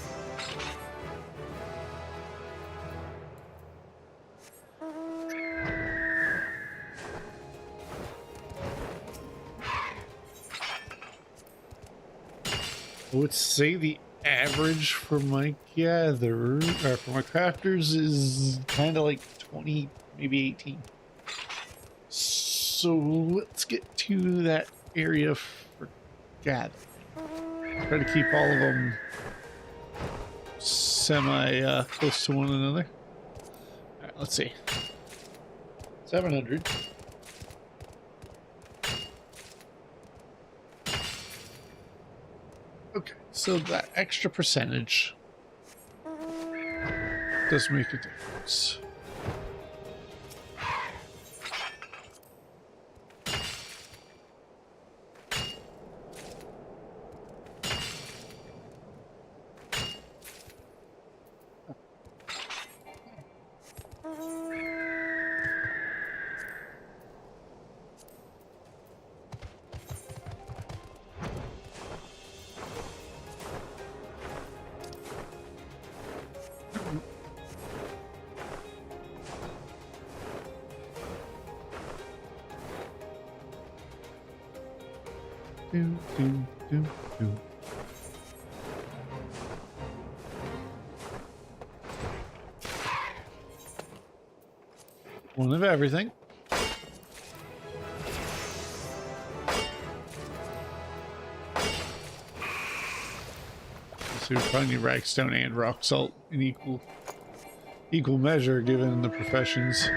I would say the average for my gatherer, or for my crafters, is kind of like 20, maybe 18. So let's get to that area for gathering. Try to keep all of them semi close to one another. All right, let's see. 700. Okay, so that extra percentage does make a difference. Do, do, do, do. One of everything. So we probably need ragstone and rock salt in equal measure given the professions.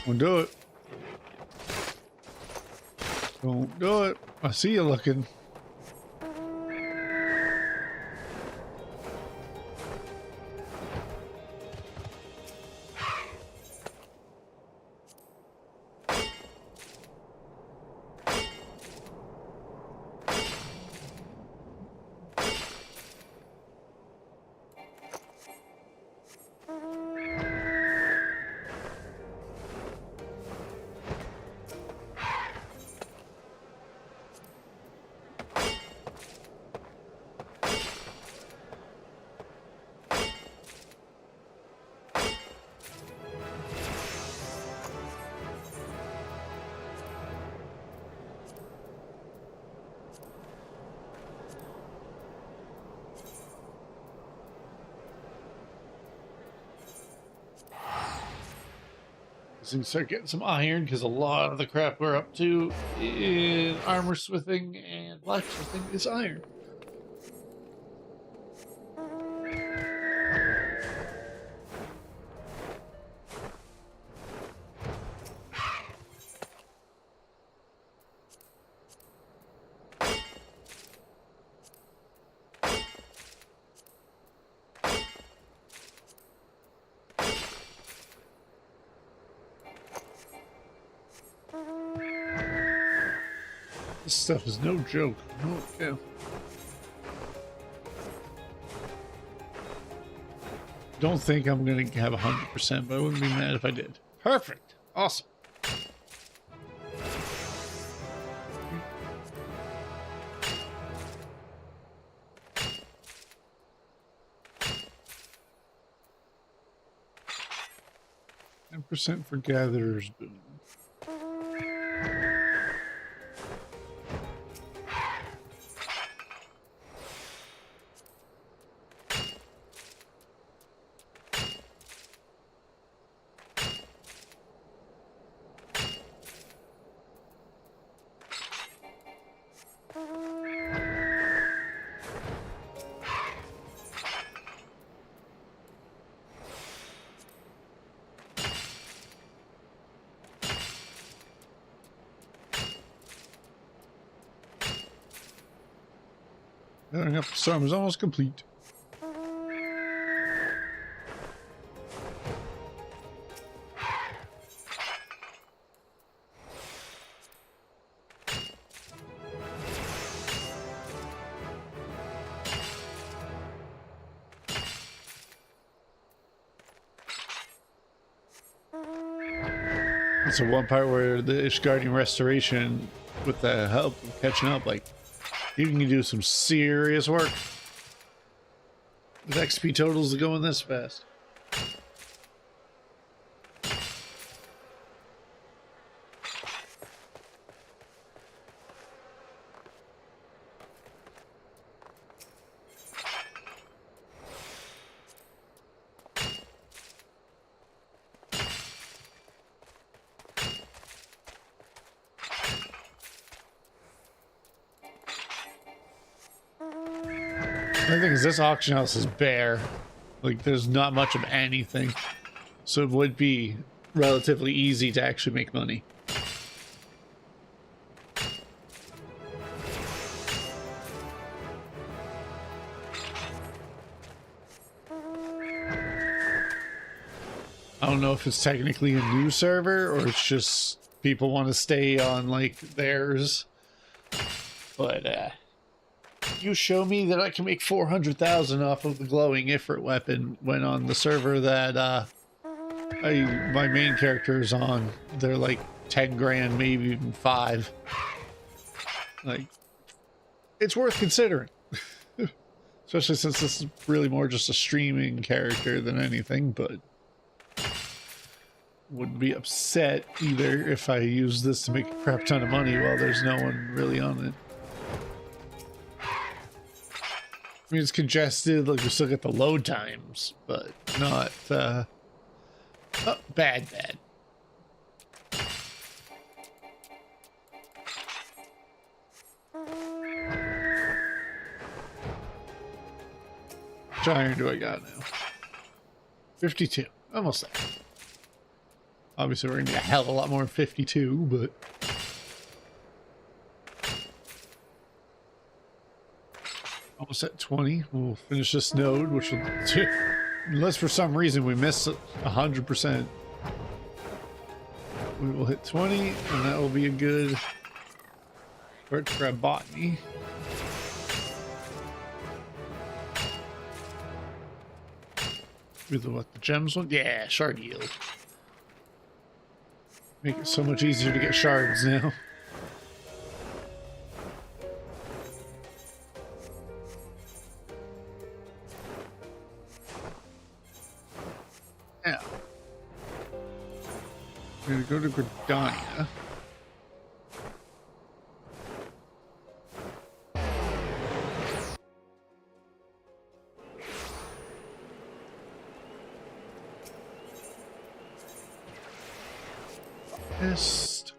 Don't do it. Don't do it. I see you looking. So start getting some iron because a lot of the crap we're up to in armor smithing and blacksmithing is iron. This stuff is no joke. No, yeah. Don't think I'm gonna have 100%, but I wouldn't be mad if I did. Perfect. Awesome. %, for gatherer's boon. Gathering up the storm is almost complete. It's the one part where the Ishgardian restoration, with the help of catching up, like, you can do some serious work with XP totals going this fast. The thing is, this auction house is bare. Like, there's not much of anything. So it would be relatively easy to actually make money. I don't know if it's technically a new server or it's just people want to stay on, like, theirs. But, you show me that I can make 400,000 off of the glowing Ifrit weapon when on the server that my main character is on, they're like 10 grand, maybe even 5. Like, it's worth considering. Especially since this is really more just a streaming character than anything, but wouldn't be upset either if I use this to make a crap ton of money while there's no one really on it. I mean, it's congested, like, we still get the load times, but not, oh, bad. Which iron do I got now? 52. Almost there. Obviously, we're gonna need a hell of a lot more than 52, but... almost at 20. We'll finish this node, which will, unless for some reason we miss 100%, we will hit 20, and that will be a good start to grab botany. With what, the gems one? Yeah, shard yield. Make it so much easier to get shards now. Yeah. We're gonna go to Gridania. Pissed.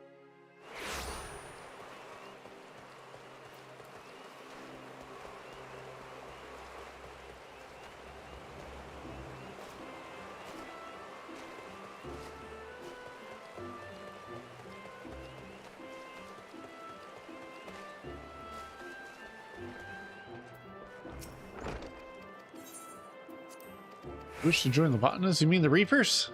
Wish to join the botanists? You mean the Reapers?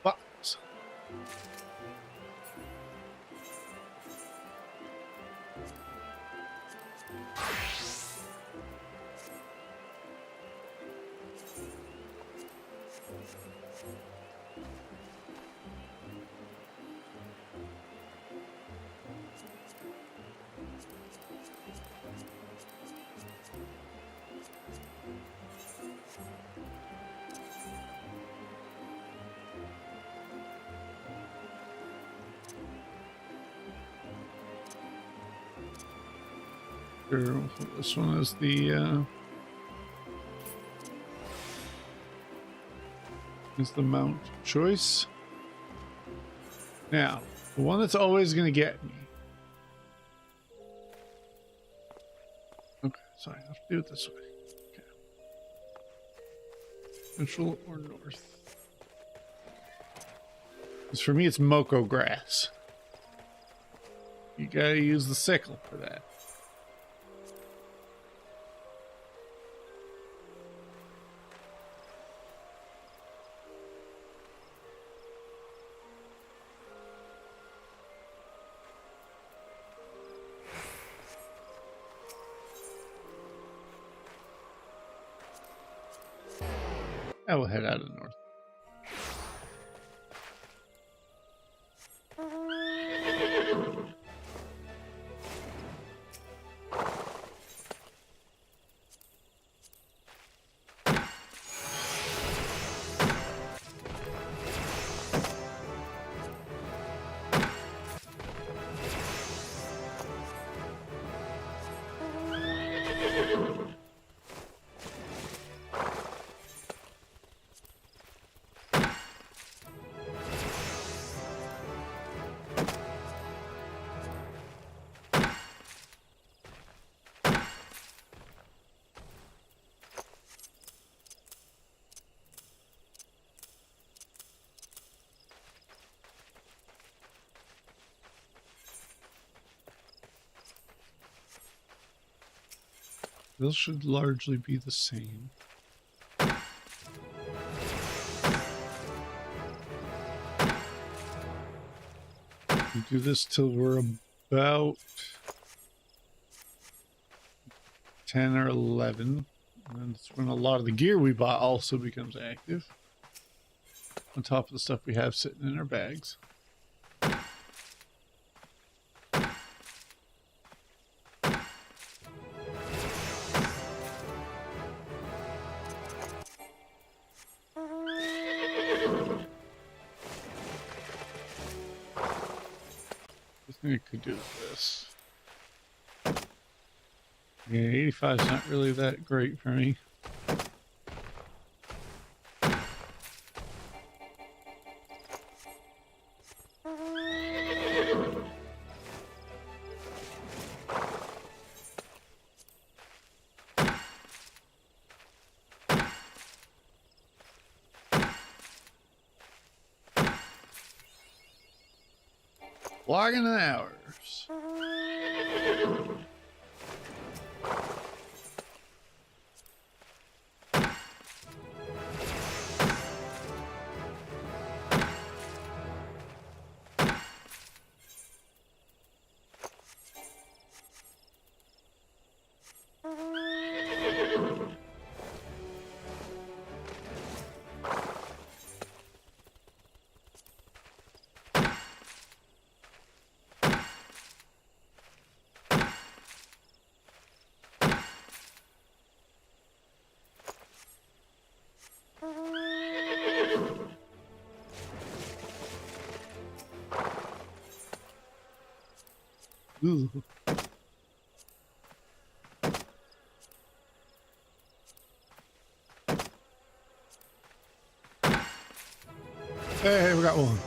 Box. Sure, this one is the mount choice. Now, the one that's always going to get me. Okay, sorry, I have to do it this way. Okay. Central or north? Because for me, it's Moko grass. You gotta use the sickle for that. I will head out of north. Those should largely be the same. We do this till we're about 10 or 11. And that's when a lot of the gear we bought also becomes active. On top of the stuff we have sitting in our bags. I think I could do this. Yeah, 85 is not really that great for me. Logging the hours. Ooh. Hey, we got one.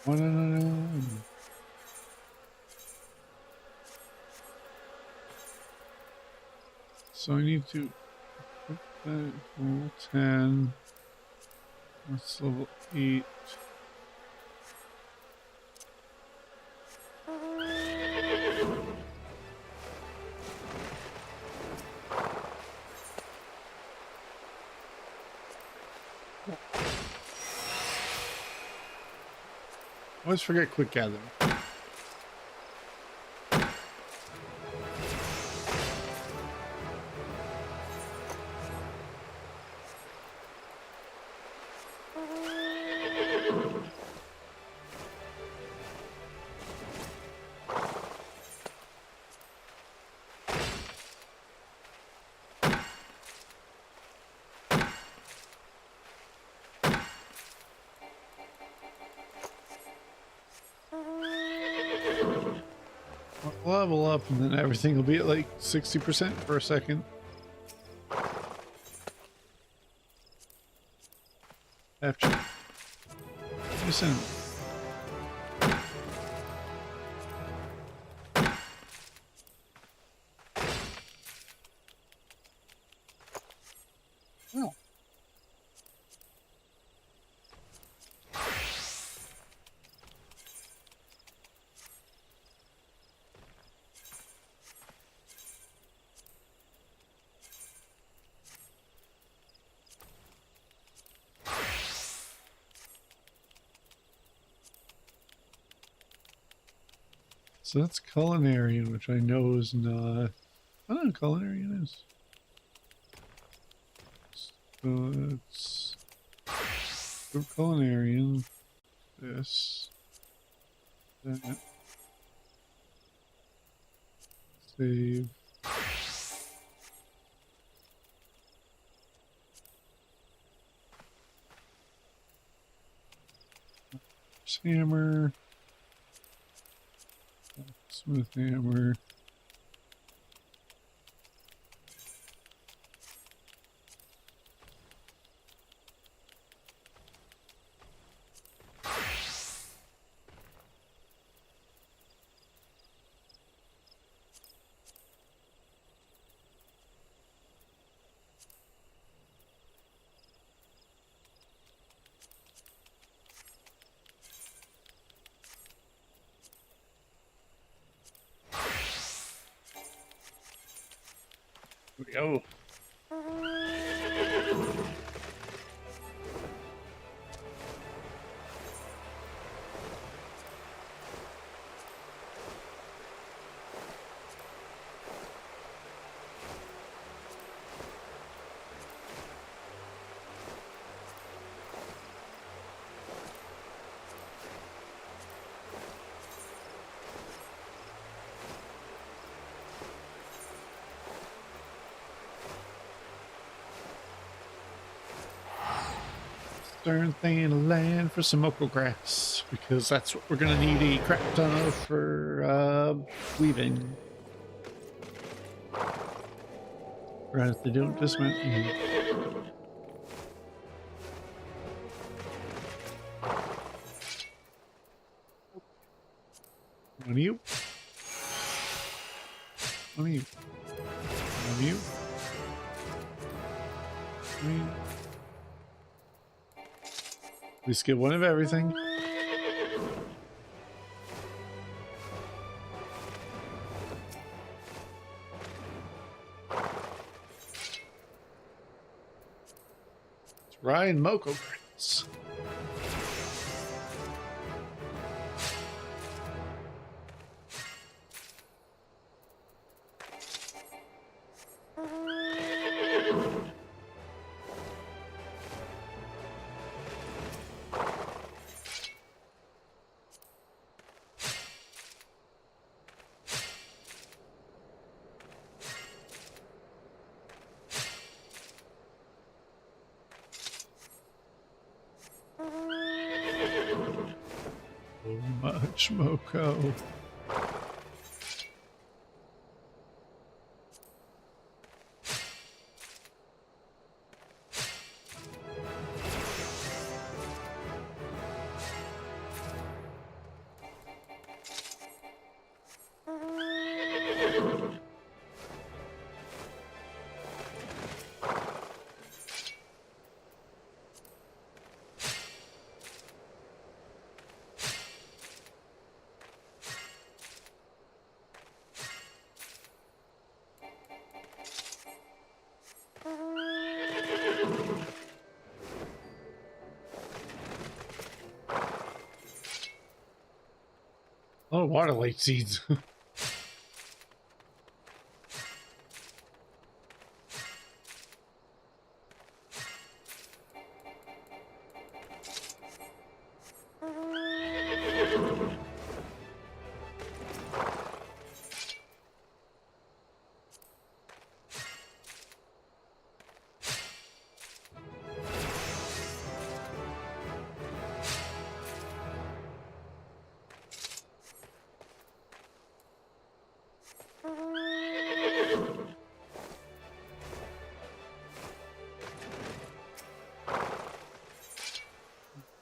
Oh, no. So I need to put that level 10. That's level 8. I always forget quick gathering. Level up and then everything will be at like 60% for a second. After. Listen. Oh. So that's Culinarian, which I know is not. I don't know, Culinarian is. So it's Culinarian. This. That. Save. Hammer. Smooth hammer. Here we go. Darn thing in land for some Moko grass, because that's what we're gonna need a crap ton of for weaving. Right if they don't dismount. One of you. One of you. One of you. One of you. We skip one of everything. It's Ryan Moko grass. Schmoko. Oh, water light seeds.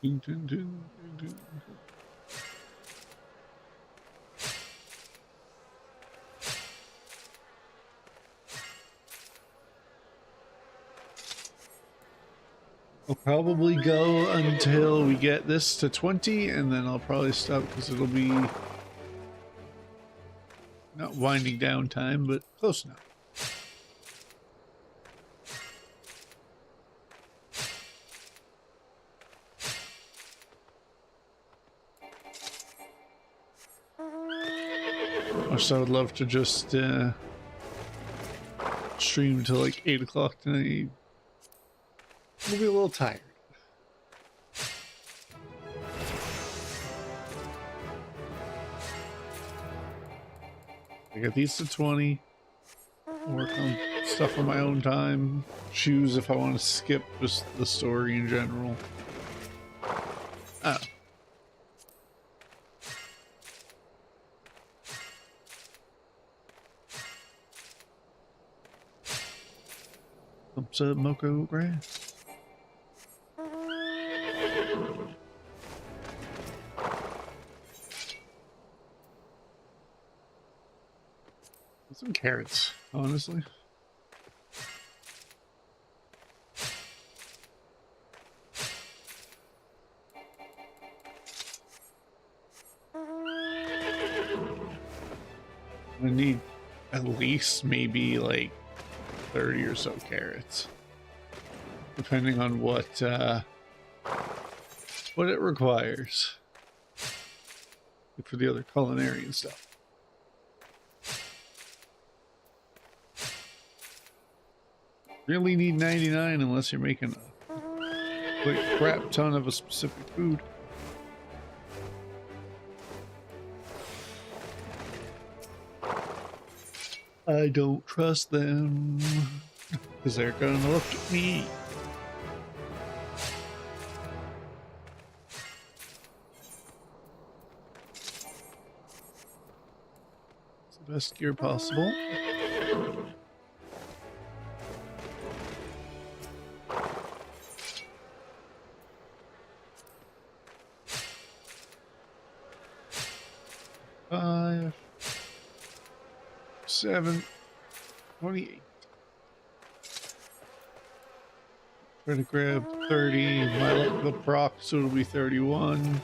Dun, dun, dun, dun, dun. I'll probably go until we get this to 20, and then I'll probably stop because it'll be not winding down time, but close enough. So I would love to just stream till like 8 o'clock tonight. We'll be a little tired. I got these to 20. Work on stuff on my own time. Choose if I want to skip just the story in general. Oh. Thumbs up, Moko grass. Some carrots, honestly. I need at least maybe like 30 or so carrots, depending on what it requires for the other culinary and stuff. Really need 99 unless you're making a crap ton of a specific food. I don't trust them because they're gonna look at me. It's the best gear possible. Five, 7, 28. Try to grab 30. My luck will proc, so it'll be 31.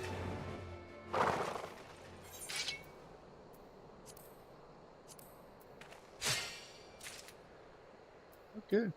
Okay.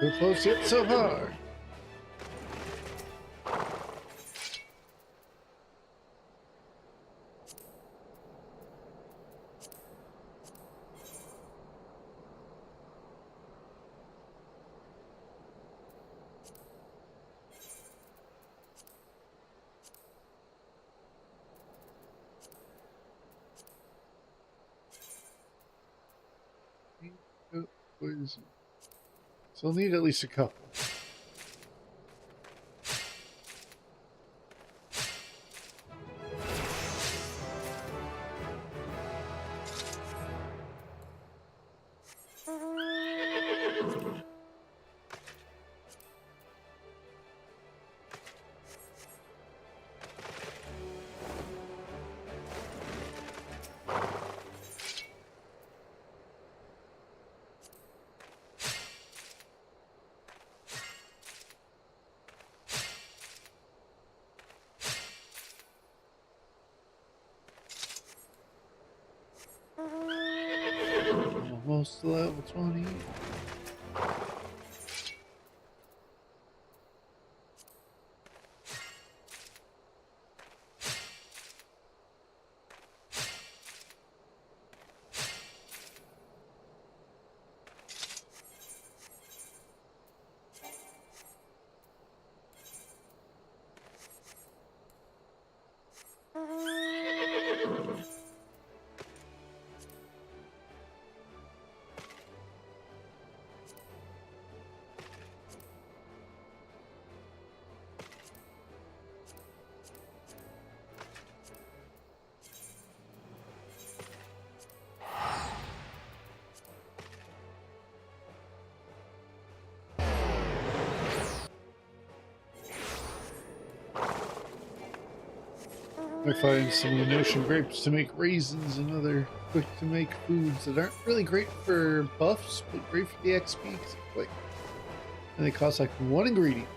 So close yet so far. What is it? So I'll need at least a couple. Almost level 20. I find some of the notion grapes to make raisins and other quick to make foods that aren't really great for buffs, but great for the XP. Quick. And they cost like one ingredient.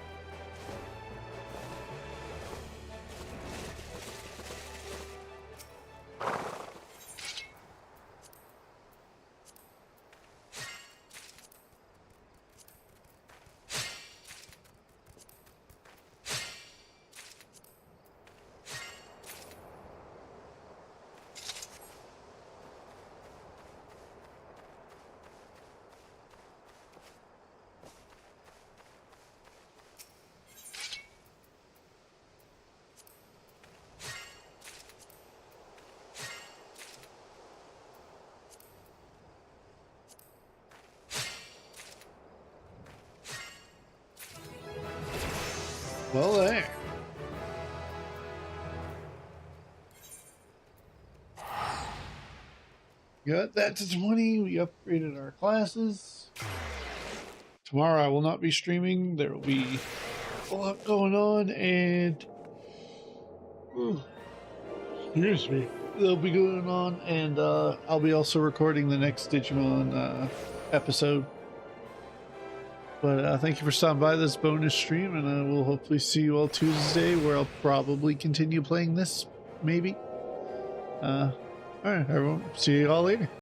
Well, there. Got that to 20. We upgraded our classes. Tomorrow I will not be streaming. There will be a lot going on, and excuse me, they'll be going on, and I'll be also recording the next Digimon episode. But thank you for stopping by this bonus stream, and I will hopefully see you all Tuesday, where I'll probably continue playing this, maybe. All right, everyone. See you all later.